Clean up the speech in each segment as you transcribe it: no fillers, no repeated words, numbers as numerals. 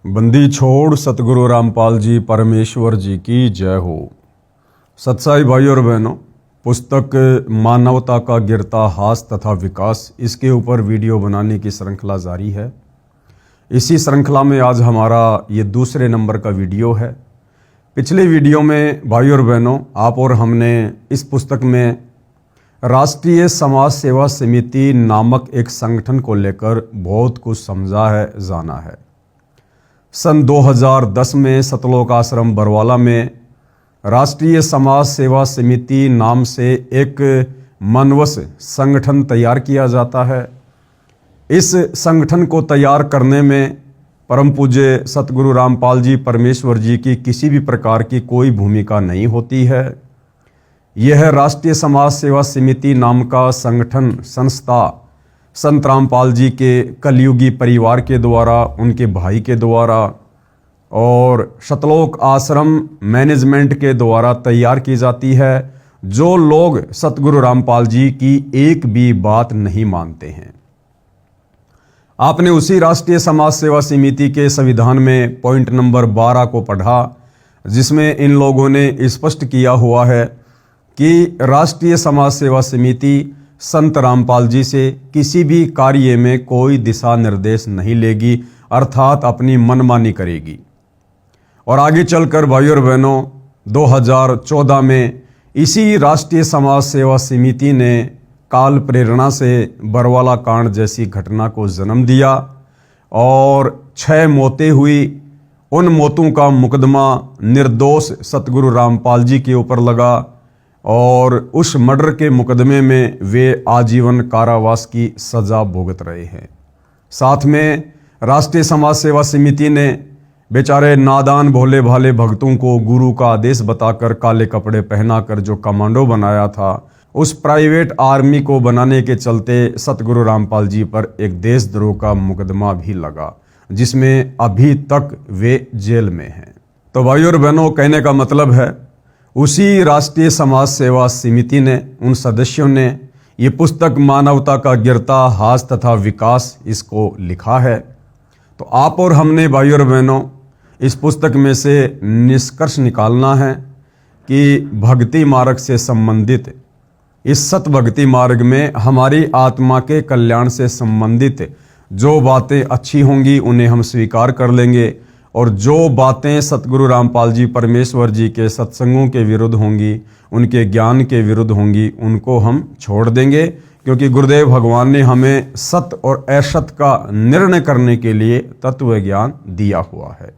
बंदी छोड़ सतगुरु रामपाल जी परमेश्वर जी की जय हो। सत्साई भाई और बहनों, पुस्तक मानवता का गिरता हास तथा विकास, इसके ऊपर वीडियो बनाने की श्रृंखला जारी है। इसी श्रृंखला में आज हमारा ये दूसरे नंबर का वीडियो है। पिछले वीडियो में भाई और बहनों, आप और हमने इस पुस्तक में राष्ट्रीय समाज सेवा समिति नामक एक संगठन को लेकर बहुत कुछ समझा है, जाना है। सन 2010 में सतलोक आश्रम बरवाला में राष्ट्रीय समाज सेवा समिति नाम से एक मनवस संगठन तैयार किया जाता है। इस संगठन को तैयार करने में परम पूज्य सतगुरु रामपाल जी परमेश्वर जी की किसी भी प्रकार की कोई भूमिका नहीं होती है। यह राष्ट्रीय समाज सेवा समिति नाम का संगठन संस्था संत रामपाल जी के कलयुगी परिवार के द्वारा, उनके भाई के द्वारा और सतलोक आश्रम मैनेजमेंट के द्वारा तैयार की जाती है, जो लोग सतगुरु रामपाल जी की एक भी बात नहीं मानते हैं। आपने उसी राष्ट्रीय समाज सेवा समिति के संविधान में पॉइंट नंबर 12 को पढ़ा, जिसमें इन लोगों ने स्पष्ट किया हुआ है कि राष्ट्रीय समाज सेवा समिति संत रामपाल जी से किसी भी कार्य में कोई दिशा निर्देश नहीं लेगी, अर्थात अपनी मनमानी करेगी। और आगे चलकर भाई और बहनों, 2014 में इसी राष्ट्रीय समाज सेवा समिति ने काल प्रेरणा से बरवाला कांड जैसी घटना को जन्म दिया और 6 मौतें हुई। उन मौतों का मुकदमा निर्दोष सतगुरु रामपाल जी के ऊपर लगा और उस मर्डर के मुकदमे में वे आजीवन कारावास की सजा भुगत रहे हैं। साथ में राष्ट्रीय समाज सेवा समिति ने बेचारे नादान भोले भाले भक्तों को गुरु का आदेश बताकर काले कपड़े पहनाकर जो कमांडो बनाया था, उस प्राइवेट आर्मी को बनाने के चलते सतगुरु रामपाल जी पर एक देशद्रोह का मुकदमा भी लगा, जिसमें अभी तक वे जेल में हैं। तो भाई और बहनों, कहने का मतलब है उसी राष्ट्रीय समाज सेवा समिति ने, उन सदस्यों ने ये पुस्तक मानवता का गिरता हास तथा विकास इसको लिखा है। तो आप और हमने भाई और बहनों इस पुस्तक में से निष्कर्ष निकालना है कि भक्ति मार्ग से संबंधित, इस सत भक्ति मार्ग में हमारी आत्मा के कल्याण से संबंधित जो बातें अच्छी होंगी उन्हें हम स्वीकार कर लेंगे, और जो बातें सतगुरु रामपाल जी परमेश्वर जी के सत्संगों के विरुद्ध होंगी, उनके ज्ञान के विरुद्ध होंगी, उनको हम छोड़ देंगे, क्योंकि गुरुदेव भगवान ने हमें सत और असत का निर्णय करने के लिए तत्व ज्ञान दिया हुआ है।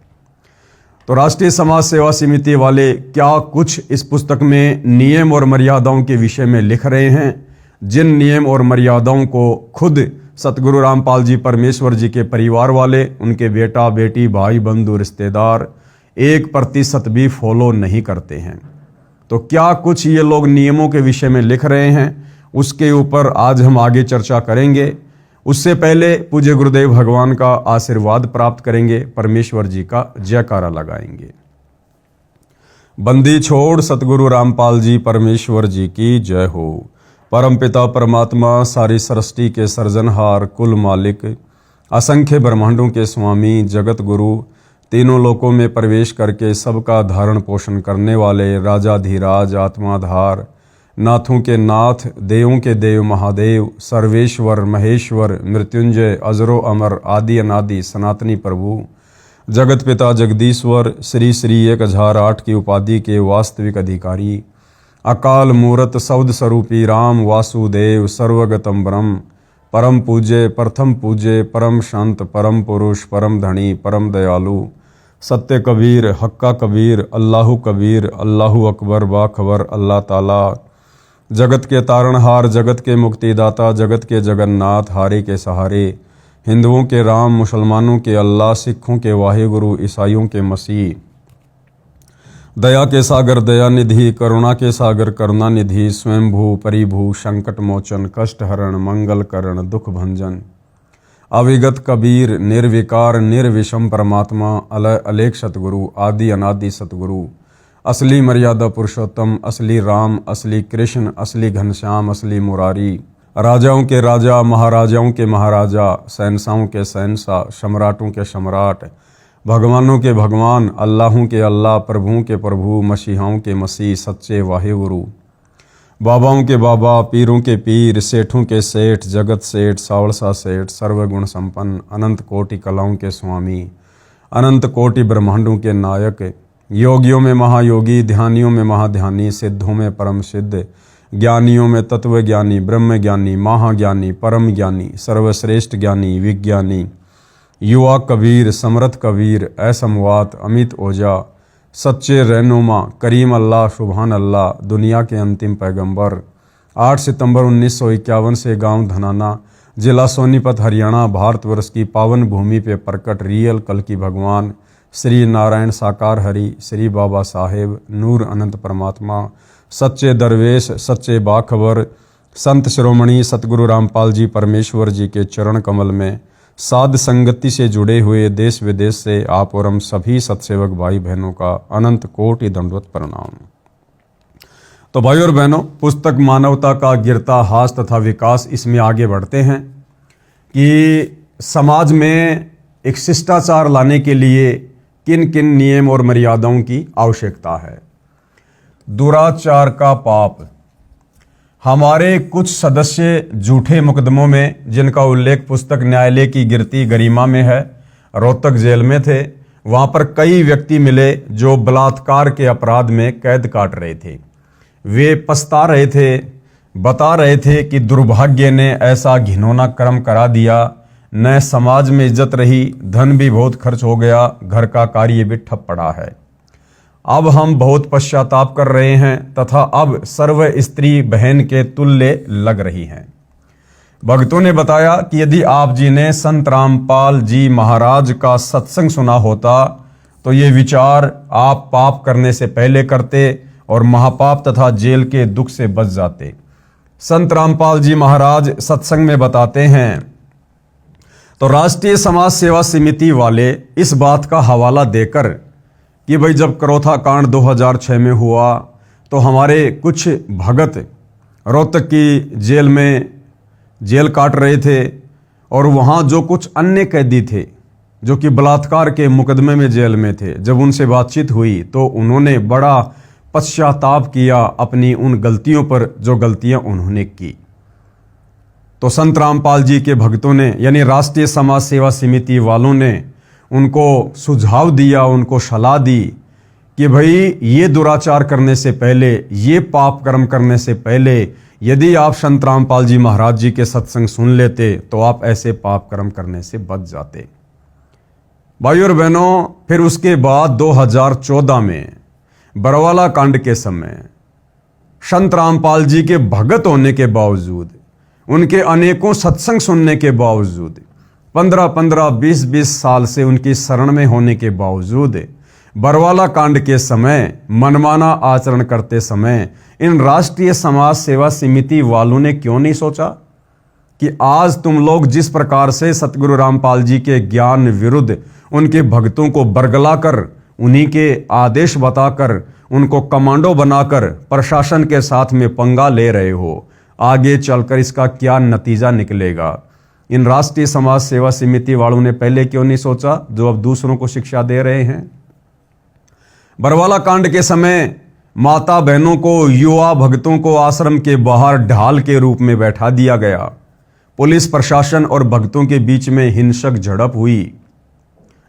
तो राष्ट्रीय समाज सेवा समिति वाले क्या कुछ इस पुस्तक में नियम और मर्यादाओं के विषय में लिख रहे हैं, जिन नियम और मर्यादाओं को खुद सतगुरु रामपाल जी परमेश्वर जी के परिवार वाले, उनके बेटा बेटी भाई बंधु रिश्तेदार 1% भी फॉलो नहीं करते हैं। तो क्या कुछ ये लोग नियमों के विषय में लिख रहे हैं, उसके ऊपर आज हम आगे चर्चा करेंगे। उससे पहले पूज्य गुरुदेव भगवान का आशीर्वाद प्राप्त करेंगे, परमेश्वर जी का जयकारा लगाएंगे। बंदी छोड़ सतगुरु रामपाल जी परमेश्वर जी की जय हो। परमपिता परमात्मा, सारी सृष्टि के सर्जनहार, कुल मालिक, असंख्य ब्रह्मांडों के स्वामी, जगत गुरु, तीनों लोकों में प्रवेश करके सबका धारण पोषण करने वाले राजाधिराज, आत्माधार, नाथों के नाथ, देवों के देव महादेव, सर्वेश्वर महेश्वर, मृत्युंजय, अजरो अमर, आदि अनादि सनातनी प्रभु, जगत पिता जगदीश्वर, श्री श्री 1008 की उपाधि के वास्तविक अधिकारी, अकाल मूरत सौद स्वरूपी राम वासुदेव, सर्वगतम ब्रह्म, परम पूज्य, प्रथम पूज्य, परम शांत, परम पुरुष, परम धनी, परम दयालु, सत्य कबीर, हक्का कबीर, अल्लाहु कबीर, अल्लाहु अकबर, बाखबर अल्लाह ताला, जगत के तारणहार, जगत के मुक्तिदाता, जगत के जगन्नाथ, हारे के सहारे, हिंदुओं के राम, मुसलमानों के अल्लाह, सिखों के वाहिगुरु, ईसाइयों के मसीह, दया के सागर दया निधि, करुणा के सागर करुणा निधि, स्वयंभू परिभू, संकट मोचन, कष्ट हरण, मंगल करण, दुख भंजन, अविगत कबीर, निर्विकार निर्विषम परमात्मा, अलय अलेख सतगुरु, आदि अनादि सतगुरु, असली मर्यादा पुरुषोत्तम, असली राम, असली कृष्ण, असली घनश्याम, असली मुरारी, राजाओं के राजा, महाराजाओं के महाराजा, शहंशाहों के शहंशाह, सम्राटों के सम्राट, भगवानों के भगवान, अल्लाहों के अल्लाह, प्रभुओं के प्रभु, मसीहाओं के मसीह, सच्चे वाहे गुरु, बाबाओं के बाबा, पीरों के पीर, सेठों के सेठ, जगत सेठ, सावलसा सेठ, सर्वगुण संपन्न, अनंत कोटि कलाओं के स्वामी, अनंत कोटि ब्रह्मांडों के नायक, योगियों में महायोगी, ध्यानियों में महाध्यानी, सिद्धों में परम सिद्ध, ज्ञानियों में तत्व ज्ञानी, ब्रह्म ज्ञानी, महाज्ञानी, परम ज्ञानी, सर्वश्रेष्ठ ज्ञानी, विज्ञानी, युवा कबीर, समर्थ कबीर, असमवात, अमित ओझा, सच्चे रहनुमा, करीम अल्लाह, सुभान अल्लाह, दुनिया के अंतिम पैगंबर। 8 सितंबर 1951 से गांव धनाना, जिला सोनीपत, हरियाणा, भारतवर्ष की पावन भूमि पे प्रकट रियल कल की भगवान श्री नारायण साकार हरि, श्री बाबा साहेब, नूर अनंत परमात्मा, सच्चे दरवेश, सच्चे बाखबर, संत शिरोमणि सतगुरु रामपाल जी परमेश्वर जी के चरण कमल में साध संगति से जुड़े हुए देश विदेश से आप और हम सभी सत्सेवक भाई बहनों का अनंत कोटि दंडवत प्रणाम। तो भाई और बहनों, पुस्तक मानवता का गिरता हास तथा विकास, इसमें आगे बढ़ते हैं कि समाज में एक शिष्टाचार लाने के लिए किन किन नियम और मर्यादाओं की आवश्यकता है। दुराचार का पाप। हमारे कुछ सदस्य झूठे मुकदमों में, जिनका उल्लेख पुस्तक न्यायालय की गिरती गरिमा में है, रोहतक जेल में थे। वहां पर कई व्यक्ति मिले जो बलात्कार के अपराध में कैद काट रहे थे। वे पछता रहे थे, बता रहे थे कि दुर्भाग्य ने ऐसा घिनौना कर्म करा दिया, न समाज में इज्जत रही, धन भी बहुत खर्च हो गया, घर का कार्य भी ठप पड़ा है। अब हम बहुत पश्चाताप कर रहे हैं तथा अब सर्व स्त्री बहन के तुल्य लग रही हैं। भक्तों ने बताया कि यदि आप जी ने संत रामपाल जी महाराज का सत्संग सुना होता तो ये विचार आप पाप करने से पहले करते और महापाप तथा जेल के दुख से बच जाते। संत रामपाल जी महाराज सत्संग में बताते हैं, तो राष्ट्रीय समाज सेवा समिति वाले इस बात का हवाला देकर कि भाई जब करोथा कांड 2006 में हुआ तो हमारे कुछ भगत रोहतक की जेल में जेल काट रहे थे और वहाँ जो कुछ अन्य कैदी थे जो कि बलात्कार के मुकदमे में जेल में थे, जब उनसे बातचीत हुई तो उन्होंने बड़ा पश्चाताप किया अपनी उन गलतियों पर जो गलतियां उन्होंने की। तो संत रामपाल जी के भक्तों ने यानी राष्ट्रीय समाज सेवा समिति वालों ने उनको सुझाव दिया, उनको सलाह दी कि भाई ये दुराचार करने से पहले, ये पाप कर्म करने से पहले यदि आप संत रामपाल जी महाराज जी के सत्संग सुन लेते तो आप ऐसे पाप कर्म करने से बच जाते। भाई और बहनों, फिर उसके बाद 2014 में बरवाला कांड के समय संत रामपाल जी के भगत होने के बावजूद, उनके अनेकों सत्संग सुनने के बावजूद, 15-15, 20-20 साल से उनकी शरण में होने के बावजूद बरवाला कांड के समय मनमाना आचरण करते समय इन राष्ट्रीय समाज सेवा समिति वालों ने क्यों नहीं सोचा कि आज तुम लोग जिस प्रकार से सतगुरु रामपाल जी के ज्ञान विरुद्ध उनके भक्तों को बरगलाकर, उन्हीं के आदेश बताकर, उनको कमांडो बनाकर प्रशासन के साथ में पंगा ले रहे हो, आगे चलकर इसका क्या नतीजा निकलेगा। इन राष्ट्रीय समाज सेवा समिति वालों ने पहले क्यों नहीं सोचा, जो अब दूसरों को शिक्षा दे रहे हैं। बरवाला कांड के समय माता बहनों को, युवा भक्तों को आश्रम के बाहर ढाल के रूप में बैठा दिया गया। पुलिस प्रशासन और भक्तों के बीच में हिंसक झड़प हुई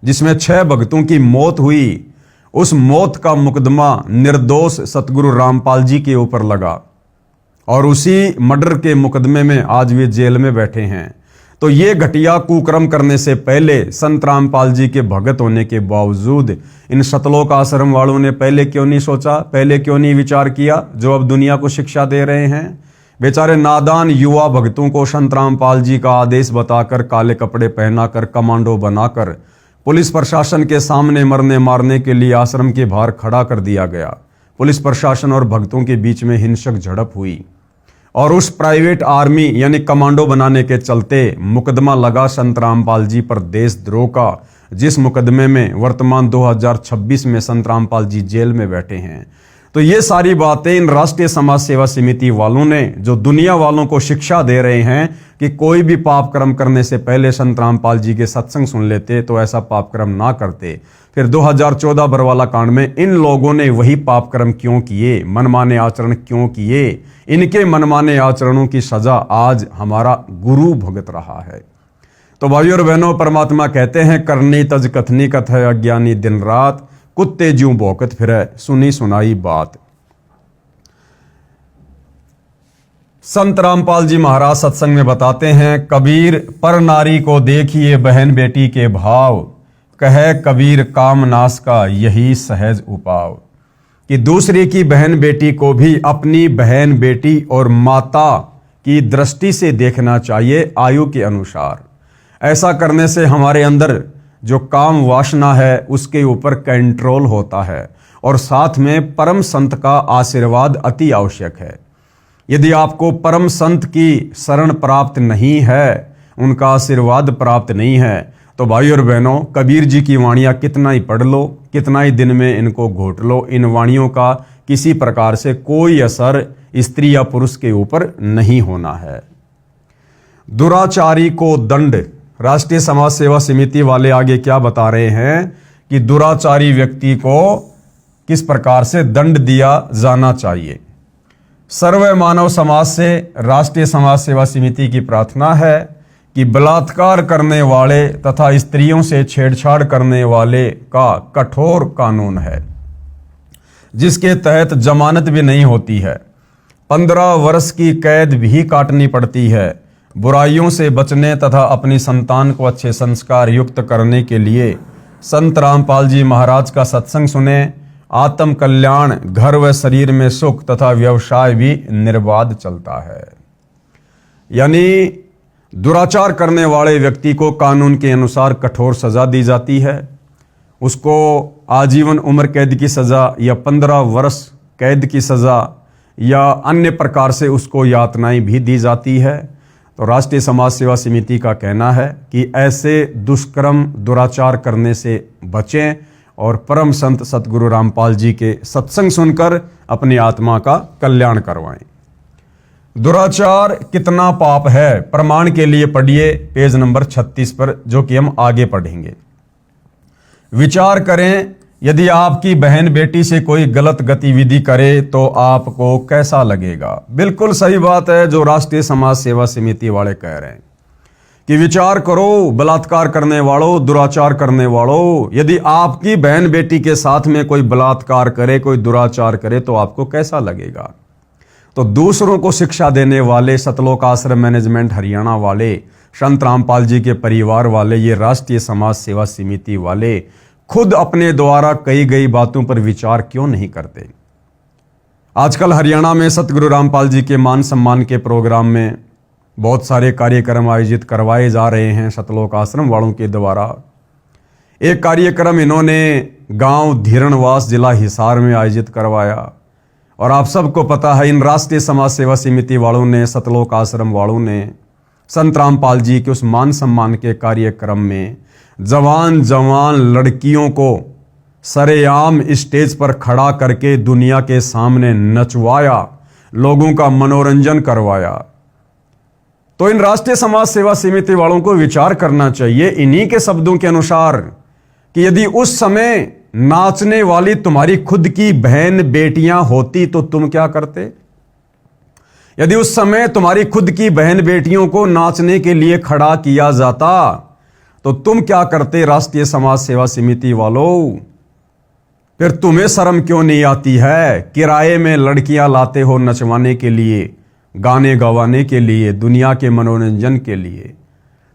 जिसमें 6 भक्तों की मौत हुई। उस मौत का मुकदमा निर्दोष सतगुरु रामपाल जी के ऊपर लगा और उसी मर्डर के मुकदमे में आज वे जेल में बैठे हैं। तो ये घटिया कुकर्म करने से पहले संत रामपाल जी के भगत होने के बावजूद इन सतलोक आश्रम वालों ने पहले क्यों नहीं सोचा, पहले क्यों नहीं विचार किया, जो अब दुनिया को शिक्षा दे रहे हैं। बेचारे नादान युवा भक्तों को संत रामपाल जी का आदेश बताकर, काले कपड़े पहनाकर, कमांडो बनाकर पुलिस प्रशासन के सामने मरने मारने के लिए आश्रम के बाहर खड़ा कर दिया गया। पुलिस प्रशासन और भक्तों के बीच में हिंसक झड़प हुई और उस प्राइवेट आर्मी यानी कमांडो बनाने के चलते मुकदमा लगा संत रामपाल जी पर देशद्रोह का, जिस मुकदमे में वर्तमान 2026 में संत रामपाल जी जेल में बैठे हैं। तो ये सारी बातें इन राष्ट्रीय समाज सेवा समिति वालों ने जो दुनिया वालों को शिक्षा दे रहे हैं कि कोई भी पाप कर्म करने से पहले संत रामपाल जी के सत्संग सुन लेते तो ऐसा पाप कर्म ना करते। फिर 2014 बरवाला कांड में इन लोगों ने वही पाप कर्म क्यों किए, मनमाने आचरण क्यों किए, इनके मनमाने आचरणों की सजा आज हमारा गुरु भुगत रहा है। तो भाइयों और बहनों, परमात्मा कहते हैं करनी तज कथनी कथ है अज्ञानी दिन रात, कुत्ते ज्यों भौंकत फिरे सुनी सुनाई बात। संत रामपाल जी महाराज सत्संग में बताते हैं, कबीर पर नारी को देखिए बहन बेटी के भाव, कहे कबीर काम नाश का यही सहज उपाव। कि दूसरे की बहन बेटी को भी अपनी बहन बेटी और माता की दृष्टि से देखना चाहिए आयु के अनुसार। ऐसा करने से हमारे अंदर जो काम वासना है उसके ऊपर कंट्रोल होता है और साथ में परम संत का आशीर्वाद अति आवश्यक है। यदि आपको परम संत की शरण प्राप्त नहीं है, उनका आशीर्वाद प्राप्त नहीं है, तो भाई और बहनों, कबीर जी की वाणियाँ कितना ही पढ़ लो, कितना ही दिन में इनको घोट लो, इन वाणियों का किसी प्रकार से कोई असर स्त्री या पुरुष के ऊपर नहीं होना है। दुराचारी को दंड, राष्ट्रीय समाज सेवा समिति वाले आगे क्या बता रहे हैं कि दुराचारी व्यक्ति को किस प्रकार से दंड दिया जाना चाहिए। सर्व मानव समाज से राष्ट्रीय समाज सेवा समिति की प्रार्थना है कि बलात्कार करने वाले तथा स्त्रियों से छेड़छाड़ करने वाले का कठोर कानून है, जिसके तहत जमानत भी नहीं होती है, 15 वर्ष की कैद भी काटनी पड़ती है। बुराइयों से बचने तथा अपनी संतान को अच्छे संस्कार युक्त करने के लिए संत रामपाल जी महाराज का सत्संग सुने। आत्म कल्याण, घर व शरीर में सुख तथा व्यवसाय भी निर्बाध चलता है। यानी दुराचार करने वाले व्यक्ति को कानून के अनुसार कठोर सजा दी जाती है। उसको आजीवन उम्र कैद की सजा या 15 वर्ष कैद की सजा या अन्य प्रकार से उसको यातनाएं भी दी जाती है। तो राष्ट्रीय समाज सेवा समिति का कहना है कि ऐसे दुष्कर्म दुराचार करने से बचें और परम संत सतगुरु रामपाल जी के सत्संग सुनकर अपनी आत्मा का कल्याण करवाएं। दुराचार कितना पाप है, प्रमाण के लिए पढ़िए पेज नंबर 36 पर, जो कि हम आगे पढ़ेंगे। विचार करें, यदि आपकी बहन बेटी से कोई गलत गतिविधि करे तो आपको कैसा लगेगा। बिल्कुल सही बात है जो राष्ट्रीय समाज सेवा समिति वाले कह रहे हैं कि विचार करो, बलात्कार करने वालों, दुराचार करने वालों, यदि आपकी बहन बेटी के साथ में कोई बलात्कार करे, कोई दुराचार करे तो आपको कैसा लगेगा। तो दूसरों को शिक्षा देने वाले सतलोक आश्रम मैनेजमेंट हरियाणा वाले, संत रामपाल जी के परिवार वाले, ये राष्ट्रीय समाज सेवा समिति वाले खुद अपने द्वारा कही गई बातों पर विचार क्यों नहीं करते। आजकल हरियाणा में सतगुरु रामपाल जी के मान सम्मान के प्रोग्राम में बहुत सारे कार्यक्रम आयोजित करवाए जा रहे हैं सतलोक आश्रम वालों के द्वारा। एक कार्यक्रम इन्होंने गांव धीरणवास जिला हिसार में आयोजित करवाया और आप सबको पता है इन राष्ट्रीय समाज सेवा समिति वालों ने, सतलोक आश्रम वालों ने संत रामपाल जी के उस मान सम्मान के कार्यक्रम में जवान जवान लड़कियों को सरेआम स्टेज पर खड़ा करके दुनिया के सामने नचवाया, लोगों का मनोरंजन करवाया। तो इन राष्ट्रीय समाज सेवा समिति वालों को विचार करना चाहिए इन्हीं के शब्दों के अनुसार कि यदि उस समय नाचने वाली तुम्हारी खुद की बहन बेटियां होती तो तुम क्या करते। यदि उस समय तुम्हारी खुद की बहन बेटियों को नाचने के लिए खड़ा किया जाता तो तुम क्या करते राष्ट्रीय समाज सेवा समिति वालों। फिर तुम्हें शर्म क्यों नहीं आती है, किराए में लड़कियां लाते हो नचवाने के लिए, गाने गवाने के लिए, दुनिया के मनोरंजन के लिए।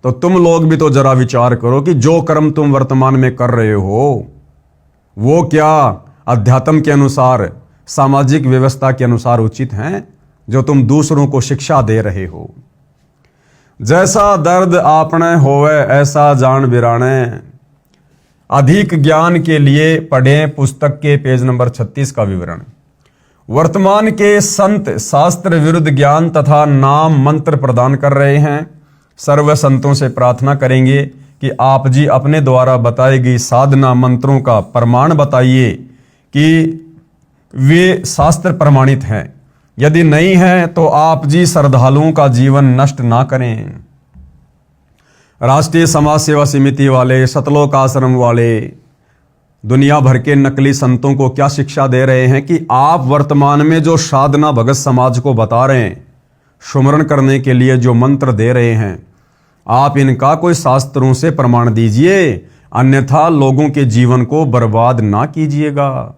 तो तुम लोग भी तो जरा विचार करो कि जो कर्म तुम वर्तमान में कर रहे हो वो क्या अध्यात्म के अनुसार, सामाजिक व्यवस्था के अनुसार उचित हैं, जो तुम दूसरों को शिक्षा दे रहे हो। जैसा दर्द आपने होवे ऐसा जान बिराने। अधिक ज्ञान के लिए पढ़ें पुस्तक के पेज नंबर 36 का विवरण। वर्तमान के संत शास्त्र विरुद्ध ज्ञान तथा नाम मंत्र प्रदान कर रहे हैं। सर्व संतों से प्रार्थना करेंगे कि आप जी अपने द्वारा बताई गई साधना मंत्रों का प्रमाण बताइए कि वे शास्त्र प्रमाणित हैं। यदि नहीं है तो आप जी श्रद्धालुओं का जीवन नष्ट ना करें। राष्ट्रीय समाज सेवा समिति वाले, सतलोक आश्रम वाले दुनिया भर के नकली संतों को क्या शिक्षा दे रहे हैं कि आप वर्तमान में जो साधना भगत समाज को बता रहे हैं, सुमरण करने के लिए जो मंत्र दे रहे हैं, आप इनका कोई शास्त्रों से प्रमाण दीजिए, अन्यथा लोगों के जीवन को बर्बाद ना कीजिएगा।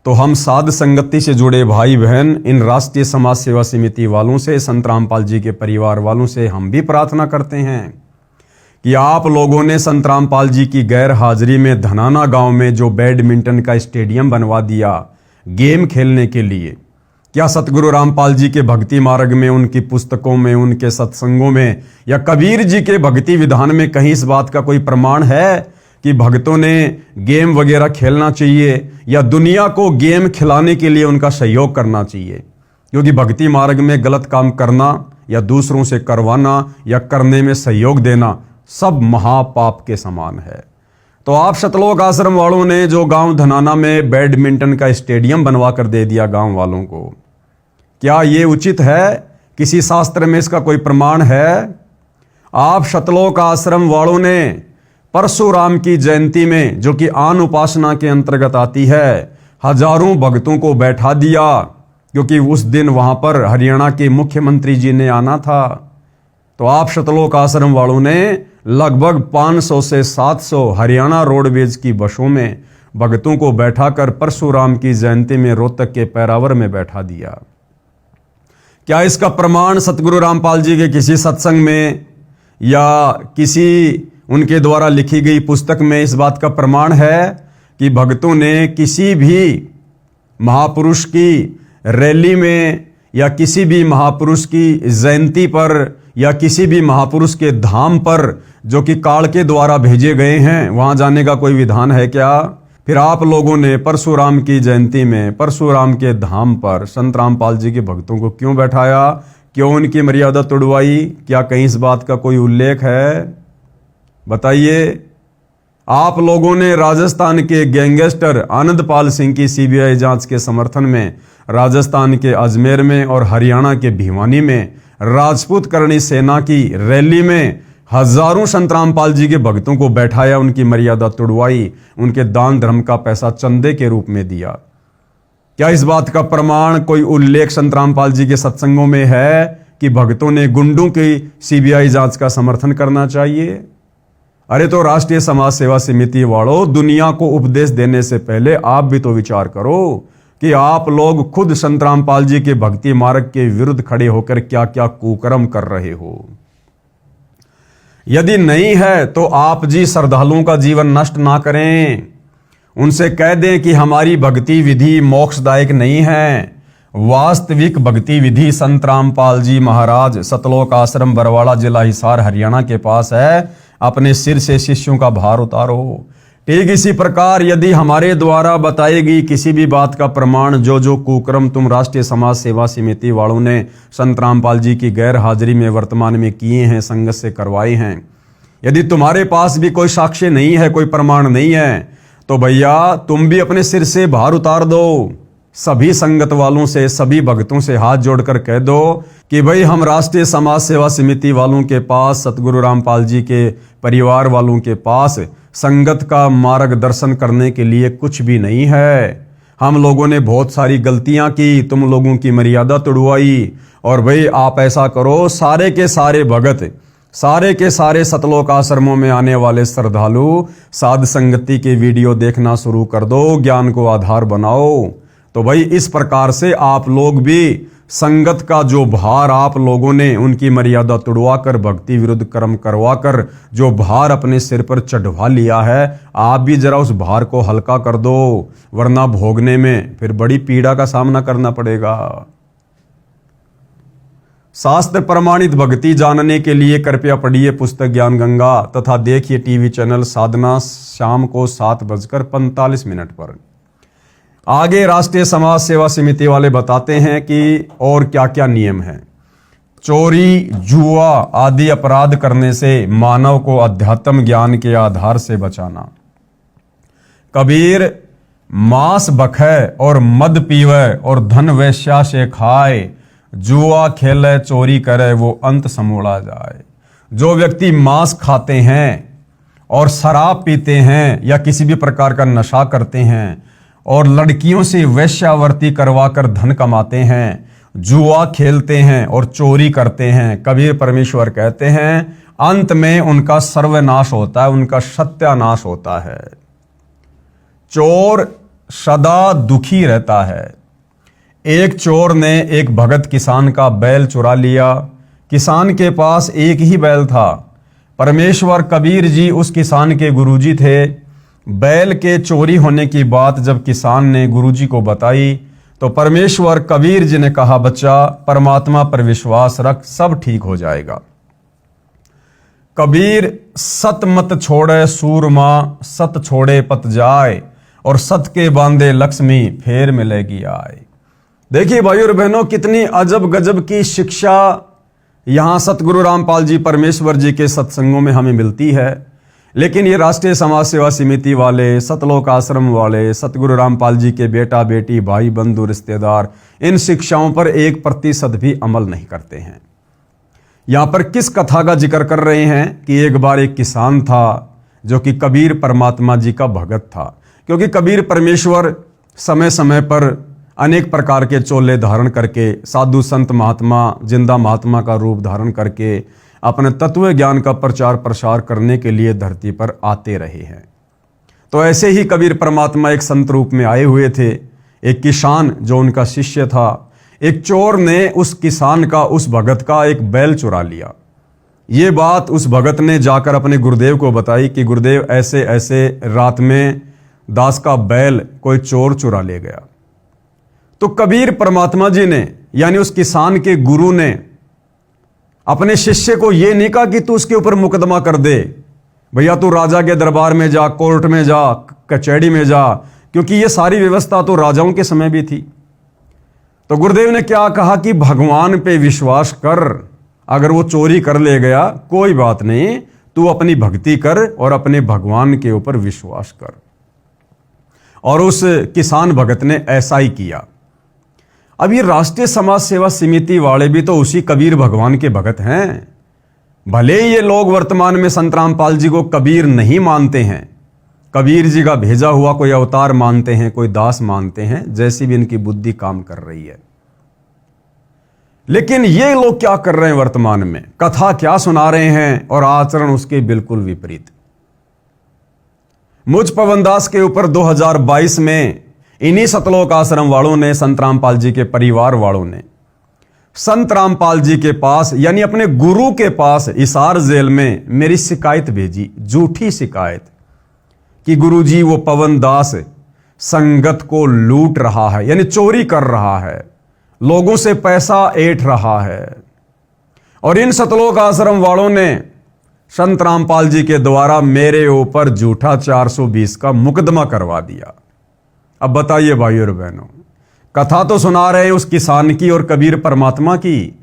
तो हम साध संगति से जुड़े भाई बहन, इन राष्ट्रीय समाज सेवा समिति वालों से, संत रामपाल जी के परिवार वालों से हम भी प्रार्थना करते हैं कि आप लोगों ने संत रामपाल जी की गैर हाजिरी में धनाना गांव में जो बैडमिंटन का स्टेडियम बनवा दिया गेम खेलने के लिए, क्या सतगुरु रामपाल जी के भक्ति मार्ग में, उनकी पुस्तकों में, उनके सत्संगों में या कबीर जी के भक्ति विधान में कहीं इस बात का कोई प्रमाण है कि भक्तों ने गेम वगैरह खेलना चाहिए या दुनिया को गेम खिलाने के लिए उनका सहयोग करना चाहिए? क्योंकि भक्ति मार्ग में गलत काम करना या दूसरों से करवाना या करने में सहयोग देना सब महापाप के समान है। तो आप सतलोक आश्रम वालों ने जो गांव धनाना में बैडमिंटन का स्टेडियम बनवा कर दे दिया गांव वालों को, क्या ये उचित है? किसी शास्त्र में इसका कोई प्रमाण है? आप सतलोक आश्रम वालों ने परशुराम की जयंती में, जो कि आन उपासना के अंतर्गत आती है, हजारों भक्तों को बैठा दिया, क्योंकि उस दिन वहां पर हरियाणा के मुख्यमंत्री जी ने आना था। तो आप सतलोक आश्रम वालों ने लगभग 500 से 700 हरियाणा रोडवेज की बसों में भक्तों को बैठाकर परशुराम की जयंती में रोहतक के पैरावर में बैठा दिया। क्या इसका प्रमाण सतगुरु रामपाल जी के किसी सत्संग में या किसी उनके द्वारा लिखी गई पुस्तक में इस बात का प्रमाण है कि भक्तों ने किसी भी महापुरुष की रैली में या किसी भी महापुरुष की जयंती पर या किसी भी महापुरुष के धाम पर, जो कि काल के द्वारा भेजे गए हैं, वहां जाने का कोई विधान है क्या? फिर आप लोगों ने परशुराम की जयंती में परशुराम के धाम पर संत रामपाल जी के भक्तों को क्यों बैठाया? क्यों उनकी मर्यादा तोड़वाई? क्या कहीं इस बात का कोई उल्लेख है? बताइए। आप लोगों ने राजस्थान के गैंगस्टर आनंदपाल सिंह की सीबीआई जांच के समर्थन में राजस्थान के अजमेर में और हरियाणा के भिवानी में राजपूत करणी सेना की रैली में हजारों संत रामपाल जी के भक्तों को बैठाया, उनकी मर्यादा तोड़वाई, उनके दान धर्म का पैसा चंदे के रूप में दिया। क्या इस बात का प्रमाण, कोई उल्लेख संत रामपाल जी के सत्संगों में है कि भक्तों ने गुंडों की सीबीआई जांच का समर्थन करना चाहिए? अरे तो राष्ट्रीय समाज सेवा समिति वालों, दुनिया को उपदेश देने से पहले आप भी तो विचार करो कि आप लोग खुद संत रामपाल जी के भक्ति मार्ग के विरुद्ध खड़े होकर क्या क्या कुकर्म कर रहे हो। यदि नहीं है तो आप जी श्रद्धालुओं का जीवन नष्ट ना करें। उनसे कह दें कि हमारी भक्ति विधि मोक्षदायक नहीं है। वास्तविक भक्ति विधि संत रामपाल जी महाराज सतलोक आश्रम बरवाड़ा, जिला हिसार, हरियाणा के पास है। अपने सिर से शिष्यों का भार उतारो। ठीक इसी प्रकार यदि हमारे द्वारा बताई गई किसी भी बात का प्रमाण, जो कुकर्म तुम राष्ट्रीय समाज सेवा समिति वालों ने संत रामपाल जी की गैर हाजिरी में वर्तमान में किए हैं, संगत से करवाए हैं, यदि तुम्हारे पास भी कोई साक्ष्य नहीं है, कोई प्रमाण नहीं है, तो भैया तुम भी अपने सिर से भार उतार दो। सभी संगत वालों से, सभी भक्तों से हाथ जोड़कर कह दो कि भाई हम राष्ट्रीय समाज सेवा समिति वालों के पास, सतगुरु रामपाल जी के परिवार वालों के पास संगत का मार्गदर्शन करने के लिए कुछ भी नहीं है। हम लोगों ने बहुत सारी गलतियां की, तुम लोगों की मर्यादा तोड़वाई, और भाई आप ऐसा करो, सारे के सारे भगत, सारे के सारे सतलोक आश्रमों में आने वाले श्रद्धालु साध संगति के वीडियो देखना शुरू कर दो, ज्ञान को आधार बनाओ। तो भाई इस प्रकार से आप लोग भी संगत का जो भार आप लोगों ने उनकी मर्यादा तोड़वाकर, भक्ति विरुद्ध कर्म करवाकर जो भार अपने सिर पर चढ़वा लिया है, आप भी जरा उस भार को हल्का कर दो, वरना भोगने में फिर बड़ी पीड़ा का सामना करना पड़ेगा। शास्त्र प्रमाणित भक्ति जानने के लिए कृपया पढ़िए पुस्तक ज्ञान गंगा तथा देखिए टीवी चैनल साधना शाम को 7:45 पर। आगे राष्ट्रीय समाज सेवा समिति वाले बताते हैं कि और क्या क्या नियम हैं। चोरी, जुआ आदि अपराध करने से मानव को अध्यात्म ज्ञान के आधार से बचाना। कबीर मांस बखे और मद पीवे और धन वेश्या से खाए, जुआ खेले चोरी करे वो अंत समोड़ा जाए। जो व्यक्ति मांस खाते हैं और शराब पीते हैं या किसी भी प्रकार का नशा करते हैं और लड़कियों से वेश्यावृत्ति करवाकर धन कमाते हैं, जुआ खेलते हैं और चोरी करते हैं, कबीर परमेश्वर कहते हैं अंत में उनका सर्वनाश होता है, उनका सत्यानाश होता है। चोर सदा दुखी रहता है। एक चोर ने एक भगत किसान का बैल चुरा लिया। किसान के पास एक ही बैल था। परमेश्वर कबीर जी उस किसान के गुरुजी थे। बैल के चोरी होने की बात जब किसान ने गुरुजी को बताई तो परमेश्वर कबीर जी ने कहा, बच्चा परमात्मा पर विश्वास रख, सब ठीक हो जाएगा। कबीर सत मत छोड़े सूरमा, सत छोड़े पत जाए, और सत के बांधे लक्ष्मी फेर मिलेगी आए। देखिए भाइयों और बहनों, कितनी अजब गजब की शिक्षा यहां सतगुरु रामपाल जी परमेश्वर जी के सत्संगों में हमें मिलती है। लेकिन ये राष्ट्रीय समाज सेवा समिति वाले, सतलोक आश्रम वाले, सतगुरु रामपाल जी के बेटा बेटी, भाई बंधु रिश्तेदार इन शिक्षाओं पर 1% भी अमल नहीं करते हैं। यहां पर किस कथा का जिक्र कर रहे हैं कि एक बार एक किसान था जो कि कबीर परमात्मा जी का भगत था। क्योंकि कबीर परमेश्वर समय समय पर अनेक प्रकार के चोले धारण करके, साधु संत महात्मा, जिंदा महात्मा का रूप धारण करके अपने तत्व ज्ञान का प्रचार प्रसार करने के लिए धरती पर आते रहे हैं। तो ऐसे ही कबीर परमात्मा एक संत रूप में आए हुए थे। एक किसान जो उनका शिष्य था, एक चोर ने उस किसान का, उस भगत का एक बैल चुरा लिया। ये बात उस भगत ने जाकर अपने गुरुदेव को बताई कि गुरुदेव ऐसे ऐसे रात में दास का बैल कोई चोर चुरा ले गया। तो कबीर परमात्मा जी ने, यानी उस किसान के गुरु ने, अपने शिष्य को यह नहीं कहा कि तू उसके ऊपर मुकदमा कर दे, भैया तू राजा के दरबार में जा, कोर्ट में जा, कचहरी में जा, क्योंकि ये सारी व्यवस्था तो राजाओं के समय भी थी। तो गुरुदेव ने क्या कहा कि भगवान पे विश्वास कर, अगर वो चोरी कर ले गया कोई बात नहीं, तू अपनी भक्ति कर और अपने भगवान के ऊपर विश्वास कर। और उस किसान भगत ने ऐसा ही किया। अब ये राष्ट्रीय समाज सेवा समिति वाले भी तो उसी कबीर भगवान के भगत हैं। भले ही ये लोग वर्तमान में संत रामपाल जी को कबीर नहीं मानते हैं, कबीर जी का भेजा हुआ कोई अवतार मानते हैं, कोई दास मानते हैं, जैसी भी इनकी बुद्धि काम कर रही है। लेकिन ये लोग क्या कर रहे हैं वर्तमान में, कथा क्या सुना रहे हैं और आचरण उसके बिल्कुल विपरीत। मुझ पवनदास के ऊपर 2022 में इन्हीं सतलोक आश्रम वालों ने, संत रामपाल जी के परिवार वालों ने संत रामपाल जी के पास, यानी अपने गुरु के पास हिसार जेल में मेरी शिकायत भेजी, झूठी शिकायत कि गुरुजी वो पवनदास संगत को लूट रहा है, यानी चोरी कर रहा है, लोगों से पैसा ऐंठ रहा है। और इन सतलोक आश्रम वालों ने संत रामपाल जी के द्वारा मेरे ऊपर झूठा 420 का मुकदमा करवा दिया। अब बताइए भाइयों और बहनों, कथा तो सुना रहे हैं उस किसान की और कबीर परमात्मा की,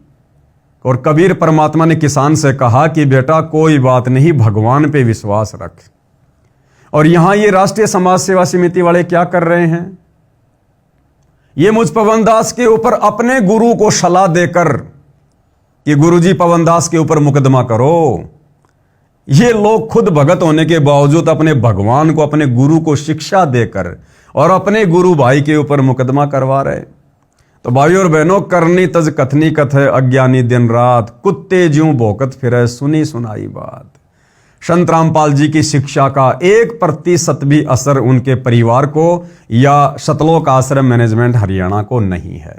और कबीर परमात्मा ने किसान से कहा कि बेटा कोई बात नहीं, भगवान पे विश्वास रख। और यहां ये राष्ट्रीय समाज सेवा समिति वाले क्या कर रहे हैं, ये मुझ पवनदास के ऊपर अपने गुरु को सलाह देकर कि गुरुजी पवनदास के ऊपर मुकदमा करो। ये लोग खुद भगत होने के बावजूद अपने भगवान को, अपने गुरु को शिक्षा देकर और अपने गुरु भाई के ऊपर मुकदमा करवा रहे। तो भाइयों और बहनों, करनी तज कथनी कथे, अज्ञानी दिन रात, कुत्ते ज्यों भौंकत फिरे, सुनी सुनाई बात। संत रामपाल जी की शिक्षा का 1% भी असर उनके परिवार को या सतलोक आश्रम मैनेजमेंट हरियाणा को नहीं है।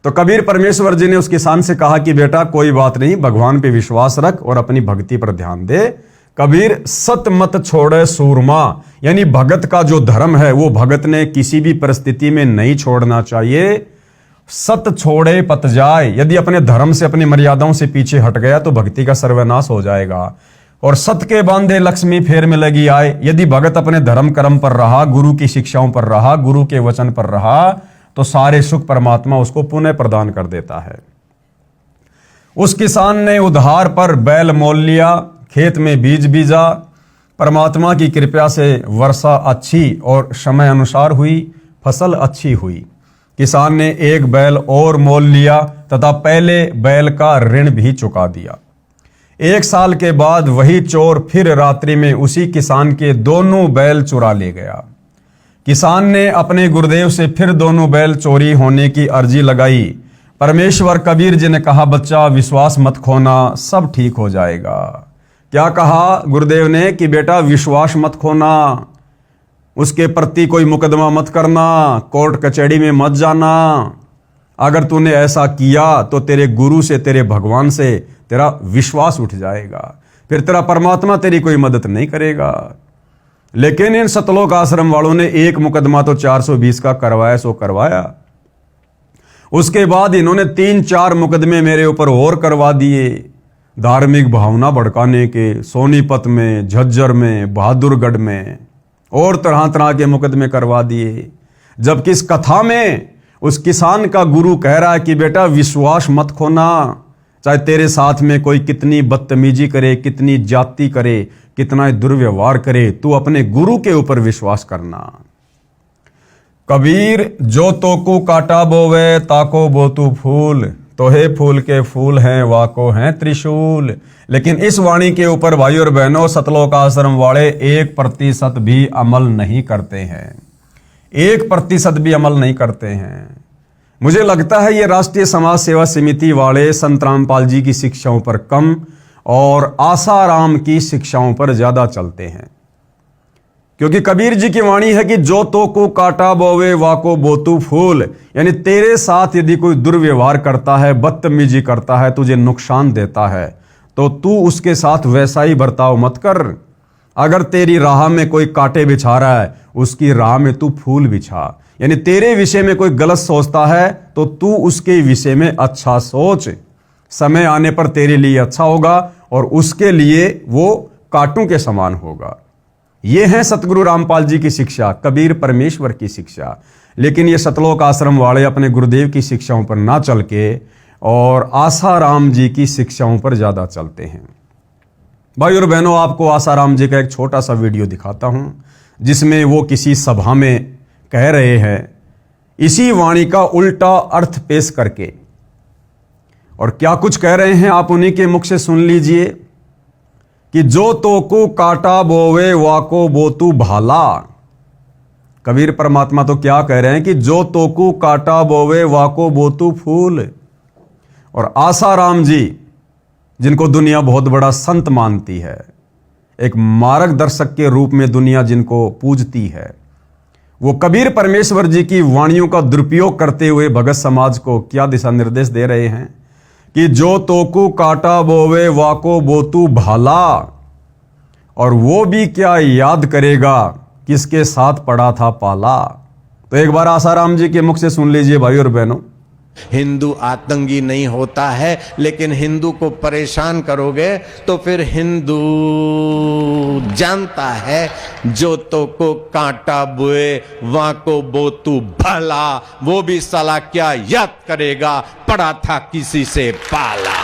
तो कबीर परमेश्वर जी ने उस किसान से कहा कि बेटा कोई बात नहीं, भगवान पे विश्वास रख और अपनी भक्ति पर ध्यान दे। कबीर सत मत छोड़े सूरमा, यानी भगत का जो धर्म है वो भगत ने किसी भी परिस्थिति में नहीं छोड़ना चाहिए। सत छोड़े पत जाए, यदि अपने धर्म से, अपनी मर्यादाओं से पीछे हट गया तो भक्ति का सर्वनाश हो जाएगा। और सत के बांधे लक्ष्मी फेर में लगी आए, यदि भगत अपने धर्म कर्म पर रहा, गुरु की शिक्षाओं पर रहा, गुरु के वचन पर रहा, तो सारे सुख परमात्मा उसको पुनः प्रदान कर देता है। उस किसान ने उधार पर बैल मोल लिया, खेत में बीज बीजा, परमात्मा की कृपा से वर्षा अच्छी और समय अनुसार हुई, फसल अच्छी हुई। किसान ने एक बैल और मोल लिया तथा पहले बैल का ऋण भी चुका दिया। 1 साल के बाद वही चोर फिर रात्रि में उसी किसान के दोनों बैल चुरा ले गया। किसान ने अपने गुरुदेव से फिर दोनों बैल चोरी होने की अर्जी लगाई। परमेश्वर कबीर जी ने कहा, बच्चा विश्वास मत खोना, सब ठीक हो जाएगा। क्या कहा गुरुदेव ने कि बेटा विश्वास मत खोना, उसके प्रति कोई मुकदमा मत करना, कोर्ट कचहरी में मत जाना। अगर तूने ऐसा किया तो तेरे गुरु से, तेरे भगवान से तेरा विश्वास उठ जाएगा, फिर तेरा परमात्मा तेरी कोई मदद नहीं करेगा। लेकिन इन सतलोक आश्रम वालों ने एक मुकदमा तो 420 का करवाया सो करवाया। उसके बाद इन्होंने 3-4 मुकदमे मेरे ऊपर और करवा दिए, धार्मिक भावना भड़काने के, सोनीपत में, झज्जर में, बहादुरगढ़ में और तरह तरह के मुकदमे करवा दिए। जबकि इस कथा में उस किसान का गुरु कह रहा है कि बेटा विश्वास मत खोना, चाहे तेरे साथ में कोई कितनी बदतमीजी करे, कितनी जाति करे, कितना दुर्व्यवहार करे, तू अपने गुरु के ऊपर विश्वास करना। कबीर जो तोकू काटा बोवे ताको बोतू फूल, तोहे फूल के फूल हैं वाको हैं त्रिशूल। लेकिन इस वाणी के ऊपर भाई और बहनों सतलोक आश्रम वाले 1% भी अमल नहीं करते हैं, 1% भी अमल नहीं करते हैं। मुझे लगता है ये राष्ट्रीय समाज सेवा समिति वाले संत रामपाल जी की शिक्षाओं पर कम और आसाराम की शिक्षाओं पर ज्यादा चलते हैं। क्योंकि कबीर जी की वाणी है कि जो तो को काटा बोवे वाको बोतू फूल, यानी तेरे साथ यदि कोई दुर्व्यवहार करता है, बदतमीजी करता है, तुझे नुकसान देता है, तो तू उसके साथ वैसा ही बर्ताव मत कर। अगर तेरी राह में कोई कांटे बिछा रहा है, उसकी राह में तू फूल बिछा। यानी तेरे विषय में कोई गलत सोचता है तो तू उसके विषय में अच्छा सोच, समय आने पर तेरे लिए अच्छा होगा और उसके लिए वो कांटों के समान होगा। ये है सतगुरु रामपाल जी की शिक्षा, कबीर परमेश्वर की शिक्षा। लेकिन ये सतलोक आश्रम वाले अपने गुरुदेव की शिक्षाओं पर ना चल के और आसाराम जी की शिक्षाओं पर ज्यादा चलते हैं। भाई और बहनों, आपको आसाराम जी का एक छोटा सा वीडियो दिखाता हूं जिसमें वो किसी सभा में कह रहे हैं इसी वाणी का उल्टा अर्थ पेश करके। और क्या कुछ कह रहे हैं आप उन्हीं के मुख से सुन लीजिए कि जो तोकू काटा बोवे वाको बोतू भाला। कबीर परमात्मा तो क्या कह रहे हैं कि जो तोकू काटा बोवे वाको बोतू फूल। और आसाराम जी, जिनको दुनिया बहुत बड़ा संत मानती है, एक मार्गदर्शक के रूप में दुनिया जिनको पूजती है, वो कबीर परमेश्वर जी की वाणियों का दुरुपयोग करते हुए भगत समाज को क्या दिशा निर्देश दे रहे हैं कि जो तोकू काटा बोवे वाको बोतू भाला। और वो भी क्या याद करेगा किसके साथ पड़ा था पाला। तो एक बार आसाराम जी के मुख से सुन लीजिए भाई और बहनों। हिंदू आतंकी नहीं होता है, लेकिन हिंदू को परेशान करोगे तो फिर हिंदू जानता है जो तो को कांटा बुए वहां को बोतू भला, वो भी साला क्या याद करेगा पड़ा था किसी से पाला।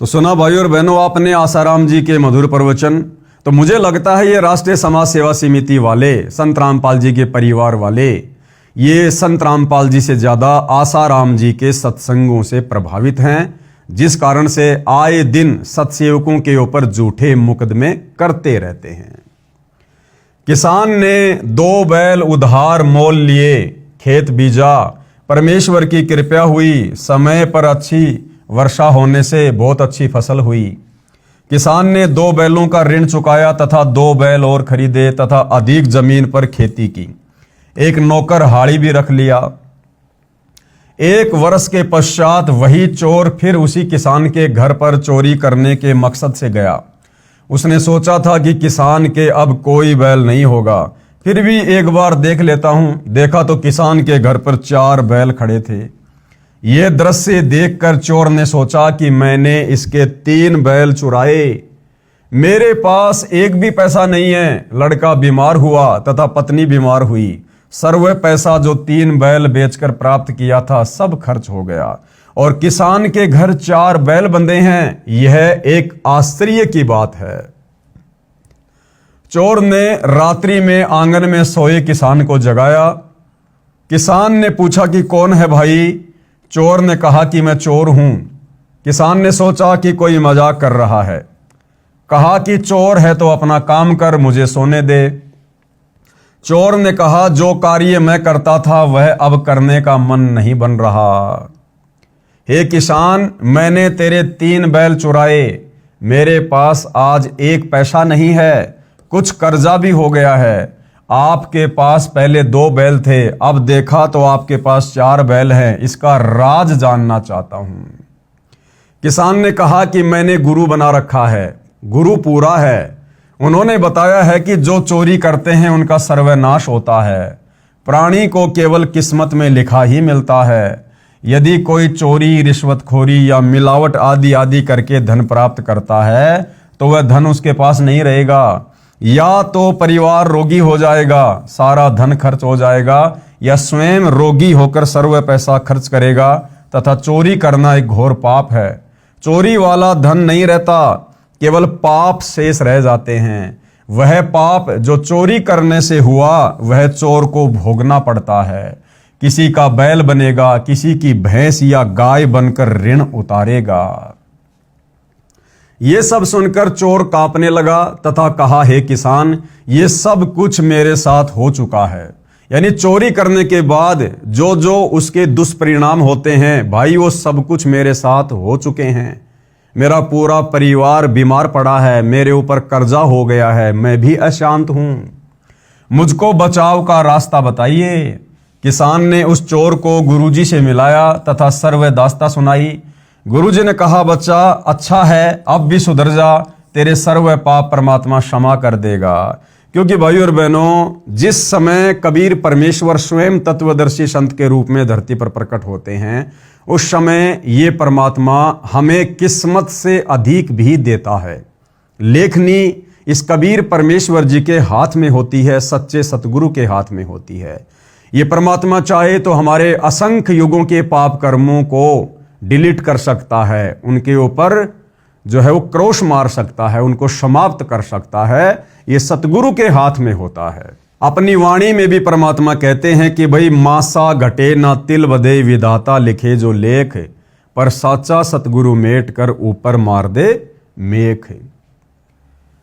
तो सुना भाई और बहनों आपने आसाराम जी के मधुर प्रवचन। तो मुझे लगता है ये राष्ट्रीय समाज सेवा समिति वाले, संत रामपाल जी के परिवार वाले, ये संत रामपाल जी से ज्यादा आसाराम जी के सत्संगों से प्रभावित हैं, जिस कारण से आए दिन सत्सेवकों के ऊपर झूठे मुकदमे करते रहते हैं। किसान ने 2 बैल उधार मोल लिए, खेत बीजा, परमेश्वर की कृपा हुई, समय पर अच्छी वर्षा होने से बहुत अच्छी फसल हुई। किसान ने 2 बैलों का ऋण चुकाया तथा 2 बैल और खरीदे तथा अधिक जमीन पर खेती की। एक नौकर हाड़ी भी रख लिया। 1 वर्ष के पश्चात वही चोर फिर उसी किसान के घर पर चोरी करने के मकसद से गया। उसने सोचा था कि किसान के अब कोई बैल नहीं होगा, फिर भी एक बार देख लेता हूं। देखा तो किसान के घर पर 4 बैल खड़े थे। यह दृश्य देखकर चोर ने सोचा कि मैंने इसके 3 बैल चुराए, मेरे पास एक भी पैसा नहीं है। लड़का बीमार हुआ तथा पत्नी बीमार हुई। सर्व पैसा जो 3 बैल बेचकर प्राप्त किया था सब खर्च हो गया और किसान के घर 4 बैल बंधे हैं। यह एक आश्चर्य की बात है। चोर ने रात्रि में आंगन में सोए किसान को जगाया। किसान ने पूछा कि कौन है भाई? चोर ने कहा कि मैं चोर हूं। किसान ने सोचा कि कोई मजाक कर रहा है। कहा कि चोर है तो अपना काम कर, मुझे सोने दे। चोर ने कहा जो कार्य मैं करता था वह अब करने का मन नहीं बन रहा। हे किसान, मैंने तेरे 3 बैल चुराए, मेरे पास आज 1 पैसा नहीं है, कुछ कर्जा भी हो गया है। आपके पास पहले 2 बैल थे, अब देखा तो आपके पास 4 बैल हैं, इसका राज जानना चाहता हूं। किसान ने कहा कि मैंने गुरु बना रखा है, गुरु पूरा है, उन्होंने बताया है कि जो चोरी करते हैं उनका सर्वनाश होता है। प्राणी को केवल किस्मत में लिखा ही मिलता है। यदि कोई चोरी, रिश्वतखोरी या मिलावट आदि आदि करके धन प्राप्त करता है तो वह धन उसके पास नहीं रहेगा। या तो परिवार रोगी हो जाएगा, सारा धन खर्च हो जाएगा, या स्वयं रोगी होकर सर्व पैसा खर्च करेगा। तथा चोरी करना एक घोर पाप है। चोरी वाला धन नहीं रहता, केवल पाप शेष रह जाते हैं। वह पाप जो चोरी करने से हुआ वह चोर को भोगना पड़ता है। किसी का बैल बनेगा, किसी की भैंस या गाय बनकर ऋण उतारेगा। ये सब सुनकर चोर कांपने लगा तथा कहा, हे किसान, ये सब कुछ मेरे साथ हो चुका है। यानी चोरी करने के बाद जो जो उसके दुष्परिणाम होते हैं भाई, वो सब कुछ मेरे साथ हो चुके हैं। मेरा पूरा परिवार बीमार पड़ा है, मेरे ऊपर कर्जा हो गया है, मैं भी अशांत हूं, मुझको बचाव का रास्ता बताइए। किसान ने उस चोर को गुरुजी से मिलाया तथा सर्व दास्ता सुनाई। गुरुजी ने कहा, बच्चा अच्छा है, अब भी सुधर जा, तेरे सर्व पाप परमात्मा क्षमा कर देगा। क्योंकि भाई और बहनों, जिस समय कबीर परमेश्वर स्वयं तत्वदर्शी संत के रूप में धरती पर प्रकट होते हैं, उस समय ये परमात्मा हमें किस्मत से अधिक भी देता है। लेखनी इस कबीर परमेश्वर जी के हाथ में होती है, सच्चे सतगुरु के हाथ में होती है। ये परमात्मा चाहे तो हमारे असंख्य युगों के पाप कर्मों को डिलीट कर सकता है, उनके ऊपर जो है वो क्रोश मार सकता है, उनको समाप्त कर सकता है। ये सतगुरु के हाथ में होता है। अपनी वाणी में भी परमात्मा कहते हैं कि भाई, मासा घटे ना तिल बधे, विधाता लिखे जो लेख, पर साचा सतगुरु मेट कर ऊपर मार दे मेख।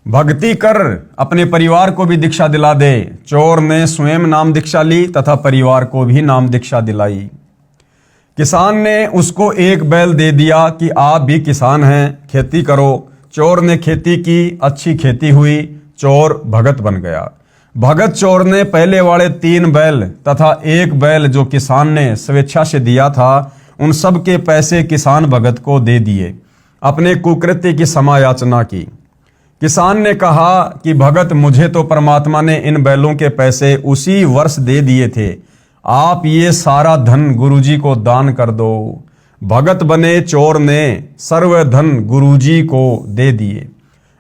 भक्ति कर, अपने परिवार को भी दीक्षा दिला दे। चोर ने स्वयं नाम दीक्षा ली तथा परिवार को भी नाम दीक्षा दिलाई। किसान ने उसको 1 बैल दे दिया कि आप भी किसान हैं, खेती करो। चोर ने खेती की, अच्छी खेती हुई, चोर भगत बन गया। भगत चोर ने पहले वाले 3 बैल तथा 1 बैल जो किसान ने स्वेच्छा से दिया था, उन सब के पैसे किसान भगत को दे दिए। अपने कुकृत्य की समायाचना की। किसान ने कहा कि भगत, मुझे तो परमात्मा ने इन बैलों के पैसे उसी वर्ष दे दिए थे, आप ये सारा धन गुरुजी को दान कर दो। भगत बने चोर ने सर्व धन गुरुजी को दे दिए।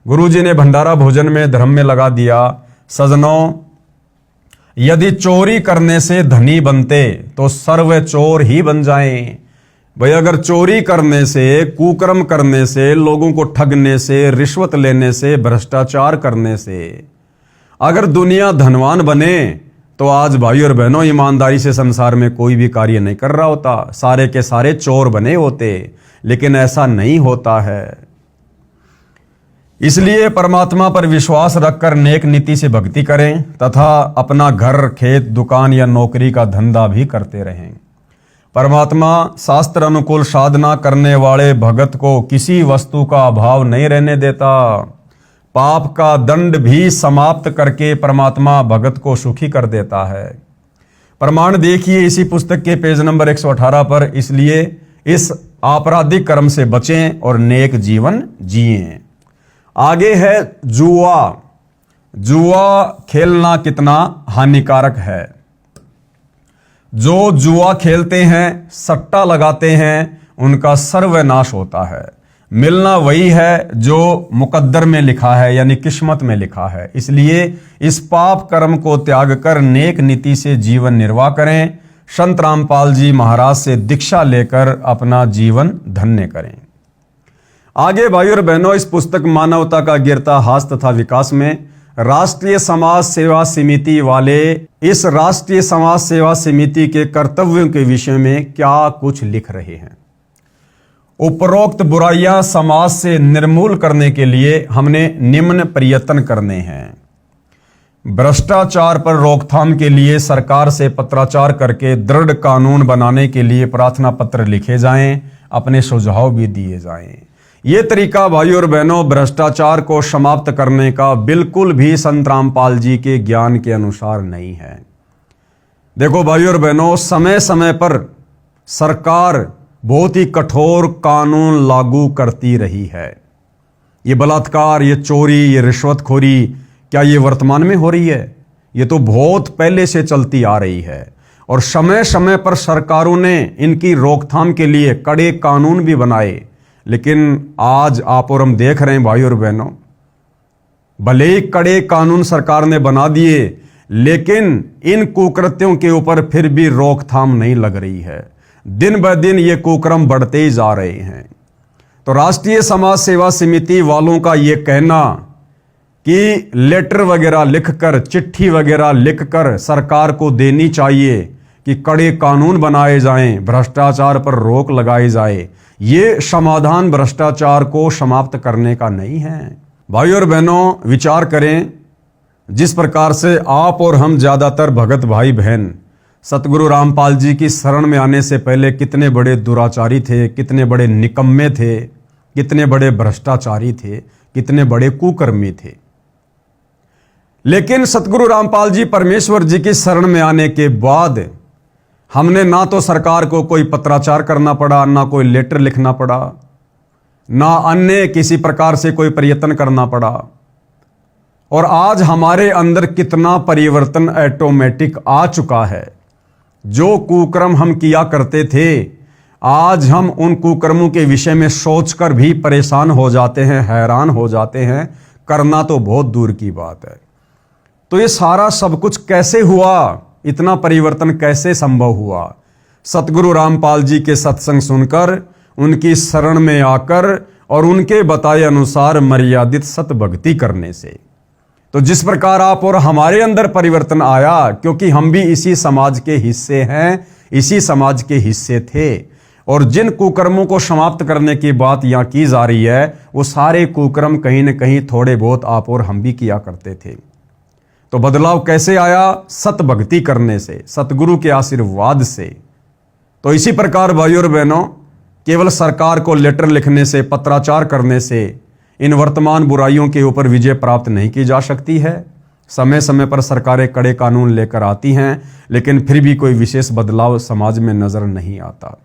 गुरुजी ने भंडारा भोजन में धर्म में लगा दिया। सजनों, यदि चोरी करने से धनी बनते तो सर्व चोर ही बन जाएं। भाई, अगर चोरी करने से, कुकर्म करने से, लोगों को ठगने से, रिश्वत लेने से, भ्रष्टाचार करने से अगर दुनिया धनवान बने तो आज भाई और बहनों, ईमानदारी से संसार में कोई भी कार्य नहीं कर रहा होता, सारे के सारे चोर बने होते। लेकिन ऐसा नहीं होता है। इसलिए परमात्मा पर विश्वास रखकर नेक नीति से भक्ति करें तथा अपना घर, खेत, दुकान या नौकरी का धंधा भी करते रहें। परमात्मा शास्त्र अनुकूल साधना करने वाले भगत को किसी वस्तु का अभाव नहीं रहने देता। पाप का दंड भी समाप्त करके परमात्मा भगत को सुखी कर देता है। प्रमाण देखिए इसी पुस्तक के पेज नंबर 118 पर। इसलिए इस आपराधिक कर्म से बचें और नेक जीवन जिएं। आगे है जुआ। जुआ खेलना कितना हानिकारक है। जो जुआ खेलते हैं, सट्टा लगाते हैं, उनका सर्वनाश होता है। मिलना वही है जो मुकद्दर में लिखा है, यानी किस्मत में लिखा है। इसलिए इस पाप कर्म को त्याग कर नेक नीति से जीवन निर्वाह करें। संत रामपाल जी महाराज से दीक्षा लेकर अपना जीवन धन्य करें। आगे भाई और बहनों, इस पुस्तक मानवता का गिरता हास तथा विकास में राष्ट्रीय समाज सेवा समिति वाले इस राष्ट्रीय समाज सेवा समिति के कर्तव्यों के विषय में क्या कुछ लिख रहे हैं। उपरोक्त बुराइयां समाज से निर्मूल करने के लिए हमने निम्न प्रयत्न करने हैं। भ्रष्टाचार पर रोकथाम के लिए सरकार से पत्राचार करके दृढ़ कानून बनाने के लिए प्रार्थना पत्र लिखे जाएं, अपने सुझाव भी दिए जाएं। ये तरीका भाइयों और बहनों भ्रष्टाचार को समाप्त करने का बिल्कुल भी संत रामपाल जी के ज्ञान के अनुसार नहीं है। देखो भाइयों और बहनों, समय समय पर सरकार बहुत ही कठोर कानून लागू करती रही है। ये बलात्कार, ये चोरी, ये रिश्वतखोरी क्या ये वर्तमान में हो रही है? ये तो बहुत पहले से चलती आ रही है और समय समय पर सरकारों ने इनकी रोकथाम के लिए कड़े कानून भी बनाए। लेकिन आज आप और हम देख रहे हैं भाइयों और बहनों, भले ही कड़े कानून सरकार ने बना दिए, लेकिन इन कुकृत्यों के ऊपर फिर भी रोकथाम नहीं लग रही है। दिन ब दिन ये कुक्रम बढ़ते ही जा रहे हैं। तो राष्ट्रीय समाज सेवा समिति वालों का ये कहना कि लेटर वगैरह लिखकर, चिट्ठी वगैरह लिखकर सरकार को देनी चाहिए कि कड़े कानून बनाए जाएं, भ्रष्टाचार पर रोक लगाई जाए, ये समाधान भ्रष्टाचार को समाप्त करने का नहीं है। भाइयों और बहनों, विचार करें, जिस प्रकार से आप और हम ज्यादातर भगत भाई बहन सतगुरु रामपाल जी की शरण में आने से पहले कितने बड़े दुराचारी थे, कितने बड़े निकम्मे थे, कितने बड़े भ्रष्टाचारी थे, कितने बड़े कुकर्मी थे। लेकिन सतगुरु रामपाल जी परमेश्वर जी की शरण में आने के बाद हमने ना तो सरकार को कोई पत्राचार करना पड़ा, ना कोई लेटर लिखना पड़ा, ना अन्य किसी प्रकार से कोई प्रयत्न करना पड़ा। और आज हमारे अंदर कितना परिवर्तन ऑटोमेटिक आ चुका है। जो कुकर्म हम किया करते थे, आज हम उन कुकर्मों के विषय में सोचकर भी परेशान हो जाते हैं, हैरान हो जाते हैं, करना तो बहुत दूर की बात है। तो ये सारा सब कुछ कैसे हुआ? इतना परिवर्तन कैसे संभव हुआ? सतगुरु रामपाल जी के सत्संग सुनकर, उनकी शरण में आकर और उनके बताए अनुसार मर्यादित सतभक्ति करने से। तो जिस प्रकार आप और हमारे अंदर परिवर्तन आया, क्योंकि हम भी इसी समाज के हिस्से हैं, इसी समाज के हिस्से थे, और जिन कुकर्मों को समाप्त करने की बात यहाँ की जा रही है, वो सारे कुकर्म कहीं न कहीं थोड़े बहुत आप और हम भी किया करते थे। तो बदलाव कैसे आया? सतभक्ति करने से, सतगुरु के आशीर्वाद से। तो इसी प्रकार भाइयों और बहनों, केवल सरकार को लेटर लिखने से, पत्राचार करने से इन वर्तमान बुराइयों के ऊपर विजय प्राप्त नहीं की जा सकती है। समय समय पर सरकारें कड़े कानून लेकर आती हैं, लेकिन फिर भी कोई विशेष बदलाव समाज में नजर नहीं आता।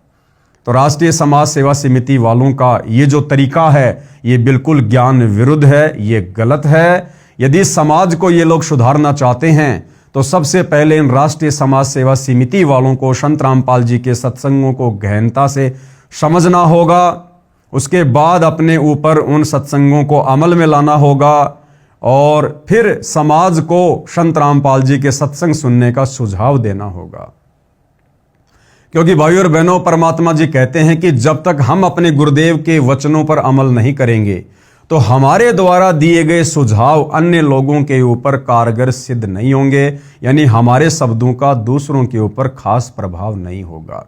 तो राष्ट्रीय समाज सेवा समिति वालों का ये जो तरीका है, ये बिल्कुल ज्ञान विरुद्ध है, ये गलत है। यदि समाज को ये लोग सुधारना चाहते हैं तो सबसे पहले इन राष्ट्रीय समाज सेवा समिति वालों को संत रामपाल जी के सत्संगों को गहनता से समझना होगा। उसके बाद अपने ऊपर उन सत्संगों को अमल में लाना होगा और फिर समाज को संत रामपाल जी के सत्संग सुनने का सुझाव देना होगा। क्योंकि भाइयों और बहनों, परमात्मा जी कहते हैं कि जब तक हम अपने गुरुदेव के वचनों पर अमल नहीं करेंगे तो हमारे द्वारा दिए गए सुझाव अन्य लोगों के ऊपर कारगर सिद्ध नहीं होंगे, यानी हमारे शब्दों का दूसरों के ऊपर खास प्रभाव नहीं होगा।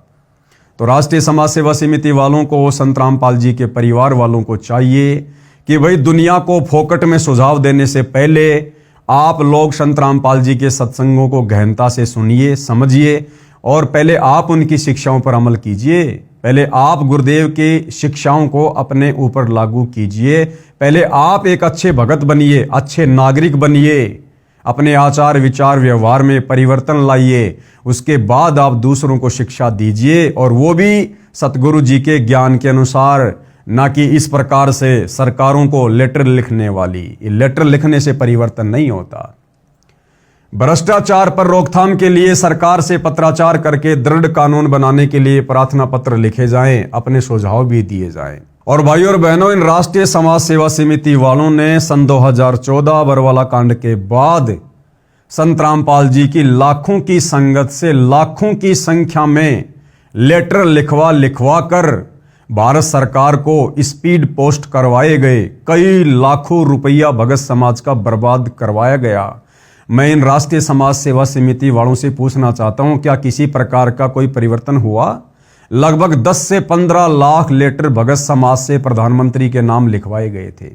तो राष्ट्रीय समाज सेवा समिति वालों को, संत रामपाल जी के परिवार वालों को चाहिए कि भाई दुनिया को फोकट में सुझाव देने से पहले आप लोग संत रामपाल जी के सत्संगों को गहनता से सुनिए, समझिए और पहले आप उनकी शिक्षाओं पर अमल कीजिए। पहले आप गुरुदेव की शिक्षाओं को अपने ऊपर लागू कीजिए। पहले आप एक अच्छे भगत बनिए, अच्छे नागरिक बनिए, अपने आचार विचार व्यवहार में परिवर्तन लाइए। उसके बाद आप दूसरों को शिक्षा दीजिए, और वो भी सतगुरु जी के ज्ञान के अनुसार, ना कि इस प्रकार से सरकारों को लेटर लिखने वाली। लेटर लिखने से परिवर्तन नहीं होता। भ्रष्टाचार पर रोकथाम के लिए सरकार से पत्राचार करके दृढ़ कानून बनाने के लिए प्रार्थना पत्र लिखे जाएं, अपने सुझाव भी दिए जाएं। और भाइयों और बहनों, इन राष्ट्रीय समाज सेवा समिति वालों ने सन 2014 बरवाला कांड के बाद संत रामपाल जी की लाखों की संगत से लाखों की संख्या में लेटर लिखवा कर भारत सरकार को स्पीड पोस्ट करवाए गए, कई लाखों रुपया भगत समाज का बर्बाद करवाया गया। मैं इन राष्ट्रीय समाज सेवा समिति वालों से पूछना चाहता हूं, क्या किसी प्रकार का कोई परिवर्तन हुआ? लगभग 10 से 15 लाख लेटर भगत समाज से प्रधानमंत्री के नाम लिखवाए गए थे।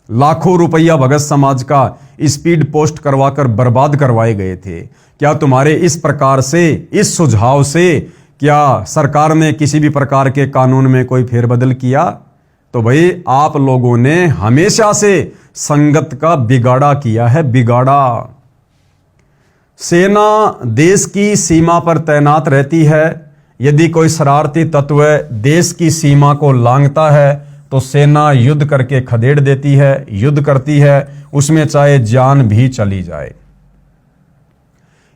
लाखों रुपया भगत समाज का स्पीड पोस्ट करवाकर बर्बाद करवाए गए थे। क्या तुम्हारे इस प्रकार से, इस सुझाव से क्या सरकार ने किसी भी प्रकार के कानून में कोई फेरबदल किया? तो भाई आप लोगों ने हमेशा से संगत का बिगाड़ा किया है, बिगाड़ा। सेना देश की सीमा पर तैनात रहती है। यदि कोई शरारती तत्व देश की सीमा को लांघता है तो सेना युद्ध करके खदेड़ देती है, युद्ध करती है, उसमें चाहे जान भी चली जाए।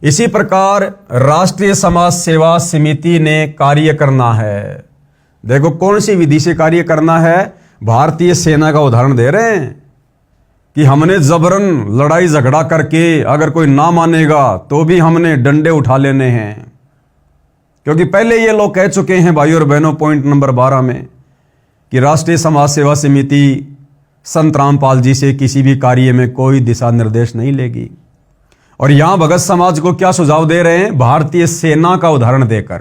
इसी प्रकार राष्ट्रीय समाज सेवा समिति ने कार्य करना है। देखो कौन सी विधि से कार्य करना है। भारतीय सेना का उदाहरण दे रहे हैं कि हमने जबरन लड़ाई झगड़ा करके, अगर कोई ना मानेगा तो भी हमने डंडे उठा लेने हैं। क्योंकि पहले ये लोग कह चुके हैं भाइयों और बहनों, पॉइंट नंबर 12 में, कि राष्ट्रीय समाज सेवा समिति संत रामपाल जी से किसी भी कार्य में कोई दिशा निर्देश नहीं लेगी। और यहां भगत समाज को क्या सुझाव दे रहे हैं? भारतीय सेना का उदाहरण देकर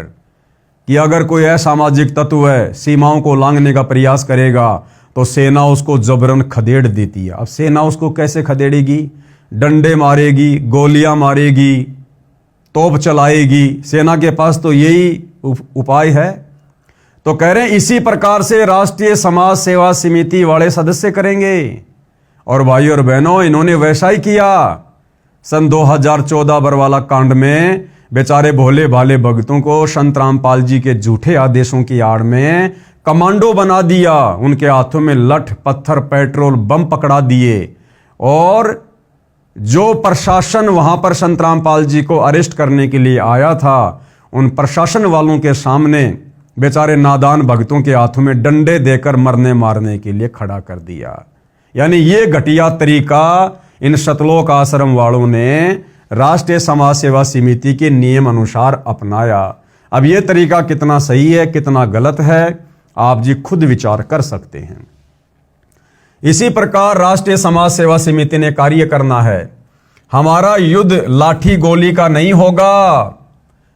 कि अगर कोई असामाजिक तत्व है सीमाओं को लांघने का प्रयास करेगा तो सेना उसको जबरन खदेड़ देती है। अब सेना उसको कैसे खदेड़ेगी? डंडे मारेगी, गोलियां मारेगी, तोप चलाएगी। सेना के पास तो यही उपाय है। तो कह रहे हैं इसी प्रकार से राष्ट्रीय समाज सेवा समिति वाले सदस्य करेंगे। और भाइयों और बहनों, इन्होंने वैसा ही किया। सन 2014 बरवाला कांड में बेचारे भोले भाले भक्तों को संत रामपाल जी के झूठे आदेशों की आड़ में कमांडो बना दिया। उनके हाथों में लठ, पत्थर, पेट्रोल, बम पकड़ा दिए। और जो प्रशासन वहां पर संत रामपाल जी को अरेस्ट करने के लिए आया था, उन प्रशासन वालों के सामने बेचारे नादान भक्तों के हाथों में डंडे देकर मरने मारने के लिए खड़ा कर दिया। यानी ये घटिया तरीका इन सतलोक आश्रम वालों ने राष्ट्रीय समाज सेवा समिति के नियम अनुसार अपनाया। अब ये तरीका कितना सही है, कितना गलत है, आप जी खुद विचार कर सकते हैं। इसी प्रकार राष्ट्रीय समाज सेवा समिति ने कार्य करना है। हमारा युद्ध लाठी गोली का नहीं होगा।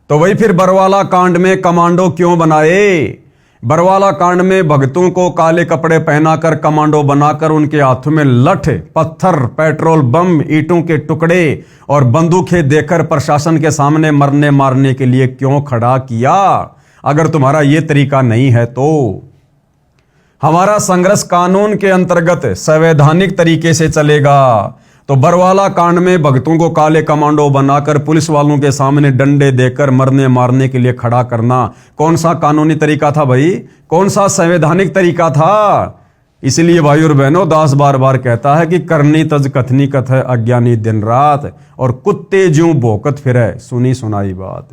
तो वही फिर बरवाला कांड में कमांडो क्यों बनाए? बरवाला कांड में भक्तों को काले कपड़े पहनाकर कमांडो बनाकर उनके हाथों में लठ, पत्थर, पेट्रोल बम, ईंटों के टुकड़े और बंदूकें देकर प्रशासन के सामने मरने मारने के लिए क्यों खड़ा किया? अगर तुम्हारा यह तरीका नहीं है तो हमारा संघर्ष कानून के अंतर्गत संवैधानिक तरीके से चलेगा। तो बरवाला कांड में भक्तों को काले कमांडो बनाकर पुलिस वालों के सामने डंडे देकर मरने मारने के लिए खड़ा करना कौन सा कानूनी तरीका था भाई? कौन सा संवैधानिक तरीका था? इसलिए भाई और बहनों, दास बार बार कहता है कि करनी तज कथनी कथ है, अज्ञानी दिन रात, और कुत्ते ज्यों भौंकत फिरे, सुनी सुनाई बात।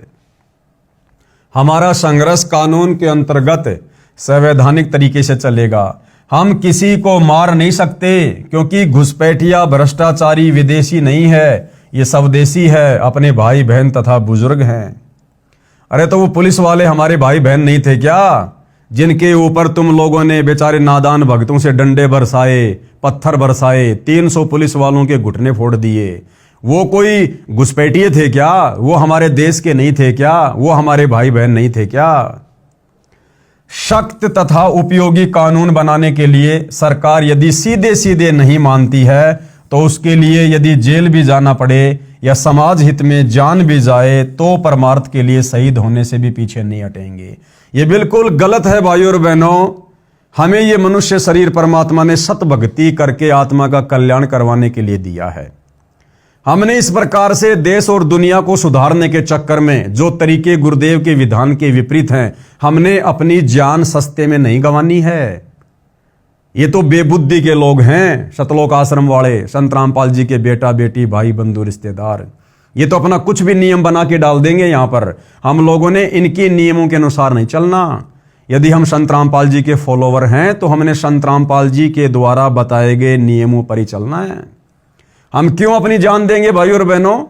हमारा संघर्ष कानून के अंतर्गत संवैधानिक तरीके से चलेगा। हम किसी को मार नहीं सकते, क्योंकि घुसपैठिया भ्रष्टाचारी विदेशी नहीं है, ये स्वदेशी है, अपने भाई बहन तथा बुजुर्ग हैं। अरे तो वो पुलिस वाले हमारे भाई बहन नहीं थे क्या, जिनके ऊपर तुम लोगों ने बेचारे नादान भक्तों से डंडे बरसाए, पत्थर बरसाए, 300 पुलिस वालों के घुटने फोड़ दिए? वो कोई घुसपैठिए थे क्या? वो हमारे देश के नहीं थे क्या? वो हमारे भाई बहन नहीं थे क्या? सख्त तथा उपयोगी कानून बनाने के लिए सरकार यदि सीधे सीधे नहीं मानती है तो उसके लिए यदि जेल भी जाना पड़े या समाज हित में जान भी जाए तो परमार्थ के लिए शहीद होने से भी पीछे नहीं हटेंगे। ये बिल्कुल गलत है भाइयों और बहनों। हमें ये मनुष्य शरीर परमात्मा ने सत भक्ति करके आत्मा का कल्याण करवाने के लिए दिया है। हमने इस प्रकार से देश और दुनिया को सुधारने के चक्कर में जो तरीके गुरुदेव के विधान के विपरीत हैं, हमने अपनी जान सस्ते में नहीं गंवानी है। ये तो बेबुद्धि के लोग हैं, सतलोक आश्रम वाले, संत रामपाल जी के बेटा बेटी, भाई बंधु रिश्तेदार। ये तो अपना कुछ भी नियम बना के डाल देंगे यहां पर। हम लोगों ने इनके नियमों के अनुसार नहीं चलना। यदि हम संत रामपाल जी के फॉलोवर हैं तो हमने संत रामपाल जी के द्वारा बताए गए नियमों पर ही चलना है। हम क्यों अपनी जान देंगे भाइयों और बहनों?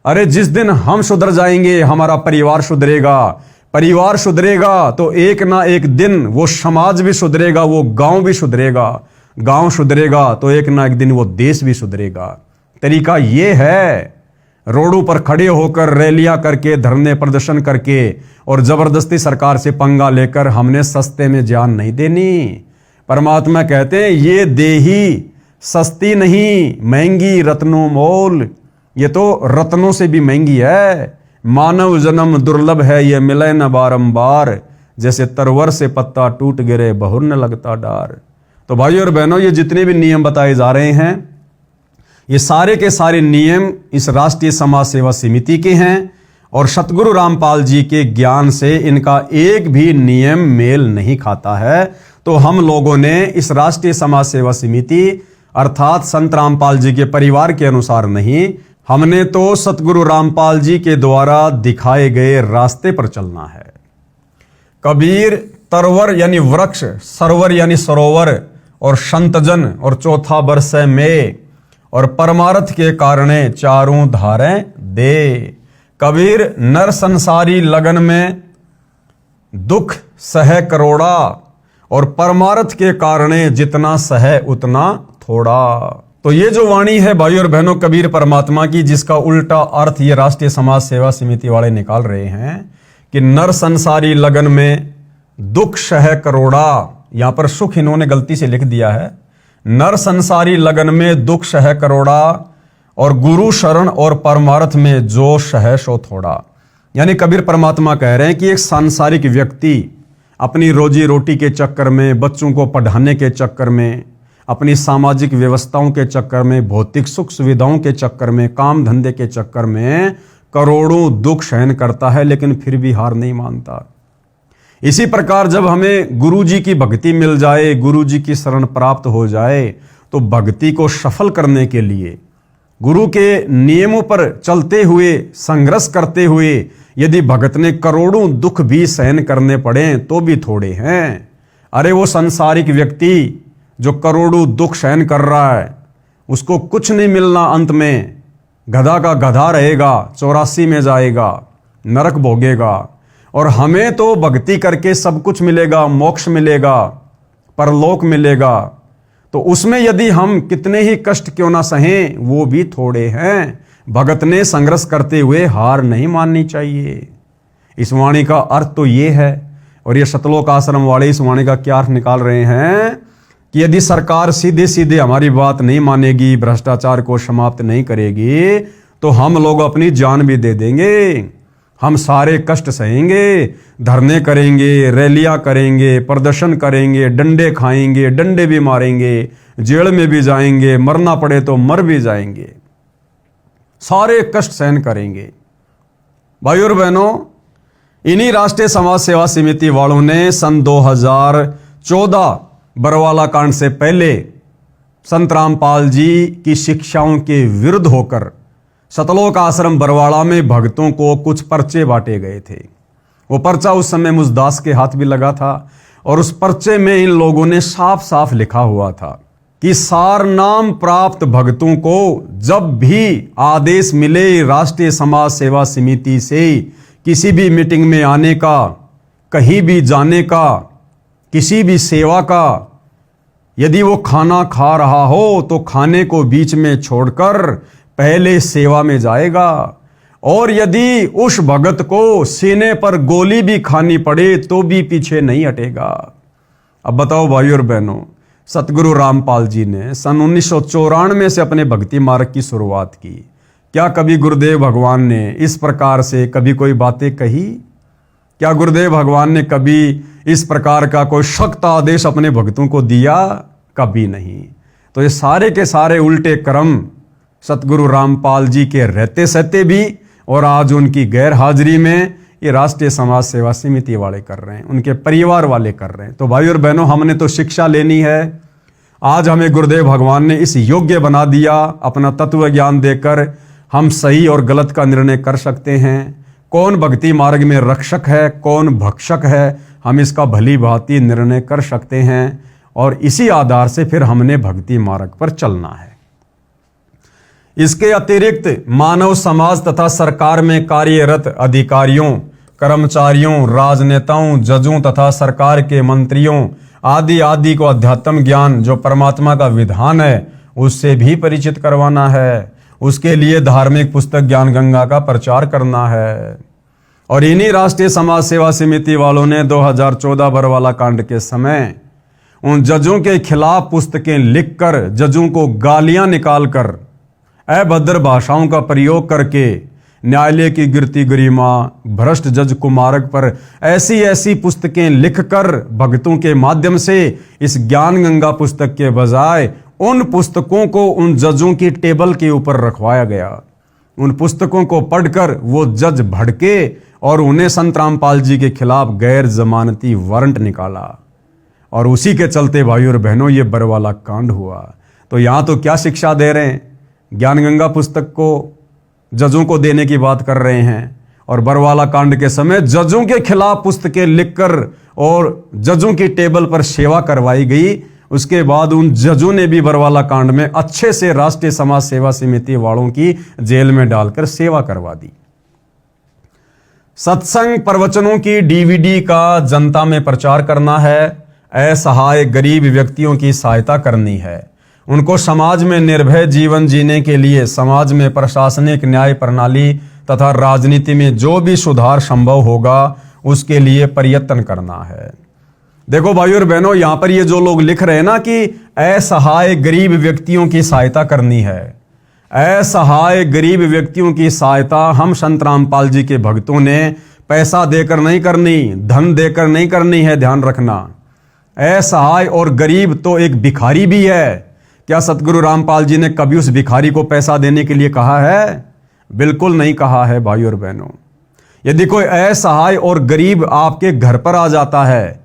अरे जिस दिन हम सुधर जाएंगे, हमारा परिवार सुधरेगा, परिवार सुधरेगा तो एक ना एक दिन वो समाज भी सुधरेगा, वो गांव भी सुधरेगा, गांव सुधरेगा तो एक ना एक दिन वो देश भी सुधरेगा। तरीका ये है, रोडों पर खड़े होकर रैलियां करके, धरने प्रदर्शन करके और जबरदस्ती सरकार से पंगा लेकर हमने सस्ते में जान नहीं देनी। परमात्मा कहते हैं ये देही सस्ती नहीं, महंगी रत्नों मोल, ये तो रत्नों से भी महंगी है। मानव जन्म दुर्लभ है, ये मिले न बारंबार, जैसे तरवर से पत्ता टूट गिरे बहुर न लगता डार। तो भाइयों और बहनों, ये जितने भी नियम बताए जा रहे हैं, ये सारे के सारे नियम इस राष्ट्रीय समाज सेवा समिति के हैं और सतगुरु रामपाल जी के ज्ञान से इनका एक भी नियम मेल नहीं खाता है। तो हम लोगों ने इस राष्ट्रीय समाज सेवा समिति अर्थात संत रामपाल जी के परिवार के अनुसार नहीं, हमने तो सतगुरु रामपाल जी के द्वारा दिखाए गए रास्ते पर चलना है। कबीर तरवर यानी वृक्ष, सरवर यानी सरोवर और संतजन और चौथा बरस में और परमार्थ के कारणे चारों धारें दे। कबीर नर संसारी लगन में दुख सह करोड़ा और परमार्थ के कारणे जितना सह उतना थोड़ा। तो ये जो वाणी है भाइयों और बहनों कबीर परमात्मा की, जिसका उल्टा अर्थ ये राष्ट्रीय समाज सेवा समिति वाले निकाल रहे हैं कि नर संसारी लगन में दुख सह करोड़ा, यहां पर सुख इन्होंने गलती से लिख दिया है। नर संसारी लगन में दुख सह करोड़ा और गुरु शरण और परमार्थ में जो सह सो थोड़ा। यानी कबीर परमात्मा कह रहे हैं कि एक सांसारिक व्यक्ति अपनी रोजी रोटी के चक्कर में, बच्चों को पढ़ाने के चक्कर में, अपनी सामाजिक व्यवस्थाओं के चक्कर में, भौतिक सुख सुविधाओं के चक्कर में, काम धंधे के चक्कर में करोड़ों दुख सहन करता है, लेकिन फिर भी हार नहीं मानता। इसी प्रकार जब हमें गुरु जी की भक्ति मिल जाए, गुरु जी की शरण प्राप्त हो जाए, तो भक्ति को सफल करने के लिए गुरु के नियमों पर चलते हुए, संघर्ष करते हुए यदि भगत ने करोड़ों दुख भी सहन करने पड़े तो भी थोड़े हैं। अरे वो सांसारिक व्यक्ति जो करोड़ों दुख सहन कर रहा है, उसको कुछ नहीं मिलना, अंत में गधा का गधा रहेगा, 84 में जाएगा, नरक भोगेगा। और हमें तो भक्ति करके सब कुछ मिलेगा, मोक्ष मिलेगा, परलोक मिलेगा। तो उसमें यदि हम कितने ही कष्ट क्यों ना सहें, वो भी थोड़े हैं। भगत ने संघर्ष करते हुए हार नहीं माननी चाहिए। इस वाणी का अर्थ तो ये है। और ये सतलोक आश्रम वाले इस वाणी का क्या अर्थ निकाल रहे हैं कि यदि सरकार सीधे सीधे हमारी बात नहीं मानेगी, भ्रष्टाचार को समाप्त नहीं करेगी, तो हम लोग अपनी जान भी दे देंगे। हम सारे कष्ट सहेंगे, धरने करेंगे, रैलियां करेंगे, प्रदर्शन करेंगे, डंडे खाएंगे, डंडे भी मारेंगे, जेल में भी जाएंगे, मरना पड़े तो मर भी जाएंगे, सारे कष्ट सहन करेंगे। भाइयों और बहनों, इन्हीं राष्ट्रीय समाज सेवा समिति वालों ने सन 2014 बरवाला कांड से पहले संत रामपाल जी की शिक्षाओं के विरुद्ध होकर सतलोक आश्रम बरवाड़ा में भक्तों को कुछ पर्चे बांटे गए थे। वो पर्चा उस समय मुझदास के हाथ भी लगा था और उस पर्चे में इन लोगों ने साफ साफ लिखा हुआ था कि सारनाम प्राप्त भक्तों को जब भी आदेश मिले राष्ट्रीय समाज सेवा समिति से किसी भी मीटिंग में आने का, कहीं भी जाने का, किसी भी सेवा का, यदि वो खाना खा रहा हो तो खाने को बीच में छोड़कर पहले सेवा में जाएगा। और यदि उस भगत को सीने पर गोली भी खानी पड़े तो भी पीछे नहीं हटेगा। अब बताओ भाइयों और बहनों, सतगुरु रामपाल जी ने सन 1994 से अपने भक्ति मार्ग की शुरुआत की। क्या कभी गुरुदेव भगवान ने इस प्रकार से कभी कोई बातें कही? क्या गुरुदेव भगवान ने कभी इस प्रकार का कोई सख्त आदेश अपने भक्तों को दिया? कभी नहीं। तो ये सारे के सारे उल्टे कर्म सतगुरु रामपाल जी के रहते सहते भी और आज उनकी गैर हाजिरी में ये राष्ट्रीय समाज सेवा समिति वाले कर रहे हैं, उनके परिवार वाले कर रहे हैं। तो भाई और बहनों, हमने तो शिक्षा लेनी है। आज हमें गुरुदेव भगवान ने इस योग्य बना दिया, अपना तत्व ज्ञान देकर हम सही और गलत का निर्णय कर सकते हैं। कौन भक्ति मार्ग में रक्षक है, कौन भक्षक है, हम इसका भली भांति निर्णय कर सकते हैं और इसी आधार से फिर हमने भक्ति मार्ग पर चलना है। इसके अतिरिक्त मानव समाज तथा सरकार में कार्यरत अधिकारियों, कर्मचारियों, राजनेताओं, जजों तथा सरकार के मंत्रियों आदि आदि को अध्यात्म ज्ञान जो परमात्मा का विधान है उससे भी परिचित करवाना है। उसके लिए धार्मिक पुस्तक ज्ञान गंगा का प्रचार करना है। और इन्हीं राष्ट्रीय समाज सेवा समिति वालों ने 2014 बरवाला कांड के समय उन जजों के खिलाफ पुस्तकें लिखकर, जजों को गालियां निकालकर, अभद्र भाषाओं का प्रयोग करके न्यायालय की गिरती गरिमा, भ्रष्ट जज कुमारक पर ऐसी ऐसी पुस्तकें लिखकर भक्तों के माध्यम से इस ज्ञान गंगा पुस्तक के बजाय उन पुस्तकों को उन जजों की टेबल के ऊपर रखवाया गया। उन पुस्तकों को पढ़कर वो जज भड़के और उन्हें संत रामपाल जी के खिलाफ गैर जमानती वारंट निकाला। और उसी के चलते भाइयों और बहनों ये बरवाला कांड हुआ। तो यहाँ तो क्या शिक्षा दे रहे हैं, ज्ञान गंगा पुस्तक को जजों को देने की बात कर रहे हैं, और बरवाला कांड के समय जजों के खिलाफ पुस्तकें लिखकर और जजों की टेबल पर सेवा करवाई गई। उसके बाद उन जजों ने भी बरवाला कांड में अच्छे से राष्ट्रीय समाज सेवा समिति वालों की जेल में डालकर सेवा करवा दी। सत्संग प्रवचनों की डीवीडी का जनता में प्रचार करना है। असहाय गरीब व्यक्तियों की सहायता करनी है। उनको समाज में निर्भय जीवन जीने के लिए समाज में प्रशासनिक न्याय प्रणाली तथा राजनीति में जो भी सुधार संभव होगा उसके लिए प्रयत्न करना है। देखो भाइयों और बहनों, यहां पर ये जो लोग लिख रहे हैं ना कि असहाय गरीब व्यक्तियों की सहायता करनी है, असहाय गरीब व्यक्तियों की सहायता हम संत रामपाल जी के भक्तों ने पैसा देकर नहीं करनी, धन देकर नहीं करनी है। ध्यान रखना, असहाय और गरीब तो एक भिखारी भी है। क्या सतगुरु रामपाल जी ने कभी उस भिखारी को पैसा देने के लिए कहा है? बिल्कुल नहीं कहा है भाइयों और बहनों। यदि कोई असहाय और गरीब आपके घर पर आ जाता है,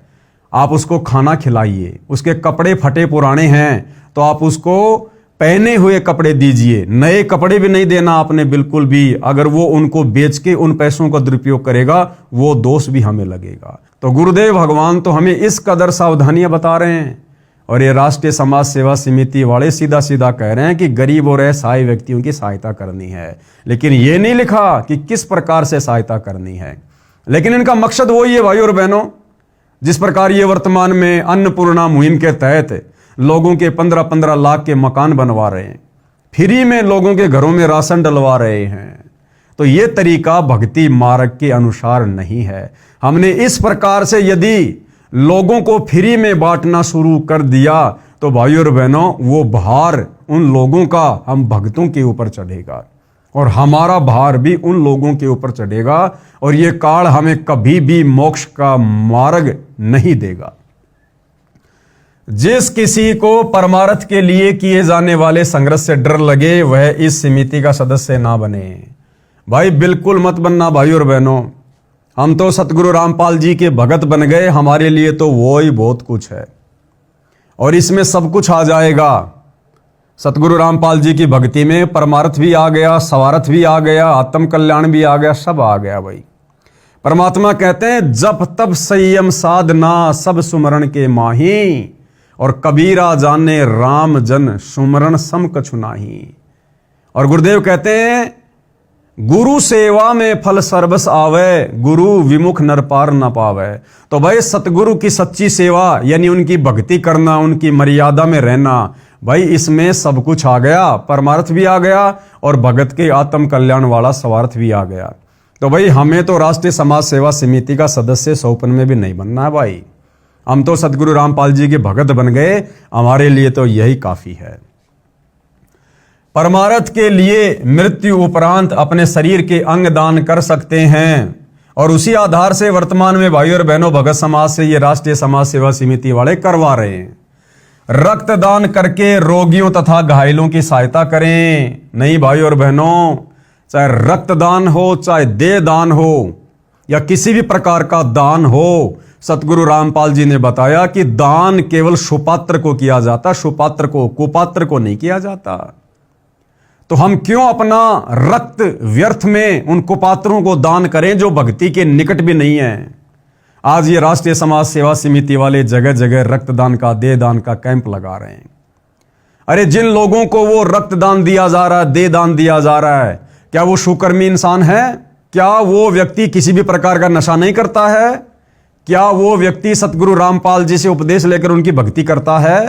आप उसको खाना खिलाइए। उसके कपड़े फटे पुराने हैं तो आप उसको पहने हुए कपड़े दीजिए, नए कपड़े भी नहीं देना आपने बिल्कुल भी। अगर वो उनको बेच के उन पैसों का दुरुपयोग करेगा वो दोष भी हमें लगेगा। तो गुरुदेव भगवान तो हमें इस कदर सावधानियां बता रहे हैं, और ये राष्ट्रीय समाज सेवा समिति वाले सीधा सीधा कह रहे हैं कि गरीब और असहाय व्यक्तियों की सहायता करनी है। लेकिन ये नहीं लिखा कि किस प्रकार से सहायता करनी है। लेकिन इनका मकसद वही है भाइयों और बहनों, जिस प्रकार ये वर्तमान में अन्नपूर्णा मुहिम के तहत लोगों के 15-15 लाख के मकान बनवा रहे हैं, फ्री में लोगों के घरों में राशन डलवा रहे हैं, तो ये तरीका भक्ति मार्ग के अनुसार नहीं है। हमने इस प्रकार से यदि लोगों को फ्री में बांटना शुरू कर दिया तो भाइयों और बहनों वो भार उन लोगों का हम भक्तों के ऊपर चढ़ेगा, और हमारा भार भी उन लोगों के ऊपर चढ़ेगा, और ये काल हमें कभी भी मोक्ष का मार्ग नहीं देगा। जिस किसी को परमार्थ के लिए किए जाने वाले संघर्ष से डर लगे वह इस समिति का सदस्य ना बने। भाई बिल्कुल मत बनना भाइयों और बहनों। हम तो सतगुरु रामपाल जी के भगत बन गए, हमारे लिए तो वो ही बहुत कुछ है, और इसमें सब कुछ आ जाएगा। सतगुरु रामपाल जी की भक्ति में परमार्थ भी आ गया, स्वार्थ भी आ गया, आत्म कल्याण भी आ गया, सब आ गया भाई। परमात्मा कहते हैं जप तप संयम साधना सब सुमरण के माही, और कबीरा जाने राम जन सुमरण सम कछु नाही। और गुरुदेव कहते हैं गुरु सेवा में फल सर्वस आवे, गुरु विमुख नर पार न पावे। तो भाई सतगुरु की सच्ची सेवा यानी उनकी भक्ति करना, उनकी मर्यादा में रहना, भाई इसमें सब कुछ आ गया। परमार्थ भी आ गया और भगत के आत्म कल्याण वाला स्वार्थ भी आ गया। तो भाई हमें तो राष्ट्रीय समाज सेवा समिति का सदस्य 100 में भी नहीं बनना है भाई। हम तो सतगुरु रामपाल जी के भगत बन गए, हमारे लिए तो यही काफी है। परमार्थ के लिए मृत्यु उपरांत अपने शरीर के अंग दान कर सकते हैं, और उसी आधार से वर्तमान में भाइयों और बहनों भगत समाज से ये राष्ट्रीय समाज सेवा समिति वाले करवा रहे हैं। रक्तदान करके रोगियों तथा घायलों की सहायता करें। नहीं भाइयों और बहनों, चाहे रक्तदान हो, चाहे देह दान हो, या किसी भी प्रकार का दान हो, सतगुरु रामपाल जी ने बताया कि दान केवल सुपात्र को किया जाता, सुपात्र को, कुपात्र को नहीं किया जाता। तो हम क्यों अपना रक्त व्यर्थ में उन कुपात्रों को दान करें जो भक्ति के निकट भी नहीं है। आज ये राष्ट्रीय समाज सेवा समिति वाले जगह जगह रक्तदान का, देह दान का कैंप लगा रहे हैं। अरे जिन लोगों को वो रक्तदान दिया जा रहा है, देह दान दिया जा रहा है, क्या वो सुकर्मी इंसान है? क्या वो व्यक्ति किसी भी प्रकार का नशा नहीं करता है? क्या वो व्यक्ति सतगुरु रामपाल जी से उपदेश लेकर उनकी भक्ति करता है?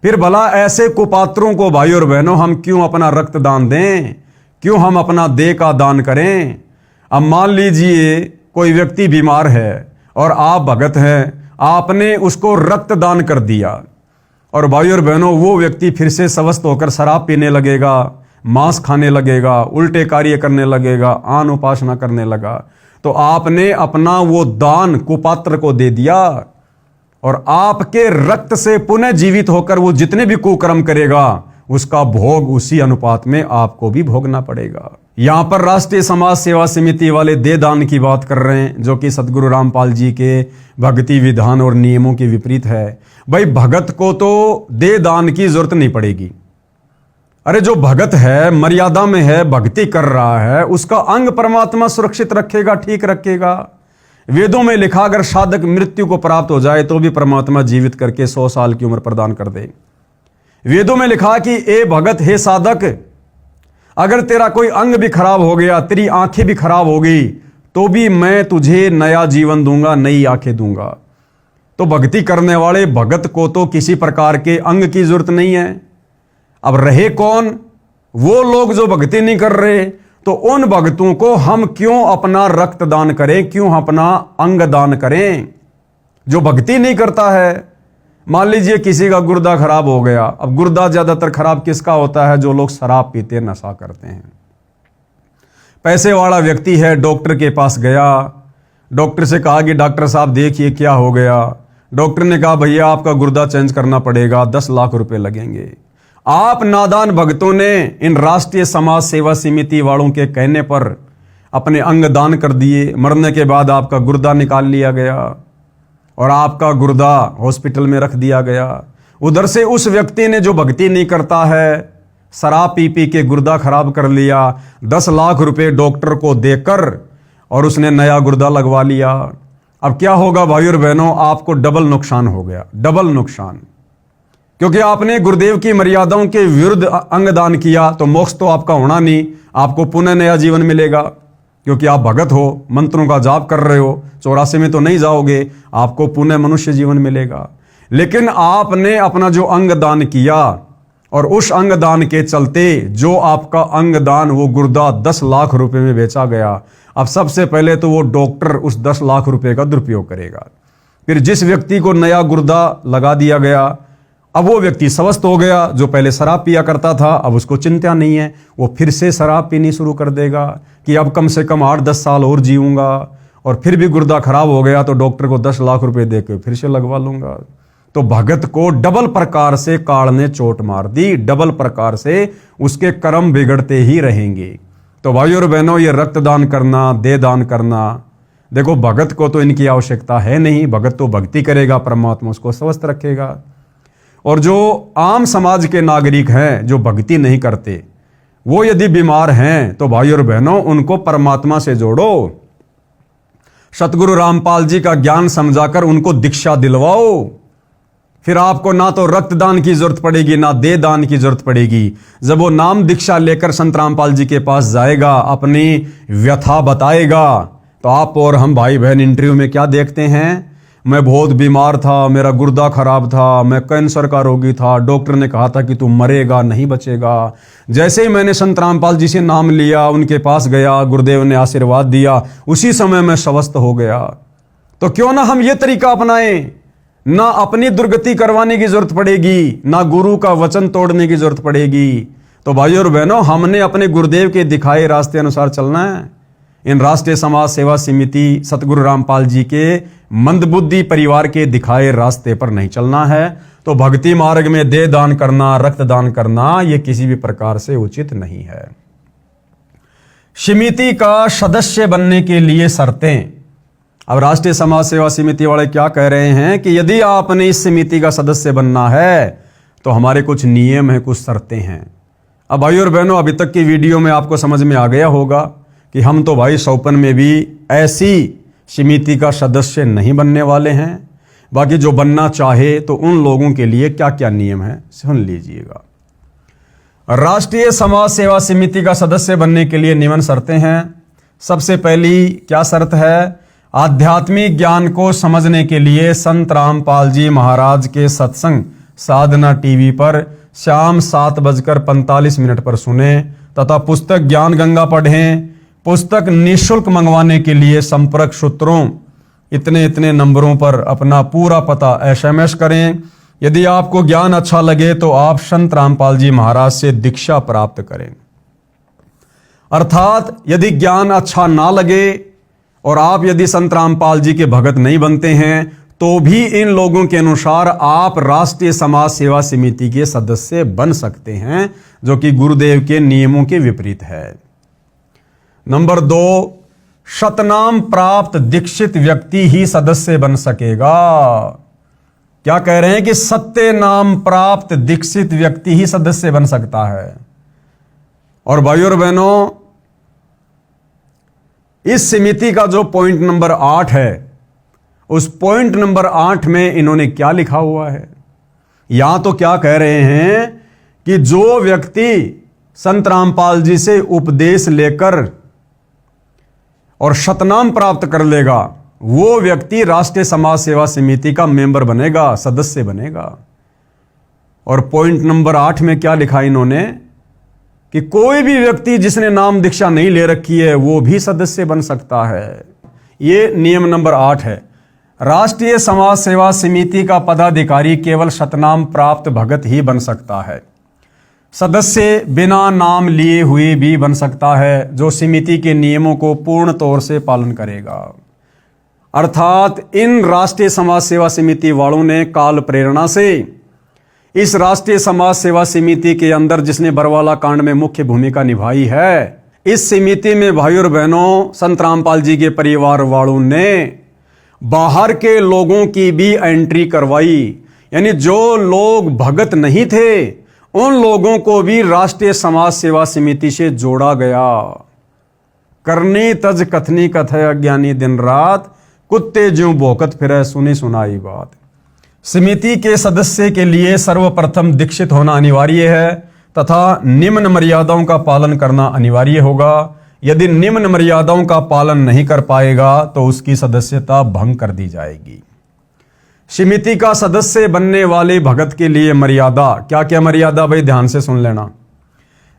फिर भला ऐसे कुपात्रों को भाई और बहनों हम क्यों अपना रक्त दान दें, क्यों हम अपना देह का दान करें? अब मान लीजिए कोई व्यक्ति बीमार है और आप भगत हैं, आपने उसको रक्त दान कर दिया और भाई और बहनों वो व्यक्ति फिर से स्वस्थ होकर शराब पीने लगेगा, मांस खाने लगेगा, उल्टे कार्य करने लगेगा, आन उपासना करने लगा, तो आपने अपना वो दान कुपात्र को दे दिया और आपके रक्त से पुनः जीवित होकर वो जितने भी कुकर्म करेगा उसका भोग उसी अनुपात में आपको भी भोगना पड़ेगा। यहां पर राष्ट्रीय समाज सेवा समिति वाले दे दान की बात कर रहे हैं, जो कि सतगुरु रामपाल जी के भक्ति विधान और नियमों के विपरीत है। भाई भगत को तो दे दान की जरूरत नहीं पड़ेगी। अरे जो भगत है, मर्यादा में है, भक्ति कर रहा है, उसका अंग परमात्मा सुरक्षित रखेगा, ठीक रखेगा। वेदों में लिखा अगर साधक मृत्यु को प्राप्त हो जाए तो भी परमात्मा जीवित करके 100 साल की उम्र प्रदान कर दे। वेदों में लिखा कि ए भगत, हे साधक, अगर तेरा कोई अंग भी खराब हो गया, तेरी आंखें भी खराब हो गई, तो भी मैं तुझे नया जीवन दूंगा, नई आंखें दूंगा। तो भक्ति करने वाले भगत को तो किसी प्रकार के अंग की जरूरत नहीं है। अब रहे कौन? वो लोग जो भक्ति नहीं कर रहे, तो उन भक्तों को हम क्यों अपना रक्त दान करें, क्यों अपना अंग दान करें? जो भक्ति नहीं करता है, मान लीजिए किसी का गुर्दा खराब हो गया। अब गुर्दा ज्यादातर खराब किसका होता है? जो लोग शराब पीते, नशा करते हैं। पैसे वाला व्यक्ति है, डॉक्टर के पास गया, डॉक्टर से कहा कि डॉक्टर साहब देखिए क्या हो गया। डॉक्टर ने कहा भैया आपका गुर्दा चेंज करना पड़ेगा, 10 लाख रुपए लगेंगे। आप नादान भक्तों ने इन राष्ट्रीय समाज सेवा समिति वालों के कहने पर अपने अंग दान कर दिए। मरने के बाद आपका गुर्दा निकाल लिया गया और आपका गुर्दा हॉस्पिटल में रख दिया गया। उधर से उस व्यक्ति ने, जो भक्ति नहीं करता है, शराब पी पी के गुर्दा खराब कर लिया, 10 लाख रुपए डॉक्टर को देकर और उसने नया गुर्दा लगवा लिया। अब क्या होगा भाई और बहनों? आपको डबल नुकसान हो गया, डबल नुकसान। क्योंकि आपने गुरुदेव की मर्यादाओं के विरुद्ध अंग दान किया, तो मोक्ष तो आपका होना नहीं, आपको पुनः नया जीवन मिलेगा। क्योंकि आप भगत हो, मंत्रों का जाप कर रहे हो, 84 में तो नहीं जाओगे, आपको पुनः मनुष्य जीवन मिलेगा। लेकिन आपने अपना जो अंग दान किया और उस अंग दान के चलते जो आपका अंग दान, वो गुर्दा 10 लाख रुपए में बेचा गया। अब सबसे पहले तो वो डॉक्टर उस 10 लाख रुपए का दुरुपयोग करेगा। फिर जिस व्यक्ति को नया गुर्दा लगा दिया गया, अब वो व्यक्ति स्वस्थ हो गया। जो पहले शराब पिया करता था, अब उसको चिंता नहीं है, वो फिर से शराब पीनी शुरू कर देगा कि अब कम से कम 8-10 साल और जीऊंगा। और फिर भी गुर्दा खराब हो गया तो डॉक्टर को 10 लाख रुपए देकर फिर से लगवा लूंगा। तो भगत को डबल प्रकार से काल ने चोट मार दी, डबल प्रकार से उसके कर्म बिगड़ते ही रहेंगे। तो भाई और बहनों, ये रक्तदान करना, दे दान करना, देखो भगत को तो इनकी आवश्यकता है नहीं। भगत तो भक्ति करेगा, परमात्मा उसको स्वस्थ रखेगा। और जो आम समाज के नागरिक हैं, जो भक्ति नहीं करते, वो यदि बीमार हैं, तो भाई और बहनों उनको परमात्मा से जोड़ो। सतगुरु रामपाल जी का ज्ञान समझाकर उनको दीक्षा दिलवाओ। फिर आपको ना तो रक्तदान की जरूरत पड़ेगी, ना दे दान की जरूरत पड़ेगी। जब वो नाम दीक्षा लेकर संत रामपाल जी के पास जाएगा, अपनी व्यथा बताएगा, तो आप और हम भाई बहन इंटरव्यू में क्या देखते हैं? मैं बहुत बीमार था, मेरा गुर्दा खराब था, मैं कैंसर का रोगी था, डॉक्टर ने कहा था कि तू मरेगा, नहीं बचेगा। जैसे ही मैंने संत रामपाल जी से नाम लिया, उनके पास गया, गुरुदेव ने आशीर्वाद दिया, उसी समय मैं स्वस्थ हो गया। तो क्यों ना हम ये तरीका अपनाएं? ना अपनी दुर्गति करवाने की जरूरत पड़ेगी, ना गुरु का वचन तोड़ने की जरूरत पड़ेगी। तो भाई और बहनों, हमने अपने गुरुदेव के दिखाए रास्ते अनुसार चलना है। इन राष्ट्रीय समाज सेवा समिति सतगुरु रामपाल जी के मंदबुद्धि परिवार के दिखाए रास्ते पर नहीं चलना है। तो भक्ति मार्ग में दे दान करना, रक्तदान करना, यह किसी भी प्रकार से उचित नहीं है। समिति का सदस्य बनने के लिए शर्तें। अब राष्ट्रीय समाज सेवा समिति वाले क्या कह रहे हैं कि यदि आपने इस समिति का सदस्य बनना है तो हमारे कुछ नियम हैं, कुछ शर्तें हैं। अब भाई और बहनों, अभी तक की वीडियो में आपको समझ में आ गया होगा कि हम तो भाई सौपन में भी ऐसी समिति का सदस्य नहीं बनने वाले हैं। बाकी जो बनना चाहे तो उन लोगों के लिए क्या क्या नियम है सुन लीजिएगा। राष्ट्रीय समाज सेवा समिति का सदस्य बनने के लिए निम्न शर्तें हैं। सबसे पहली क्या शर्त है? आध्यात्मिक ज्ञान को समझने के लिए संत रामपाल जी महाराज के सत्संग साधना टीवी पर शाम 7:45 पर सुने तथा पुस्तक ज्ञान गंगा पढ़ें। पुस्तक निःशुल्क मंगवाने के लिए संपर्क सूत्रों इतने नंबरों पर अपना पूरा पता SMS करें। यदि आपको ज्ञान अच्छा लगे तो आप संत रामपाल जी महाराज से दीक्षा प्राप्त करें। अर्थात यदि ज्ञान अच्छा ना लगे और आप यदि संत रामपाल जी के भगत नहीं बनते हैं तो भी इन लोगों के अनुसार आप राष्ट्रीय समाज सेवा समिति के सदस्य बन सकते हैं, जो कि गुरुदेव के नियमों के विपरीत है। नंबर 2, शतनाम प्राप्त दीक्षित व्यक्ति ही सदस्य बन सकेगा। क्या कह रहे हैं कि सत्य नाम प्राप्त दीक्षित व्यक्ति ही सदस्य बन सकता है। और भाइयों और बहनों, इस समिति का जो पॉइंट नंबर 8 है, उस पॉइंट नंबर 8 में इन्होंने क्या लिखा हुआ है? यहां तो क्या कह रहे हैं कि जो व्यक्ति संत रामपाल जी से उपदेश लेकर और शतनाम प्राप्त कर लेगा, वो व्यक्ति राष्ट्रीय समाज सेवा समिति का मेंबर बनेगा, सदस्य बनेगा। और पॉइंट नंबर 8 में क्या लिखा इन्होंने कि कोई भी व्यक्ति जिसने नाम दीक्षा नहीं ले रखी है वो भी सदस्य बन सकता है। ये नियम नंबर 8 है। राष्ट्रीय समाज सेवा समिति का पदाधिकारी केवल शतनाम प्राप्त भगत ही बन सकता है। सदस्य बिना नाम लिए हुए भी बन सकता है, जो समिति के नियमों को पूर्ण तौर से पालन करेगा। अर्थात इन राष्ट्रीय समाज सेवा समिति वालों ने काल प्रेरणा से इस राष्ट्रीय समाज सेवा समिति के अंदर जिसने बरवाला कांड में मुख्य भूमिका निभाई है, इस समिति में भाइयों और बहनों संत रामपाल जी के परिवार वालों ने बाहर के लोगों की भी एंट्री करवाई। यानी जो लोग भगत नहीं थे उन लोगों को भी राष्ट्रीय समाज सेवा समिति से जोड़ा गया। करनी तज कथनी कथय अज्ञानी दिन रात, कुत्ते ज्यों भौंकत फिरे सुनी सुनाई बात। समिति के सदस्य के लिए सर्वप्रथम दीक्षित होना अनिवार्य है तथा निम्न मर्यादाओं का पालन करना अनिवार्य होगा। यदि निम्न मर्यादाओं का पालन नहीं कर पाएगा तो उसकी सदस्यता भंग कर दी जाएगी। समिति का सदस्य बनने वाले भगत के लिए मर्यादा, क्या क्या मर्यादा भाई ध्यान से सुन लेना।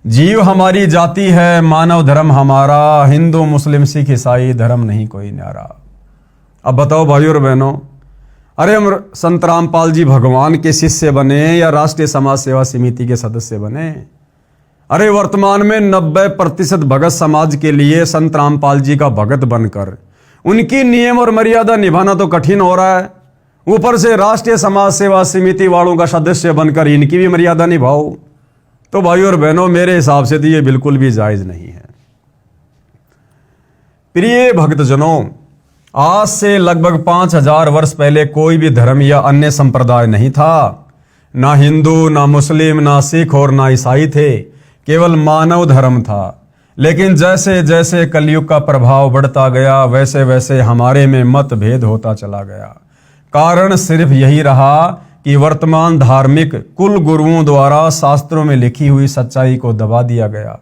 जीव हमारी जाति है, मानव धर्म हमारा, हिंदू मुस्लिम सिख ईसाई धर्म नहीं कोई न्यारा। अब बताओ भाइयों और बहनों, अरे हम संत रामपाल जी भगवान के शिष्य बने या राष्ट्रीय समाज सेवा समिति के सदस्य बने? अरे वर्तमान में 90% भगत समाज के लिए संत रामपाल जी का भगत बनकर उनकी नियम और मर्यादा निभाना तो कठिन हो रहा है, ऊपर से राष्ट्रीय समाज सेवा समिति वालों का सदस्य बनकर इनकी भी मर्यादा निभाओ। तो भाइयों और बहनों, मेरे हिसाब से तो ये बिल्कुल भी जायज नहीं है। प्रिय भक्तजनों, आज से लगभग 5000 वर्ष पहले कोई भी धर्म या अन्य संप्रदाय नहीं था। ना हिंदू, ना मुस्लिम, ना सिख और ना ईसाई थे, केवल मानव धर्म था। लेकिन जैसे जैसे कलयुग का प्रभाव बढ़ता गया वैसे वैसे हमारे में मतभेद होता चला गया। कारण सिर्फ यही रहा कि वर्तमान धार्मिक कुल गुरुओं द्वारा शास्त्रों में लिखी हुई सच्चाई को दबा दिया गया।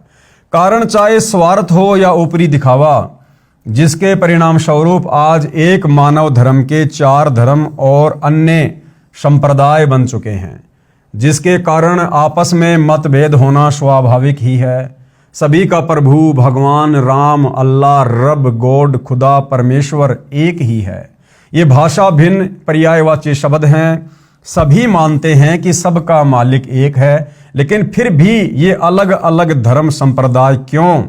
कारण चाहे स्वार्थ हो या ऊपरी दिखावा, जिसके परिणाम स्वरूप आज एक मानव धर्म के 4 धर्म और अन्य संप्रदाय बन चुके हैं, जिसके कारण आपस में मतभेद होना स्वाभाविक ही है। सभी का प्रभु भगवान राम, अल्लाह, रब, गॉड, खुदा, परमेश्वर एक ही है। ये भाषा भिन्न पर्यायवाची शब्द हैं। सभी मानते हैं कि सबका मालिक एक है, लेकिन फिर भी ये अलग अलग धर्म संप्रदाय क्यों?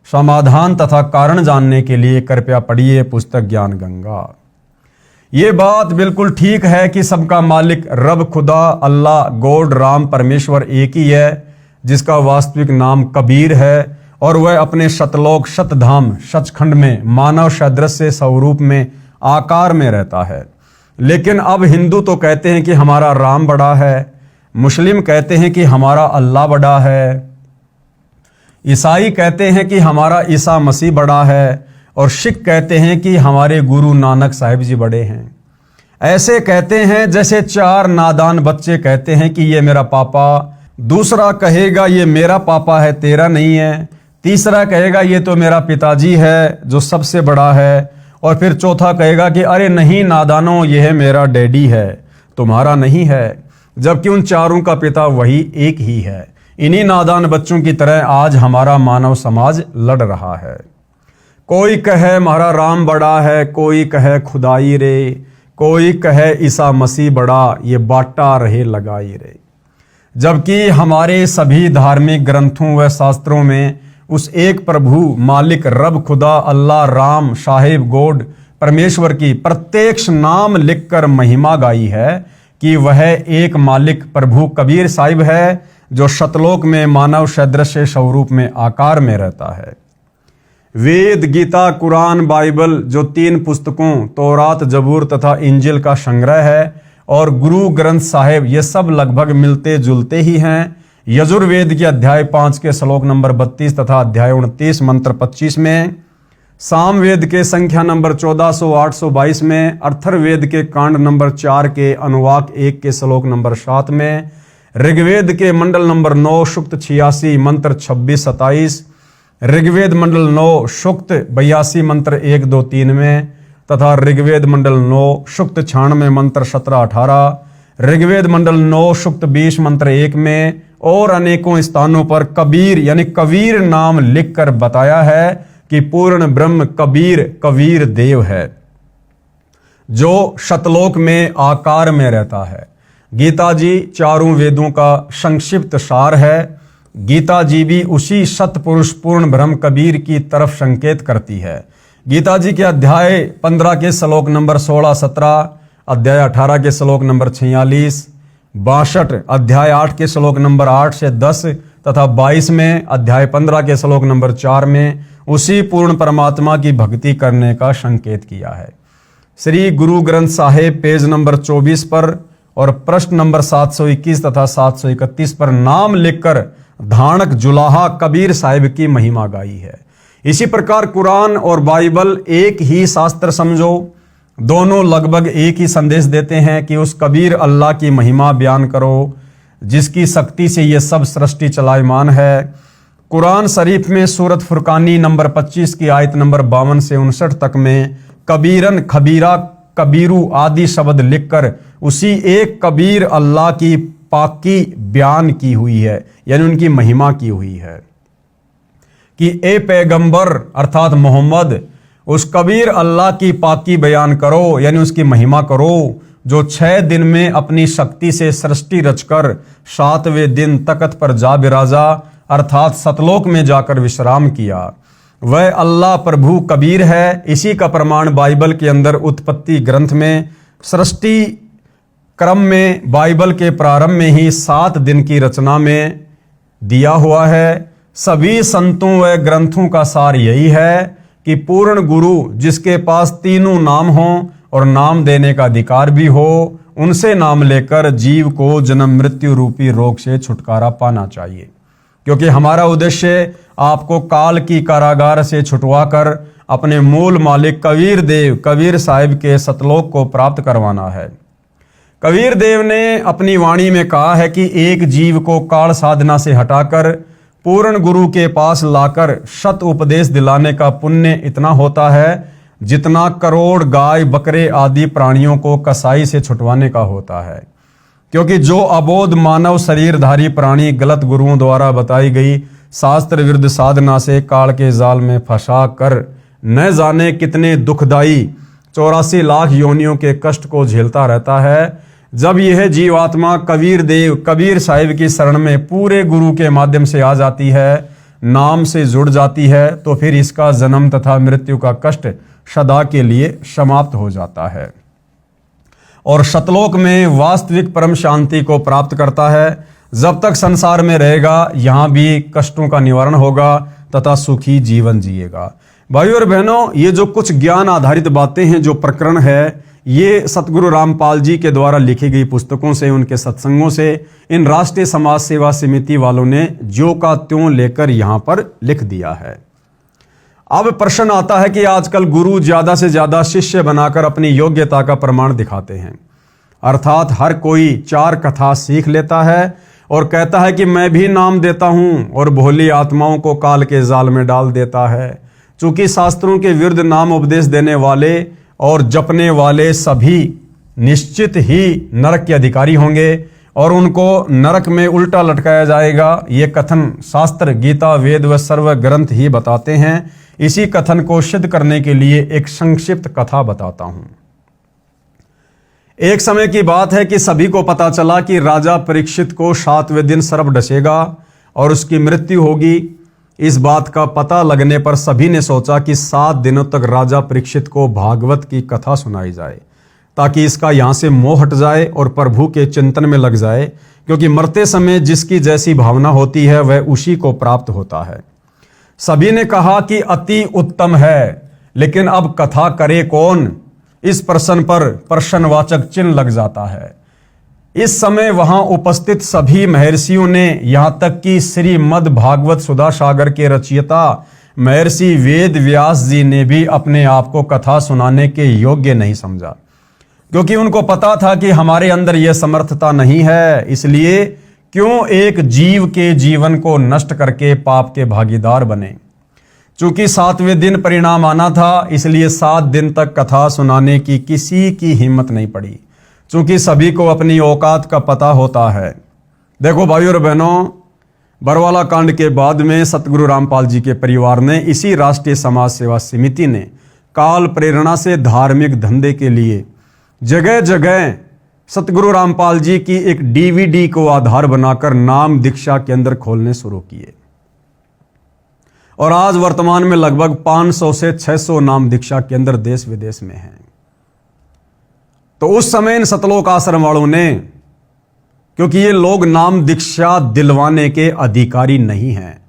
समाधान तथा कारण जानने के लिए कृपया पढ़िए पुस्तक ज्ञान गंगा। ये बात बिल्कुल ठीक है कि सबका मालिक रब, खुदा, अल्लाह, गॉड, राम, परमेश्वर एक ही है, जिसका वास्तविक नाम कबीर है और वह अपने शतलोक शतधाम सचखंड में मानव सदृश स्वरूप में आकार में रहता है। लेकिन अब हिंदू तो कहते हैं कि हमारा राम बड़ा है, मुस्लिम कहते हैं कि हमारा अल्लाह बड़ा है, ईसाई कहते हैं कि हमारा ईसा मसीह बड़ा है और सिख कहते हैं कि हमारे गुरु नानक साहिब जी बड़े हैं। ऐसे कहते हैं जैसे 4 नादान बच्चे कहते हैं कि ये मेरा पापा, दूसरा कहेगा ये मेरा पापा है तेरा नहीं है, तीसरा कहेगा ये तो मेरा पिताजी है जो सबसे बड़ा है, और फिर चौथा कहेगा कि अरे नहीं नादानो, ये है मेरा डैडी है, तुम्हारा नहीं है, जबकि उन चारों का पिता वही एक ही है। इन्हीं नादान बच्चों की तरह आज हमारा मानव समाज लड़ रहा है। कोई कहे हमारा राम बड़ा है, कोई कहे खुदाई रे, कोई कहे ईसा मसीह बड़ा, ये बाटा रहे लगाई रे। जबकि हमारे सभी धार्मिक ग्रंथों व शास्त्रों में उस एक प्रभु मालिक रब खुदा अल्लाह राम साहिब गोड परमेश्वर की प्रत्यक्ष नाम लिखकर महिमा गाई है कि वह एक मालिक प्रभु कबीर साहिब है जो शतलोक में मानव सदृश स्वरूप में आकार में रहता है। वेद, गीता, कुरान, बाइबल जो 3 पुस्तकों तौरात, जबूर तथा इंजिल का संग्रह है, और गुरु ग्रंथ साहिब, ये सब लगभग मिलते जुलते ही हैं। यजुर्वेद के अध्याय 5 के श्लोक नंबर 32 तथा अध्याय 29 मंत्र 25 में, सामवेद के संख्या नंबर 1400-822 में, अर्थर्वेद के कांड नंबर 4 के अनुवाक 1 के श्लोक नंबर 7 में, ऋग्वेद के मंडल नंबर 9 सूक्त 86 मंत्र 26-27, ऋग्वेद मंडल 9 सूक्त 82 मंत्र 1-2-3 में, तथा ऋग्वेद मंडल 9 सूक्त 96 मंत्र 17-18, ऋग्वेद मंडल 9 सूक्त 20 मंत्र 1 में, और अनेकों स्थानों पर कबीर यानी कबीर नाम लिखकर बताया है कि पूर्ण ब्रह्म कबीर देव है जो शतलोक में आकार में रहता है। गीता जी चारों वेदों का संक्षिप्त सार है। गीता जी भी उसी सतपुरुष पूर्ण ब्रह्म कबीर की तरफ संकेत करती है। गीता जी के अध्याय 15 के श्लोक नंबर 16-17, अध्याय 18 के श्लोक नंबर 46, 62 अध्याय 8 के श्लोक नंबर 8 से 10 तथा 22 में अध्याय 15 के श्लोक नंबर 4 में उसी पूर्ण परमात्मा की भक्ति करने का संकेत किया है। श्री गुरु ग्रंथ साहिब पेज नंबर 24 पर और प्रश्न नंबर 721 तथा 731 पर नाम लिखकर धानक जुलाहा कबीर साहिब की महिमा गाई है। इसी प्रकार कुरान और बाइबल एक ही शास्त्र समझो, दोनों लगभग एक ही संदेश देते हैं कि उस कबीर अल्लाह की महिमा बयान करो जिसकी शक्ति से ये सब सृष्टि चलायमान है। कुरान शरीफ में सूरत फुरकानी नंबर 25 की आयत नंबर 52 से 59 तक में कबीरन, खबीरा, कबीरू आदि शब्द लिखकर उसी एक कबीर अल्लाह की पाकी बयान की हुई है, यानी उनकी महिमा की हुई है कि ए पैगंबर अर्थात मोहम्मद उस कबीर अल्लाह की पाकी बयान करो, यानी उसकी महिमा करो जो 6 दिन में अपनी शक्ति से सृष्टि रचकर 7वें दिन तख्त पर जा बिराजा अर्थात सतलोक में जाकर विश्राम किया। वह अल्लाह प्रभु कबीर है। इसी का प्रमाण बाइबल के अंदर उत्पत्ति ग्रंथ में सृष्टि क्रम में बाइबल के प्रारंभ में ही 7 दिन की रचना में दिया हुआ है। सभी संतों व ग्रंथों का सार यही है कि पूर्ण गुरु जिसके पास तीनों नाम हों और नाम देने का अधिकार भी हो, उनसे नाम लेकर जीव को जन्म मृत्यु रूपी रोग से छुटकारा पाना चाहिए, क्योंकि हमारा उद्देश्य आपको काल की कारागार से छुटवाकर अपने मूल मालिक कबीर देव कबीर साहिब के सतलोक को प्राप्त करवाना है। कबीर देव ने अपनी वाणी में कहा है कि एक जीव को काल साधना से हटाकर पूर्ण गुरु के पास लाकर शत उपदेश दिलाने का पुण्य इतना होता है जितना करोड़ गाय बकरे आदि प्राणियों को कसाई से छुटवाने का होता है। क्योंकि जो अबोध मानव शरीरधारी प्राणी गलत गुरुओं द्वारा बताई गई शास्त्र विरुद्ध साधना से काल के जाल में फंसा कर न जाने कितने दुखदायी 84 लाख योनियों के कष्ट को झेलता रहता है, जब यह जीवात्मा कबीर देव कबीर साहिब की शरण में पूरे गुरु के माध्यम से आ जाती है, नाम से जुड़ जाती है, तो फिर इसका जन्म तथा मृत्यु का कष्ट सदा के लिए समाप्त हो जाता है और शतलोक में वास्तविक परम शांति को प्राप्त करता है। जब तक संसार में रहेगा यहाँ भी कष्टों का निवारण होगा तथा सुखी जीवन जिएगा। भाइयों और बहनों, ये जो कुछ ज्ञान आधारित बातें हैं, जो प्रकरण है, ये सतगुरु रामपाल जी के द्वारा लिखी गई पुस्तकों से, उनके सत्संगों से इन राष्ट्रीय समाज सेवा समिति वालों ने ज्यों का त्यों लेकर यहाँ पर लिख दिया है। अब प्रश्न आता है कि आजकल गुरु ज्यादा से ज्यादा शिष्य बनाकर अपनी योग्यता का प्रमाण दिखाते हैं, अर्थात हर कोई 4 कथा सीख लेता है और कहता है कि मैं भी नाम देता हूं और भोली आत्माओं को काल के जाल में डाल देता है। चूंकि शास्त्रों के विरुद्ध नाम उपदेश देने वाले और जपने वाले सभी निश्चित ही नरक के अधिकारी होंगे और उनको नरक में उल्टा लटकाया जाएगा। ये कथन शास्त्र, गीता, वेद व सर्व ग्रंथ ही बताते हैं। इसी कथन को सिद्ध करने के लिए एक संक्षिप्त कथा बताता हूं। एक समय की बात है कि सभी को पता चला कि राजा परीक्षित को 7वें दिन सर्प डसेगा और उसकी मृत्यु होगी। इस बात का पता लगने पर सभी ने सोचा कि 7 दिनों तक राजा परीक्षित को भागवत की कथा सुनाई जाए ताकि इसका यहां से मोह हट जाए और प्रभु के चिंतन में लग जाए, क्योंकि मरते समय जिसकी जैसी भावना होती है वह उसी को प्राप्त होता है। सभी ने कहा कि अति उत्तम है, लेकिन अब कथा करे कौन? इस प्रश्न पर प्रश्नवाचक चिन्ह लग जाता है। इस समय वहां उपस्थित सभी महर्षियों ने, यहां तक कि श्रीमद् भागवत सुधा सागर के रचयिता महर्षि वेद व्यास जी ने भी अपने आप को कथा सुनाने के योग्य नहीं समझा, क्योंकि उनको पता था कि हमारे अंदर यह समर्थता नहीं है। इसलिए क्यों एक जीव के जीवन को नष्ट करके पाप के भागीदार बने। चूंकि 7वें दिन परिणाम आना था, इसलिए 7 दिन तक कथा सुनाने की किसी की हिम्मत नहीं पड़ी, चूंकि सभी को अपनी औकात का पता होता है। देखो भाइयों और बहनों, बरवाला कांड के बाद में सतगुरु रामपाल जी के परिवार ने, इसी राष्ट्रीय समाज सेवा समिति ने काल प्रेरणा से धार्मिक धंधे के लिए जगह जगह सतगुरु रामपाल जी की एक DVD को आधार बनाकर नाम दीक्षा केंद्र खोलने शुरू किए और आज वर्तमान में लगभग 500 से 600 नाम दीक्षा केंद्र देश विदेश में हैं। तो उस समय इन सतलोक आश्रम वालों ने, क्योंकि ये लोग नाम दीक्षा दिलवाने के अधिकारी नहीं हैं,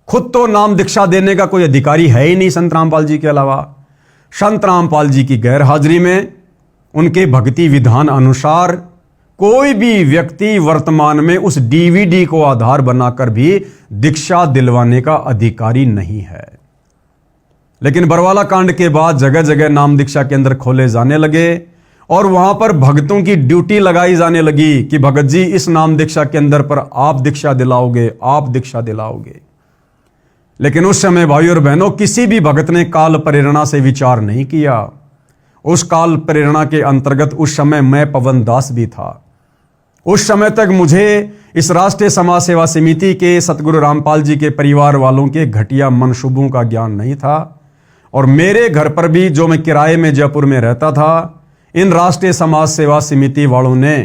खुद तो नाम दीक्षा देने का कोई अधिकारी है ही नहीं संत रामपाल जी के अलावा। संत रामपाल जी की गैर हाजिरी में उनके भक्ति विधान अनुसार कोई भी व्यक्ति वर्तमान में उस DVD को आधार बनाकर भी दीक्षा दिलवाने का अधिकारी नहीं है। लेकिन बरवाला कांड के बाद जगह जगह नाम दीक्षा केंद्र खोले जाने लगे और वहां पर भक्तों की ड्यूटी लगाई जाने लगी कि भगत जी इस नाम दीक्षा केंद्र पर आप दीक्षा दिलाओगे, आप दीक्षा दिलाओगे। लेकिन उस समय भाइयों और बहनों, किसी भी भगत ने काल प्रेरणा से विचार नहीं किया। उस काल प्रेरणा के अंतर्गत उस समय मैं पवन दास भी था। उस समय तक मुझे इस राष्ट्रीय समाज सेवा समिति के सतगुरु रामपाल जी के परिवार वालों के घटिया मनसूबों का ज्ञान नहीं था और मेरे घर पर भी, जो मैं किराए में जयपुर में रहता था, इन राष्ट्रीय समाज सेवा समिति वालों ने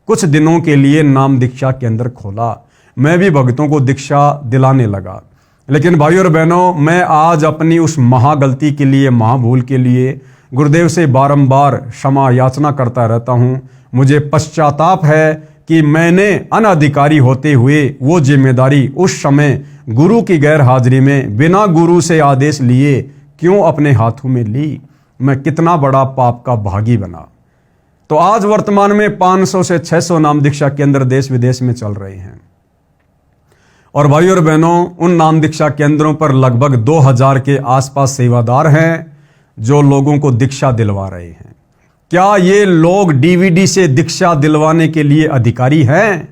कुछ दिनों के लिए नाम दीक्षा केंद्र खोला। मैं भी भक्तों को दीक्षा दिलाने लगा। लेकिन भाइयों और बहनों, मैं आज अपनी उस महागलती के लिए, महाभूल के लिए गुरुदेव से बारंबार क्षमा याचना करता रहता हूं। मुझे पश्चाताप है कि मैंने अनधिकारी होते हुए वो जिम्मेदारी उस समय गुरु की गैर हाजिरी में बिना गुरु से आदेश लिए क्यों अपने हाथों में ली। मैं कितना बड़ा पाप का भागी बना। तो आज वर्तमान में 500 से 600 नाम दीक्षा केंद्र देश विदेश में चल रहे हैं और भाइयों और बहनों, उन नाम दीक्षा केंद्रों पर लगभग 2000 के आसपास सेवादार हैं जो लोगों को दीक्षा दिलवा रहे हैं। क्या ये लोग DVD से दीक्षा दिलवाने के लिए अधिकारी हैं?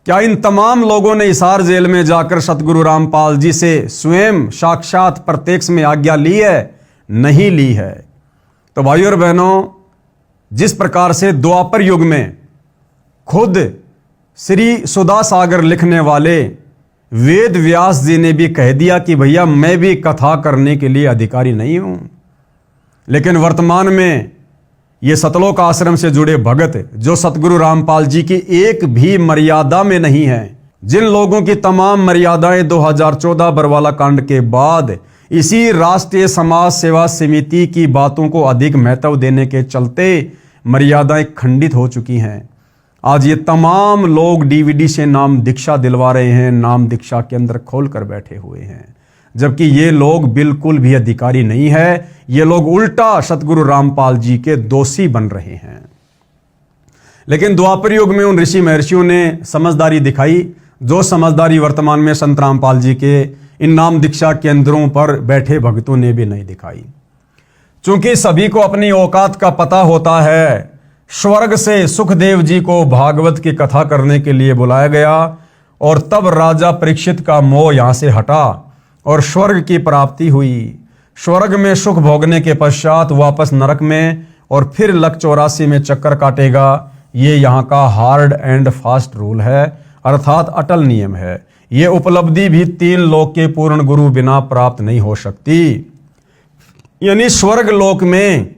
क्या इन तमाम लोगों ने हिसार जेल में जाकर सतगुरु रामपाल जी से स्वयं साक्षात प्रत्यक्ष में आज्ञा ली है? नहीं ली है। तो भाइयों और बहनों, जिस प्रकार से द्वापर युग में खुद श्री सुधा सागर लिखने वाले वेद व्यास जी ने भी कह दिया कि भैया मैं भी कथा करने के लिए अधिकारी नहीं हूं, लेकिन वर्तमान में ये सतलोक आश्रम से जुड़े भगत जो सतगुरु रामपाल जी की एक भी मर्यादा में नहीं है, जिन लोगों की तमाम मर्यादाएं 2014 बरवाला कांड के बाद इसी राष्ट्रीय समाज सेवा समिति की बातों को अधिक महत्व देने के चलते मर्यादाएं खंडित हो चुकी हैं, आज ये तमाम लोग DVD से नाम दीक्षा दिलवा रहे हैं, नाम दीक्षा केंद्र खोल कर बैठे हुए हैं, जबकि ये लोग बिल्कुल भी अधिकारी नहीं है। ये लोग उल्टा सतगुरु रामपाल जी के दोषी बन रहे हैं। लेकिन द्वापर युग में उन ऋषि महर्षियों ने समझदारी दिखाई, जो समझदारी वर्तमान में संत रामपाल जी के इन नाम दीक्षा केंद्रों पर बैठे भक्तों ने भी नहीं दिखाई। चूंकि सभी को अपनी औकात का पता होता है, स्वर्ग से सुखदेव जी को भागवत की कथा करने के लिए बुलाया गया और तब राजा परीक्षित का मोह यहां से हटा और स्वर्ग की प्राप्ति हुई। स्वर्ग में सुख भोगने के पश्चात वापस नरक में और फिर लक 84 में चक्कर काटेगा। ये यहाँ का हार्ड एंड फास्ट रूल है, अर्थात अटल नियम है। ये उपलब्धि भी 3 लोक के पूर्ण गुरु बिना प्राप्त नहीं हो सकती। यानी स्वर्ग लोक में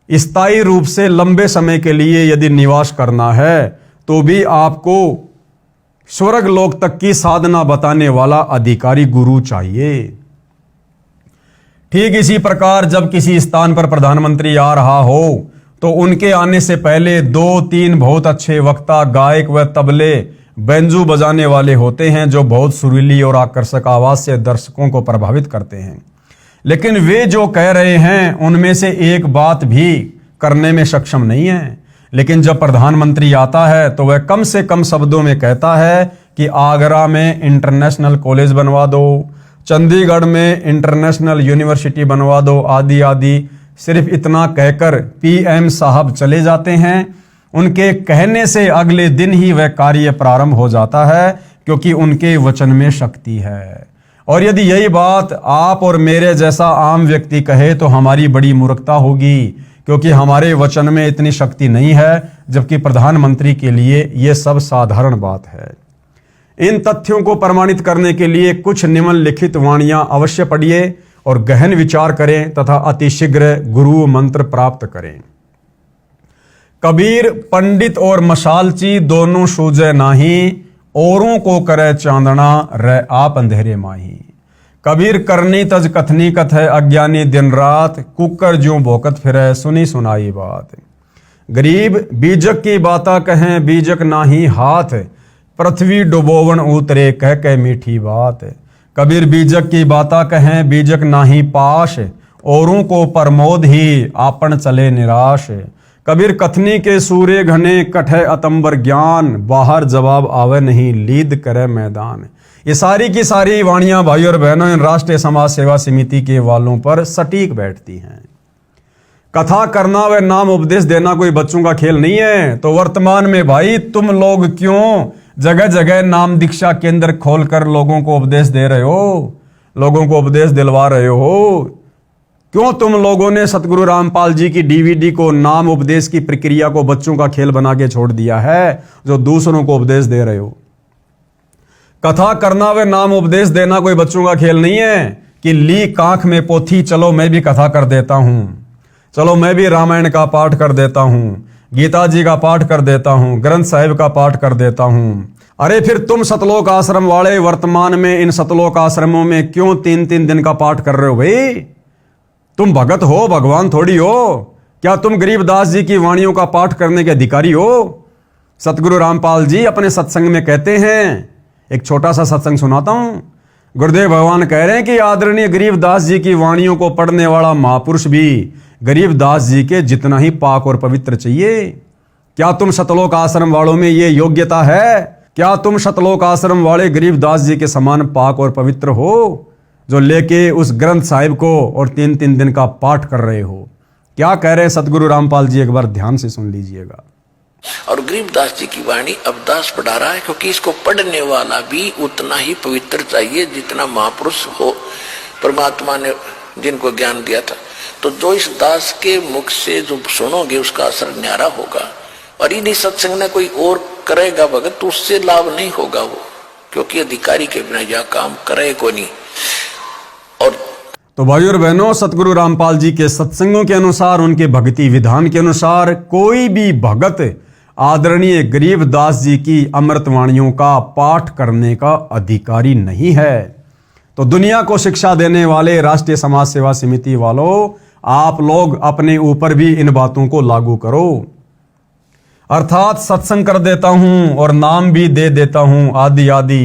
स्थायी रूप से लंबे समय के लिए यदि निवास करना है तो भी आपको स्वर्ग लोक तक की साधना बताने वाला अधिकारी गुरु चाहिए। ठीक इसी प्रकार जब किसी स्थान पर प्रधानमंत्री आ रहा हो तो उनके आने से पहले 2-3 बहुत अच्छे वक्ता, गायक व तबले, बेंजू बजाने वाले होते हैं जो बहुत सुरीली और आकर्षक आवाज से दर्शकों को प्रभावित करते हैं। लेकिन वे जो कह रहे हैं उनमें से एक बात भी करने में सक्षम नहीं है। लेकिन जब प्रधानमंत्री आता है तो वह कम से कम शब्दों में कहता है कि आगरा में इंटरनेशनल कॉलेज बनवा दो, चंडीगढ़ में इंटरनेशनल यूनिवर्सिटी बनवा दो, आदि आदि। सिर्फ इतना कहकर पीएम साहब चले जाते हैं। उनके कहने से अगले दिन ही वह कार्य प्रारंभ हो जाता है, क्योंकि उनके वचन में शक्ति है। और यदि यही बात आप और मेरे जैसा आम व्यक्ति कहे तो हमारी बड़ी मूर्खता होगी, क्योंकि हमारे वचन में इतनी शक्ति नहीं है, जबकि प्रधानमंत्री के लिए यह सब साधारण बात है। इन तथ्यों को प्रमाणित करने के लिए कुछ निम्नलिखित वाणियां अवश्य पढ़िए और गहन विचार करें तथा अतिशीघ्र गुरु मंत्र प्राप्त करें। कबीर पंडित और मशालची दोनों सूझे नाही, औरों को करे चांदना रह आप अंधेरे माही। कबीर करनी तज कथनी कथ है, अज्ञानी दिन रात कुकर ज्यों भोकत फिरे सुनी सुनाई बात। गरीब बीजक की बाता कहें बीजक नाही हाथ, पृथ्वी डुबोवन उतरे कह कह मीठी बात। कबीर बीजक की बाता कहें बीजक नाही पाश, औरों को प्रमोद ही आपन चले निराश। कबीर कथनी के सूर्य घने कठे अतंबर ज्ञान, बाहर जवाब आवे नहीं लीद करे मैदान। ये सारी की सारी वाणियां भाई और बहनों इन राष्ट्रीय समाज सेवा समिति के वालों पर सटीक बैठती हैं। कथा करना व नाम उपदेश देना कोई बच्चों का खेल नहीं है। तो वर्तमान में भाई तुम लोग क्यों जगह जगह नाम दीक्षा केंद्र खोलकर लोगों को उपदेश दे रहे हो, लोगों को उपदेश दिलवा रहे हो? क्यों तुम लोगों ने सतगुरु रामपाल जी की डीवीडी को नाम उपदेश की प्रक्रिया को बच्चों का खेल बना के छोड़ दिया है, जो दूसरों को उपदेश दे रहे हो? कथा करना व नाम उपदेश देना कोई बच्चों का खेल नहीं है कि ली कांख में पोथी, चलो मैं भी कथा कर देता हूं, चलो मैं भी रामायण का पाठ कर देता हूं, गीता जी का पाठ कर देता हूं, ग्रंथ साहिब का पाठ कर देता हूं। अरे फिर तुम सतलोक आश्रम वाले वर्तमान में इन सतलोक आश्रमों में क्यों 3-3 दिन का पाठ कर रहे हो भाई? तुम भगत हो, भगवान थोड़ी हो। क्या तुम गरीबदास जी की वाणियों का पाठ करने के अधिकारी हो? सतगुरु रामपाल जी अपने सत्संग में कहते हैं, एक छोटा सा सत्संग सुनाता हूं। गुरुदेव भगवान कह रहे हैं कि आदरणीय गरीबदास जी की वाणियों को पढ़ने वाला महापुरुष भी गरीबदास जी के जितना ही पाक और पवित्र चाहिए। क्या तुम सतलोक आश्रम वालों में ये योग्यता है? क्या तुम सतलोक आश्रम वाले गरीबदास जी के समान पाक और पवित्र हो, जो लेके उस ग्रंथ साहिब को और 3-3 दिन का पाठ कर रहे हो? क्या कह रहे हैं सतगुरु रामपाल जी, एक बार ध्यान से सुन लीजिएगा। और गरीबदास जी की वाणी अवदास पढ़ा रहा है, क्योंकि इसको पढ़ने वाला भी उतना ही पवित्र चाहिए जितना महापुरुष हो, परमात्मा ने जिनको ज्ञान दिया था। तो जो इस दास के मुख से जो सुनोगे उसका असर न्यारा होगा। और इन्हीं सत्संग में कोई और करेगा भगत तो उससे लाभ नहीं होगा वो, क्योंकि अधिकारी के बिना यह काम करे को नहीं। और तो भाइयों और बहनों, सतगुरु रामपाल जी के सत्संगों के अनुसार, उनके भक्ति विधान के अनुसार कोई भी भगत आदरणीय गरीबदास जी की अमृतवाणियों का पाठ करने का अधिकारी नहीं है। तो दुनिया को शिक्षा देने वाले राष्ट्रीय समाज सेवा समिति वालों, आप लोग अपने ऊपर भी इन बातों को लागू करो। अर्थात सत्संग कर देता हूं और नाम भी दे देता हूं आदि आदि।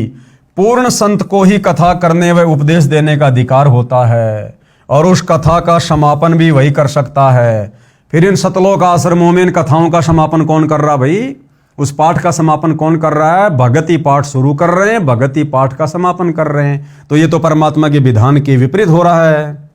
पूर्ण संत को ही कथा करने व उपदेश देने का अधिकार होता है, और उस कथा का समापन भी वही कर सकता है। फिर इन सतलोक आश्रमों में इन कथाओं का समापन कौन कर रहा भाई? उस पाठ का समापन कौन कर रहा है? भगति पाठ शुरू कर रहे हैं, भगति पाठ का समापन कर रहे हैं। तो ये तो परमात्मा के विधान के विपरीत हो रहा है।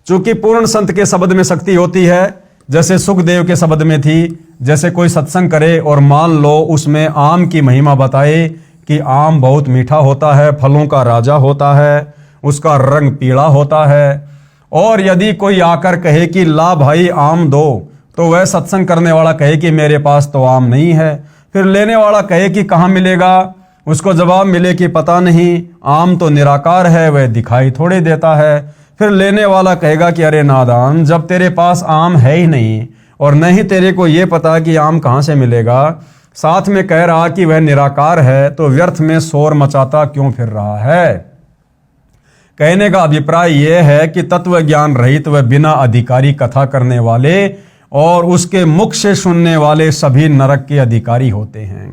चूंकि पूर्ण संत के शब्द में शक्ति होती है, जैसे सुखदेव के शब्द में थी, जैसे कोई सत्संग करे और मान लो उसमें आम की महिमा बताए कि आम बहुत मीठा होता है, फलों का राजा होता है, उसका रंग पीला होता है, और यदि कोई आकर कहे कि ला भाई आम दो, तो वह सत्संग करने वाला कहे कि मेरे पास तो आम नहीं है। फिर लेने वाला कहे कि कहाँ मिलेगा, उसको जवाब मिले कि पता नहीं, आम तो निराकार है, वह दिखाई थोड़े देता है। फिर लेने वाला कहेगा कि अरे नादान, जब तेरे पास आम है ही नहीं और न ही तेरे को ये पता कि आम कहाँ से मिलेगा, साथ में कह रहा कि वह निराकार है, तो व्यर्थ में शोर मचाता क्यों फिर रहा है। कहने का अभिप्राय यह है कि तत्व ज्ञान रहित व बिना अधिकारी कथा करने वाले और उसके मुख से सुनने वाले सभी नरक के अधिकारी होते हैं।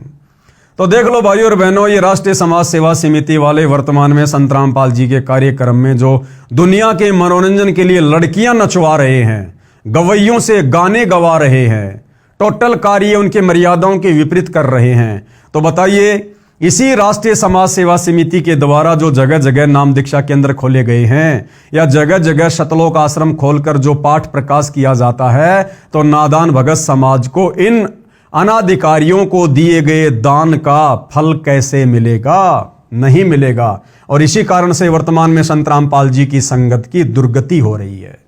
तो देख लो भाइयों और बहनों, ये राष्ट्रीय समाज सेवा समिति वाले वर्तमान में संत रामपाल जी के कार्यक्रम में जो दुनिया के मनोरंजन के लिए लड़कियां नचवा रहे हैं, गवैयों से गाने गवा रहे हैं, टोटल कार्य उनके मर्यादाओं के विपरीत कर रहे हैं। तो बताइए, इसी राष्ट्रीय समाज सेवा समिति के द्वारा जो जगह जगह नाम दीक्षा केंद्र खोले गए हैं या जगह जगह शतलोक आश्रम खोलकर जो पाठ प्रकाश किया जाता है, तो नादान भगत समाज को इन अनाधिकारियों को दिए गए दान का फल कैसे मिलेगा? नहीं मिलेगा। और इसी कारण से वर्तमान में संत रामपाल जी की संगत की दुर्गति हो रही है।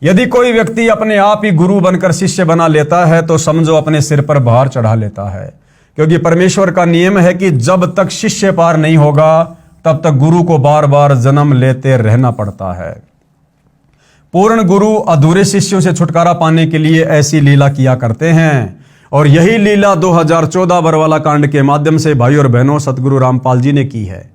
यदि कोई व्यक्ति अपने आप ही गुरु बनकर शिष्य बना लेता है तो समझो अपने सिर पर भार चढ़ा लेता है, क्योंकि परमेश्वर का नियम है कि जब तक शिष्य पार नहीं होगा तब तक गुरु को बार बार जन्म लेते रहना पड़ता है। पूर्ण गुरु अधूरे शिष्यों से छुटकारा पाने के लिए ऐसी लीला किया करते हैं, और यही लीला 2014 बरवाला कांड के माध्यम से भाई और बहनों सतगुरु रामपाल जी ने की है।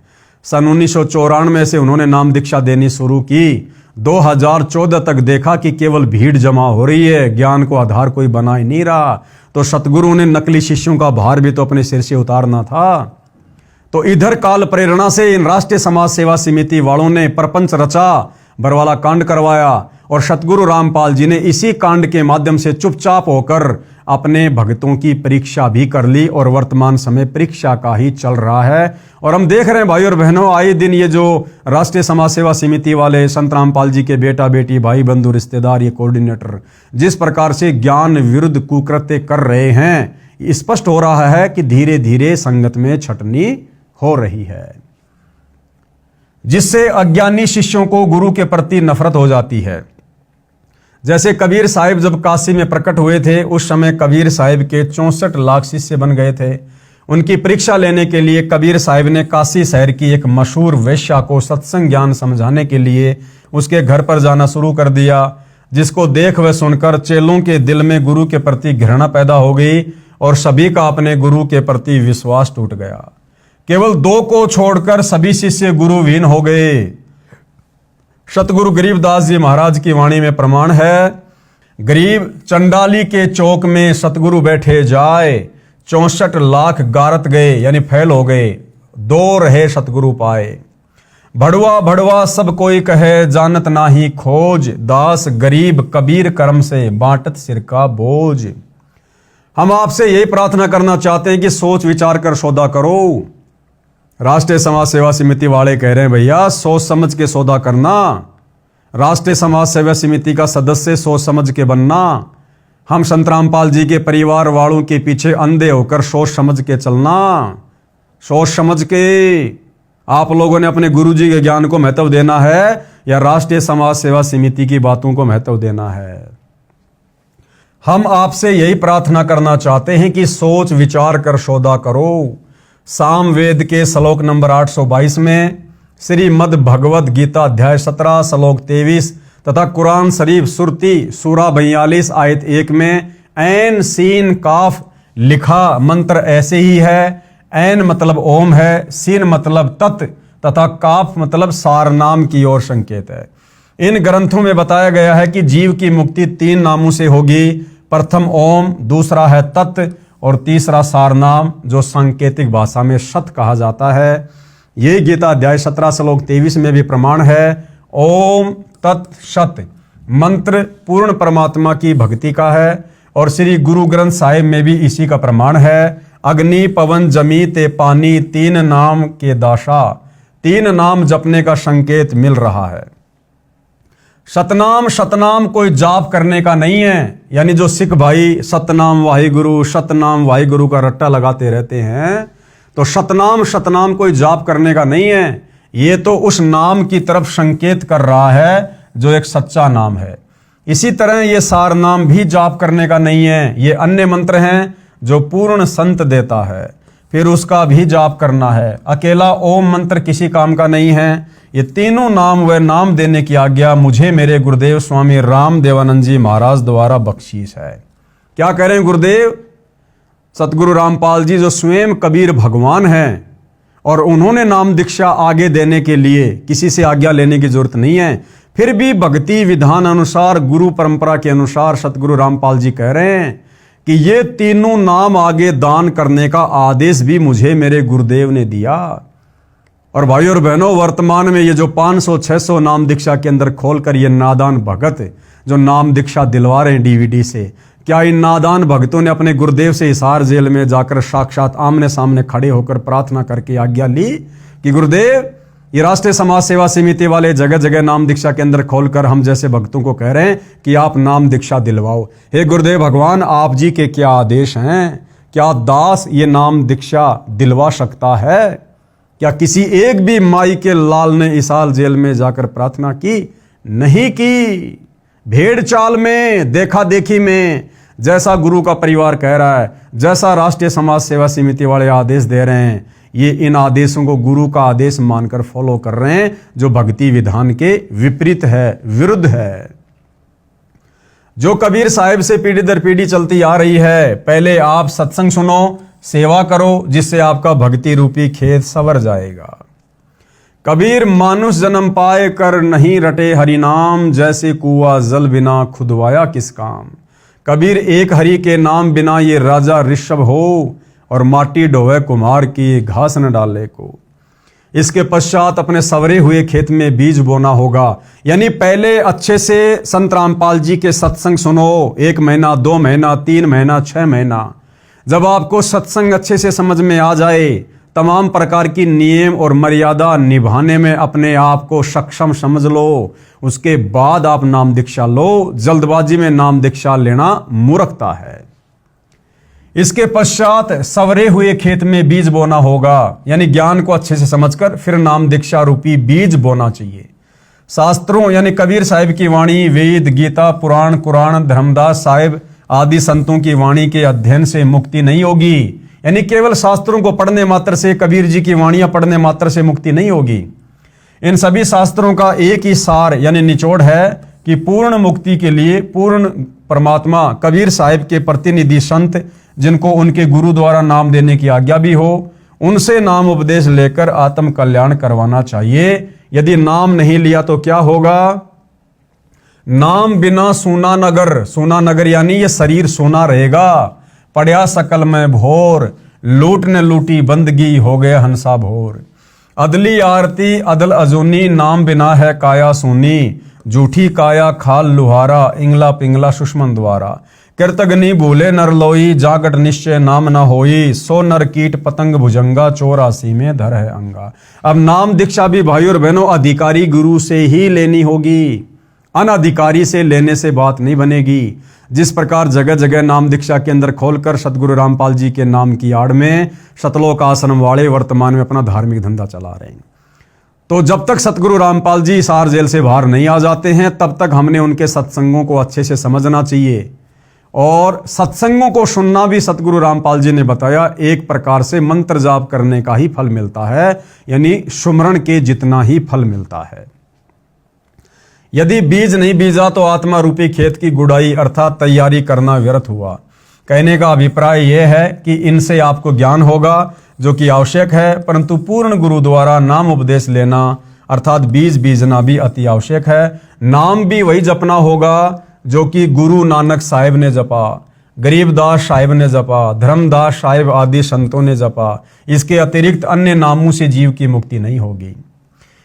सन 1994 से उन्होंने नाम दीक्षा देनी शुरू की। 2014 तक देखा कि केवल भीड़ जमा हो रही है, ज्ञान को आधार कोई बना ही नहीं रहा। तो सतगुरु ने नकली शिष्यों का भार भी तो अपने सिर से उतारना था। तो इधर काल प्रेरणा से इन राष्ट्रीय समाज सेवा समिति वालों ने प्रपंच रचा, बरवाला कांड करवाया, और सतगुरु रामपाल जी ने इसी कांड के माध्यम से चुपचाप होकर अपने भक्तों की परीक्षा भी कर ली, और वर्तमान समय परीक्षा का ही चल रहा है। और हम देख रहे हैं भाई और बहनों, आए दिन ये जो राष्ट्रीय समाज सेवा समिति वाले संत रामपाल जी के बेटा बेटी भाई बंधु रिश्तेदार ये कोऑर्डिनेटर जिस प्रकार से ज्ञान विरुद्ध कुकृत्य कर रहे हैं, स्पष्ट हो रहा है कि धीरे धीरे संगत में छटनी हो रही है, जिससे अज्ञानी शिष्यों को गुरु के प्रति नफरत हो जाती है। जैसे कबीर साहिब जब काशी में प्रकट हुए थे, उस समय कबीर साहिब के 64 लाख शिष्य बन गए थे। उनकी परीक्षा लेने के लिए कबीर साहिब ने काशी शहर की एक मशहूर वेश्या को सत्संग ज्ञान समझाने के लिए उसके घर पर जाना शुरू कर दिया, जिसको देख व सुनकर चेलों के दिल में गुरु के प्रति घृणा पैदा हो गई और सभी का अपने गुरु के प्रति विश्वास टूट गया। केवल 2 को छोड़कर सभी शिष्य गुरुविहीन हो गए। सतगुरु गरीबदास जी महाराज की वाणी में प्रमाण है, गरीब चंडाली के चौक में सतगुरु बैठे जाए, 64 लाख गारत गए यानी फैल हो गए, 2 रहे सतगुरु पाए। भड़वा भड़वा सब कोई कहे, जानत नाही खोज, दास गरीब कबीर कर्म से बांटत सिर का बोझ। हम आपसे यही प्रार्थना करना चाहते हैं कि सोच विचार कर सौदा करो। राष्ट्रीय समाज सेवा समिति वाले कह रहे हैं भैया सोच समझ के सौदा करना, राष्ट्रीय समाज सेवा समिति का सदस्य सोच समझ के बनना। हम संत रामपाल जी के परिवार वालों के पीछे अंधे होकर सोच समझ के चलना। सोच समझ के आप लोगों ने अपने गुरुजी के ज्ञान को महत्व देना है या राष्ट्रीय समाज सेवा समिति की बातों को महत्व देना है। हम आपसे यही प्रार्थना करना चाहते हैं कि सोच विचार कर सौदा करो। सामवेद के श्लोक नंबर 822 में, श्रीमद् भगवद गीता अध्याय 17 श्लोक 23 तथा कुरान शरीफ सुरती सूरा 42 आयत 1 में ऐन सीन काफ लिखा मंत्र ऐसे ही है। ऐन मतलब ओम है, सीन मतलब तत् तथा काफ मतलब सार नाम की ओर संकेत है। इन ग्रंथों में बताया गया है कि जीव की मुक्ति 3 नामों से होगी। प्रथम ओम, दूसरा है तत् और तीसरा सारनाम जो सांकेतिक भाषा में सत कहा जाता है। ये गीता अध्याय 17 श्लोक 23 में भी प्रमाण है। ओम तत् सत मंत्र पूर्ण परमात्मा की भक्ति का है और श्री गुरु ग्रंथ साहिब में भी इसी का प्रमाण है। अग्नि पवन जमी ते पानी 3 नाम के दाशा, 3 नाम जपने का संकेत मिल रहा है। सतनाम शतनाम कोई जाप करने का नहीं है। यानी जो सिख भाई सतनाम वाहिगुरु का रट्टा लगाते रहते हैं, तो सतनाम शतनाम कोई जाप करने का नहीं है। ये तो उस नाम की तरफ संकेत कर रहा है जो एक सच्चा नाम है। इसी तरह ये सार नाम भी जाप करने का नहीं है। ये अन्य मंत्र हैं जो पूर्ण संत देता है, फिर उसका भी जाप करना है। अकेला ओम मंत्र किसी काम का नहीं है। ये तीनों नाम व नाम देने की आज्ञा मुझे मेरे गुरुदेव स्वामी राम देवानंद जी महाराज द्वारा बख्शीश है। क्या कह रहे हैं गुरुदेव? सतगुरु रामपाल जी जो स्वयं कबीर भगवान हैं और उन्होंने नाम दीक्षा आगे देने के लिए किसी से आज्ञा लेने की जरूरत नहीं है, फिर भी भक्ति विधान अनुसार गुरु परंपरा के अनुसार सतगुरु रामपाल जी कह रहे हैं कि ये तीनों नाम आगे दान करने का आदेश भी मुझे मेरे गुरुदेव ने दिया। और भाइयों और बहनों, वर्तमान में ये जो 500-600 नाम दीक्षा के अंदर खोलकर ये नादान भगत जो नाम दीक्षा दिलवा रहे हैं डीवीडी से, क्या इन नादान भक्तों ने अपने गुरुदेव से हिसार जेल में जाकर साक्षात आमने सामने खड़े होकर प्रार्थना करके आज्ञा ली कि गुरुदेव ये राष्ट्रीय समाज सेवा समिति वाले जगह जगह नाम दीक्षा के अंदर खोलकर हम जैसे भक्तों को कह रहे हैं कि आप नाम दीक्षा दिलवाओ। हे गुरुदेव भगवान, आप जी के क्या आदेश हैं? क्या दास ये नाम दीक्षा दिलवा सकता है? क्या किसी एक भी माई के लाल ने इस साल जेल में जाकर प्रार्थना की? नहीं की। भेड़ चाल में, देखा देखी में, जैसा गुरु का परिवार कह रहा है, जैसा राष्ट्रीय समाज सेवा समिति वाले आदेश दे रहे हैं, ये इन आदेशों को गुरु का आदेश मानकर फॉलो कर रहे हैं, जो भक्ति विधान के विपरीत है, विरुद्ध है। जो कबीर साहिब से पीढ़ी दर पीढ़ी चलती आ रही है, पहले आप सत्संग सुनो, सेवा करो, जिससे आपका भक्ति रूपी खेत सवर जाएगा। कबीर मानुष जन्म पाए कर नहीं रटे हरि नाम, जैसे कुआ जल बिना खुदवाया किस काम। कबीर एक हरि के नाम बिना ये राजा ऋषभ हो, और माटी ढोवे कुम्हार की घास न डाले को। इसके पश्चात अपने सवरे हुए खेत में बीज बोना होगा। यानी पहले अच्छे से संत रामपाल जी के सत्संग सुनो, 1 महीना, 2 महीना, 3 महीना, 6 महीना। जब आपको सत्संग अच्छे से समझ में आ जाए, तमाम प्रकार की नियम और मर्यादा निभाने में अपने आप को सक्षम समझ लो, उसके बाद आप नाम दीक्षा लो। जल्दबाजी में नाम दीक्षा लेना मूर्खता है। इसके पश्चात सवरे हुए खेत में बीज बोना होगा। यानी ज्ञान को अच्छे से समझकर फिर नाम दीक्षा रूपी बीज बोना चाहिए। शास्त्रों यानी कबीर साहिब की वाणी, वेद, गीता, पुराण, कुरान, धर्मदास साहिब आदि संतों की वाणी के अध्ययन से मुक्ति नहीं होगी। यानी केवल शास्त्रों को पढ़ने मात्र से, कबीर जी की वाणियां पढ़ने मात्र से मुक्ति नहीं होगी। इन सभी शास्त्रों का एक ही सार यानी निचोड़ है कि पूर्ण मुक्ति के लिए पूर्ण परमात्मा कबीर साहिब के प्रतिनिधि संत, जिनको उनके गुरु द्वारा नाम देने की आज्ञा भी हो, उनसे नाम उपदेश लेकर आत्म कल्याण करवाना चाहिए। यदि नाम नहीं लिया तो क्या होगा? नाम बिना सूना नगर, सूना नगर यानी ये शरीर सोना रहेगा। पड़या सकल में भोर, लूट ने लूटी बंदगी, हो गया हंसा भोर। अदली आरती अदल अजूनी, नाम बिना है काया सूनी। झूठी काया खाल लुहारा, इंगला पिंगला सुषमन द्वारा। कृतग्नि भूले नर लोई, जागट निश्चय नाम न होई। सो नर कीट पतंग भुजंगा, 84 में धर है अंगा। अब नाम दीक्षा भी भाई और बहनों अधिकारी गुरु से ही लेनी होगी, अनधिकारी से लेने से बात नहीं बनेगी। जिस प्रकार जगह जगह नाम दीक्षा के अंदर खोलकर सतगुरु रामपाल जी के नाम की आड़ में सतलोक आश्रम वाले वर्तमान में अपना धार्मिक धंधा चला रहे हैं, तो जब तक सतगुरु रामपाल जी हिसार जेल से बाहर नहीं आ जाते हैं, तब तक हमने उनके सत्संगों को अच्छे से समझना चाहिए। और सत्संगों को सुनना भी सतगुरु रामपाल जी ने बताया एक प्रकार से मंत्र जाप करने का ही फल मिलता है, यानी सुमरण के जितना ही फल मिलता है। यदि बीज नहीं बीजा तो आत्मा रूपी खेत की गुड़ाई अर्थात तैयारी करना व्यर्थ हुआ। कहने का अभिप्राय यह है कि इनसे आपको ज्ञान होगा जो कि आवश्यक है, परंतु पूर्ण गुरु द्वारा नाम उपदेश लेना अर्थात बीज बीजना भी अति आवश्यक है। नाम भी वही जपना होगा जो कि गुरु नानक साहिब ने जपा, गरीबदास साहिब ने जपा, धर्मदास साहिब आदि संतों ने जपा। इसके अतिरिक्त अन्य नामों से जीव की मुक्ति नहीं होगी।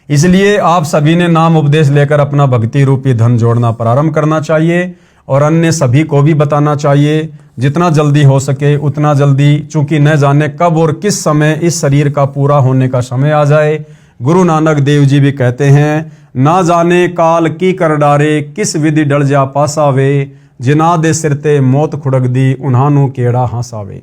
इसलिए आप सभी ने नाम उपदेश लेकर अपना भक्ति रूपी धन जोड़ना प्रारंभ करना चाहिए और अन्य सभी को भी बताना चाहिए। जितना जल्दी हो सके उतना जल्दी, चूंकि न जाने कब और किस समय इस शरीर का पूरा होने का समय आ जाए। गुरु नानक देव जी भी कहते हैं, ना जाने काल की कर डारे, किस विधि डल जा पासावे, जिना दे सिरते मौत खुड़क दी, उन्हानू केड़ा हंसावे।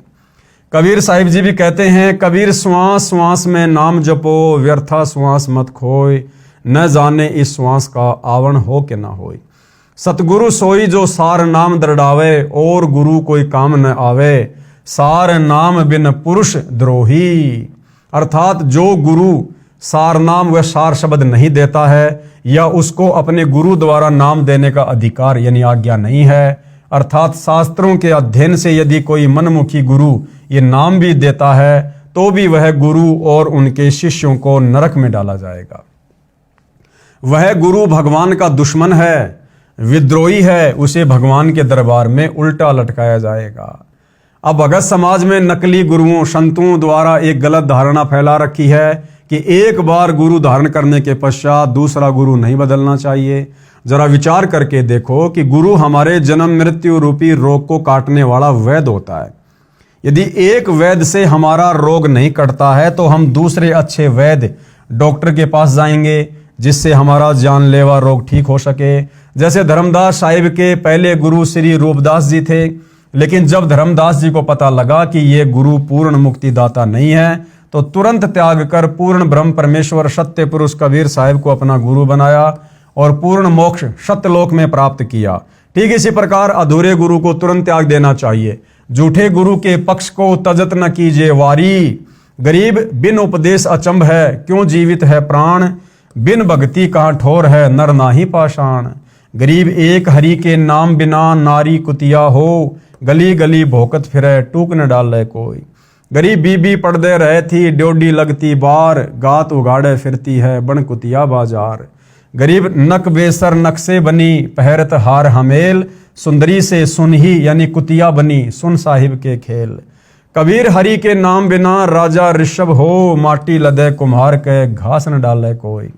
कबीर साहिब जी भी कहते हैं, कबीर श्वास श्वास में नाम जपो, व्यर्था श्वास मत खोए, न जाने इस श्वास का आवरण हो के ना होए। सतगुरु सोई जो सार नाम दरडावे, और गुरु कोई काम न आवे, सार नाम बिन पुरुष द्रोही। अर्थात जो गुरु सार नाम व सार शब्द नहीं देता है, या उसको अपने गुरु द्वारा नाम देने का अधिकार यानी आज्ञा नहीं है, अर्थात शास्त्रों के अध्ययन से यदि कोई मनमुखी गुरु ये नाम भी देता है, तो भी वह गुरु और उनके शिष्यों को नरक में डाला जाएगा। वह गुरु भगवान का दुश्मन है, विद्रोही है, उसे भगवान के दरबार में उल्टा लटकाया जाएगा। अब भगत समाज में नकली गुरुओं संतों द्वारा एक गलत धारणा फैला रखी है कि एक बार गुरु धारण करने के पश्चात दूसरा गुरु नहीं बदलना चाहिए। जरा विचार करके देखो कि गुरु हमारे जन्म मृत्यु रूपी रोग को काटने वाला वैद्य होता है। यदि एक वैद्य से हमारा रोग नहीं कटता है तो हम दूसरे अच्छे वैद्य डॉक्टर के पास जाएंगे, जिससे हमारा जानलेवा रोग ठीक हो सके। जैसे धर्मदास साहिब के पहले गुरु श्री रूपदास जी थे, लेकिन जब धर्मदास जी को पता लगा कि ये गुरु पूर्ण मुक्तिदाता नहीं है, तो तुरंत त्याग कर पूर्ण ब्रह्म परमेश्वर सत्य पुरुष कबीर साहिब को अपना गुरु बनाया और पूर्ण मोक्ष सत्यलोक में प्राप्त किया। ठीक इसी प्रकार अधूरे गुरु को तुरंत त्याग देना चाहिए। झूठे गुरु के पक्ष को तजत न कीजिए वारी, गरीब बिन उपदेश अचंभ है, क्यों जीवित है प्राण, बिन भक्ति कहाँ ठोर है, नर नाही पाषाण। गरीब एक हरि के नाम बिना नारी कुतिया हो, गली गली भोकत फिरे, टूक न डाले कोई। गरीब बीबी पड़दे रहे थी, ड्योडी लगती बार, गात उगाड़े फिरती है बन कुतिया बाजार। गरीब नक बेसर नक से बनी, पहरत हार हमेल, सुंदरी से सुनही यानी कुतिया बनी, सुन साहिब के खेल। कबीर हरि के नाम बिना राजा ऋषभ हो, माटी लदे कुम्हार के घास न डाले कोई।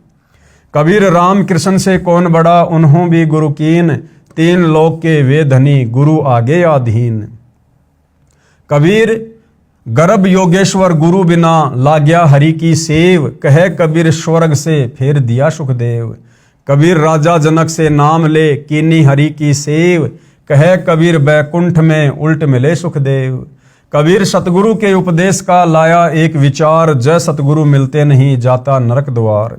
कबीर राम कृष्ण से कौन बड़ा, उन्हों भी गुरु कीन, तीन लोक के वे धनी, गुरु आगे अधीन। कबीर गर्भ योगेश्वर गुरु बिना, लाग्या हरि की सेव, कहे कबीर स्वर्ग से फेर दिया सुखदेव। कबीर राजा जनक से नाम ले, कीनी हरि की सेव, कहे कबीर बैकुंठ में उल्ट मिले सुखदेव। कबीर सतगुरु के उपदेश का लाया एक विचार, जय सतगुरु मिलते नहीं जाता नरक द्वार।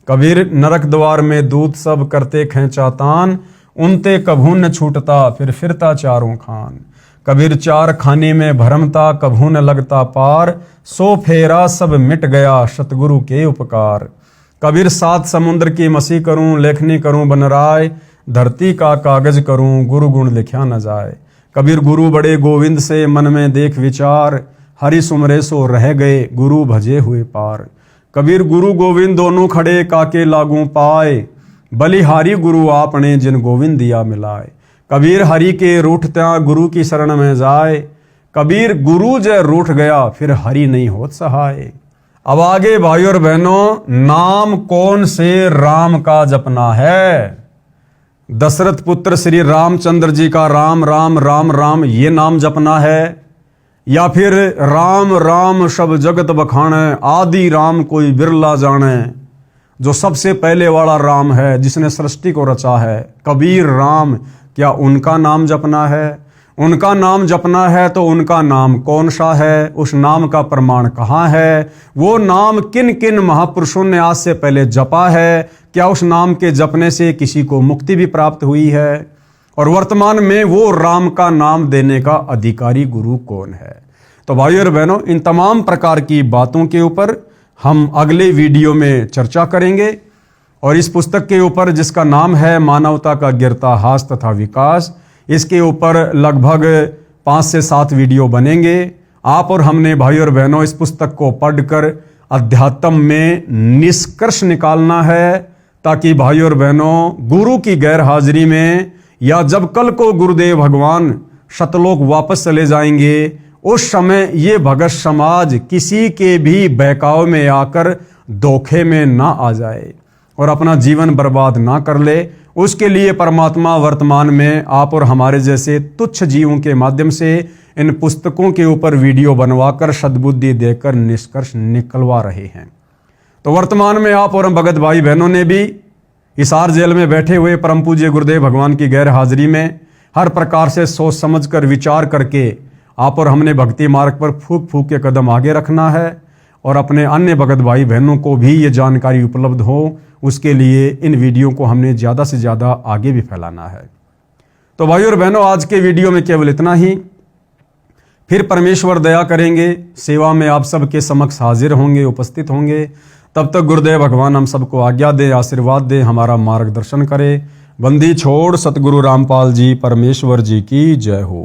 कबीर नरक द्वार में दूत सब करते खेचातान, उनते कभू न छूटता फिर फिरता चारों खान। कबीर चार खाने में भरमता, कभू न लगता पार, सो फेरा सब मिट गया सतगुरु के उपकार। कबीर सात समुद्र की मसी करूं, लेखनी करूं बनराय, धरती का कागज करूं, गुरु गुण लिखा न जाए। कबीर गुरु बड़े गोविंद से मन में देख विचार, हरि सुमरे सो रह गए गुरु भजे हुए पार। कबीर गुरु गोविंद दोनों खड़े, काके लागू पाए, बलिहारी गुरु आपने जिन गोविंद दिया मिलाए। कबीर हरि के रूठत्या गुरु की शरण में जाए, कबीर गुरु जय रूठ गया फिर हरि नहीं होत सहाय। अब आगे भाई और बहनों, नाम कौन से राम का जपना है? दशरथ पुत्र श्री रामचंद्र जी का राम राम राम राम ये नाम जपना है, या फिर राम राम सब जगत बखाने, आदि राम कोई बिरला जाने, जो सबसे पहले वाला राम है जिसने सृष्टि को रचा है, कबीर राम, क्या उनका नाम जपना है? उनका नाम जपना है तो उनका नाम कौन सा है? उस नाम का प्रमाण कहाँ है? वो नाम किन किन महापुरुषों ने आज से पहले जपा है? क्या उस नाम के जपने से किसी को मुक्ति भी प्राप्त हुई है? और वर्तमान में वो राम का नाम देने का अधिकारी गुरु कौन है? तो भाइयों और बहनों, इन तमाम प्रकार की बातों के ऊपर हम अगले वीडियो में चर्चा करेंगे। और इस पुस्तक के ऊपर, जिसका नाम है मानवता का गिरता हास तथा विकास, इसके ऊपर लगभग 5 से 7 वीडियो बनेंगे। आप और हमने भाई और बहनों इस पुस्तक को पढ़कर अध्यात्म में निष्कर्ष निकालना है, ताकि भाई और बहनों गुरु की गैर हाजिरी में, या जब कल को गुरुदेव भगवान सतलोक वापस चले जाएंगे, उस समय ये भगत समाज किसी के भी बहकाव में आकर धोखे में ना आ जाए और अपना जीवन बर्बाद ना कर ले। उसके लिए परमात्मा वर्तमान में आप और हमारे जैसे तुच्छ जीवों के माध्यम से इन पुस्तकों के ऊपर वीडियो बनवाकर सद्बुद्धि देकर निष्कर्ष निकलवा रहे हैं। तो वर्तमान में आप और हम भगत भाई बहनों ने भी हिसार जेल में बैठे हुए परम पूज्य गुरुदेव भगवान की गैर हाजिरी में हर प्रकार से सोच समझकर विचार करके आप और हमने भक्ति मार्ग पर फूक फूक के कदम आगे रखना है और अपने अन्य भगत भाई बहनों को भी ये जानकारी उपलब्ध हो, उसके लिए इन वीडियो को हमने ज़्यादा से ज़्यादा आगे भी फैलाना है। तो भाई और बहनों, आज के वीडियो में केवल इतना ही। फिर परमेश्वर दया करेंगे, सेवा में आप सबके समक्ष हाजिर होंगे, उपस्थित होंगे। तब तक गुरुदेव भगवान हम सबको आज्ञा दे, आशीर्वाद दे, हमारा मार्गदर्शन करे। बंदी छोड़ सतगुरु रामपाल जी परमेश्वर जी की जय हो।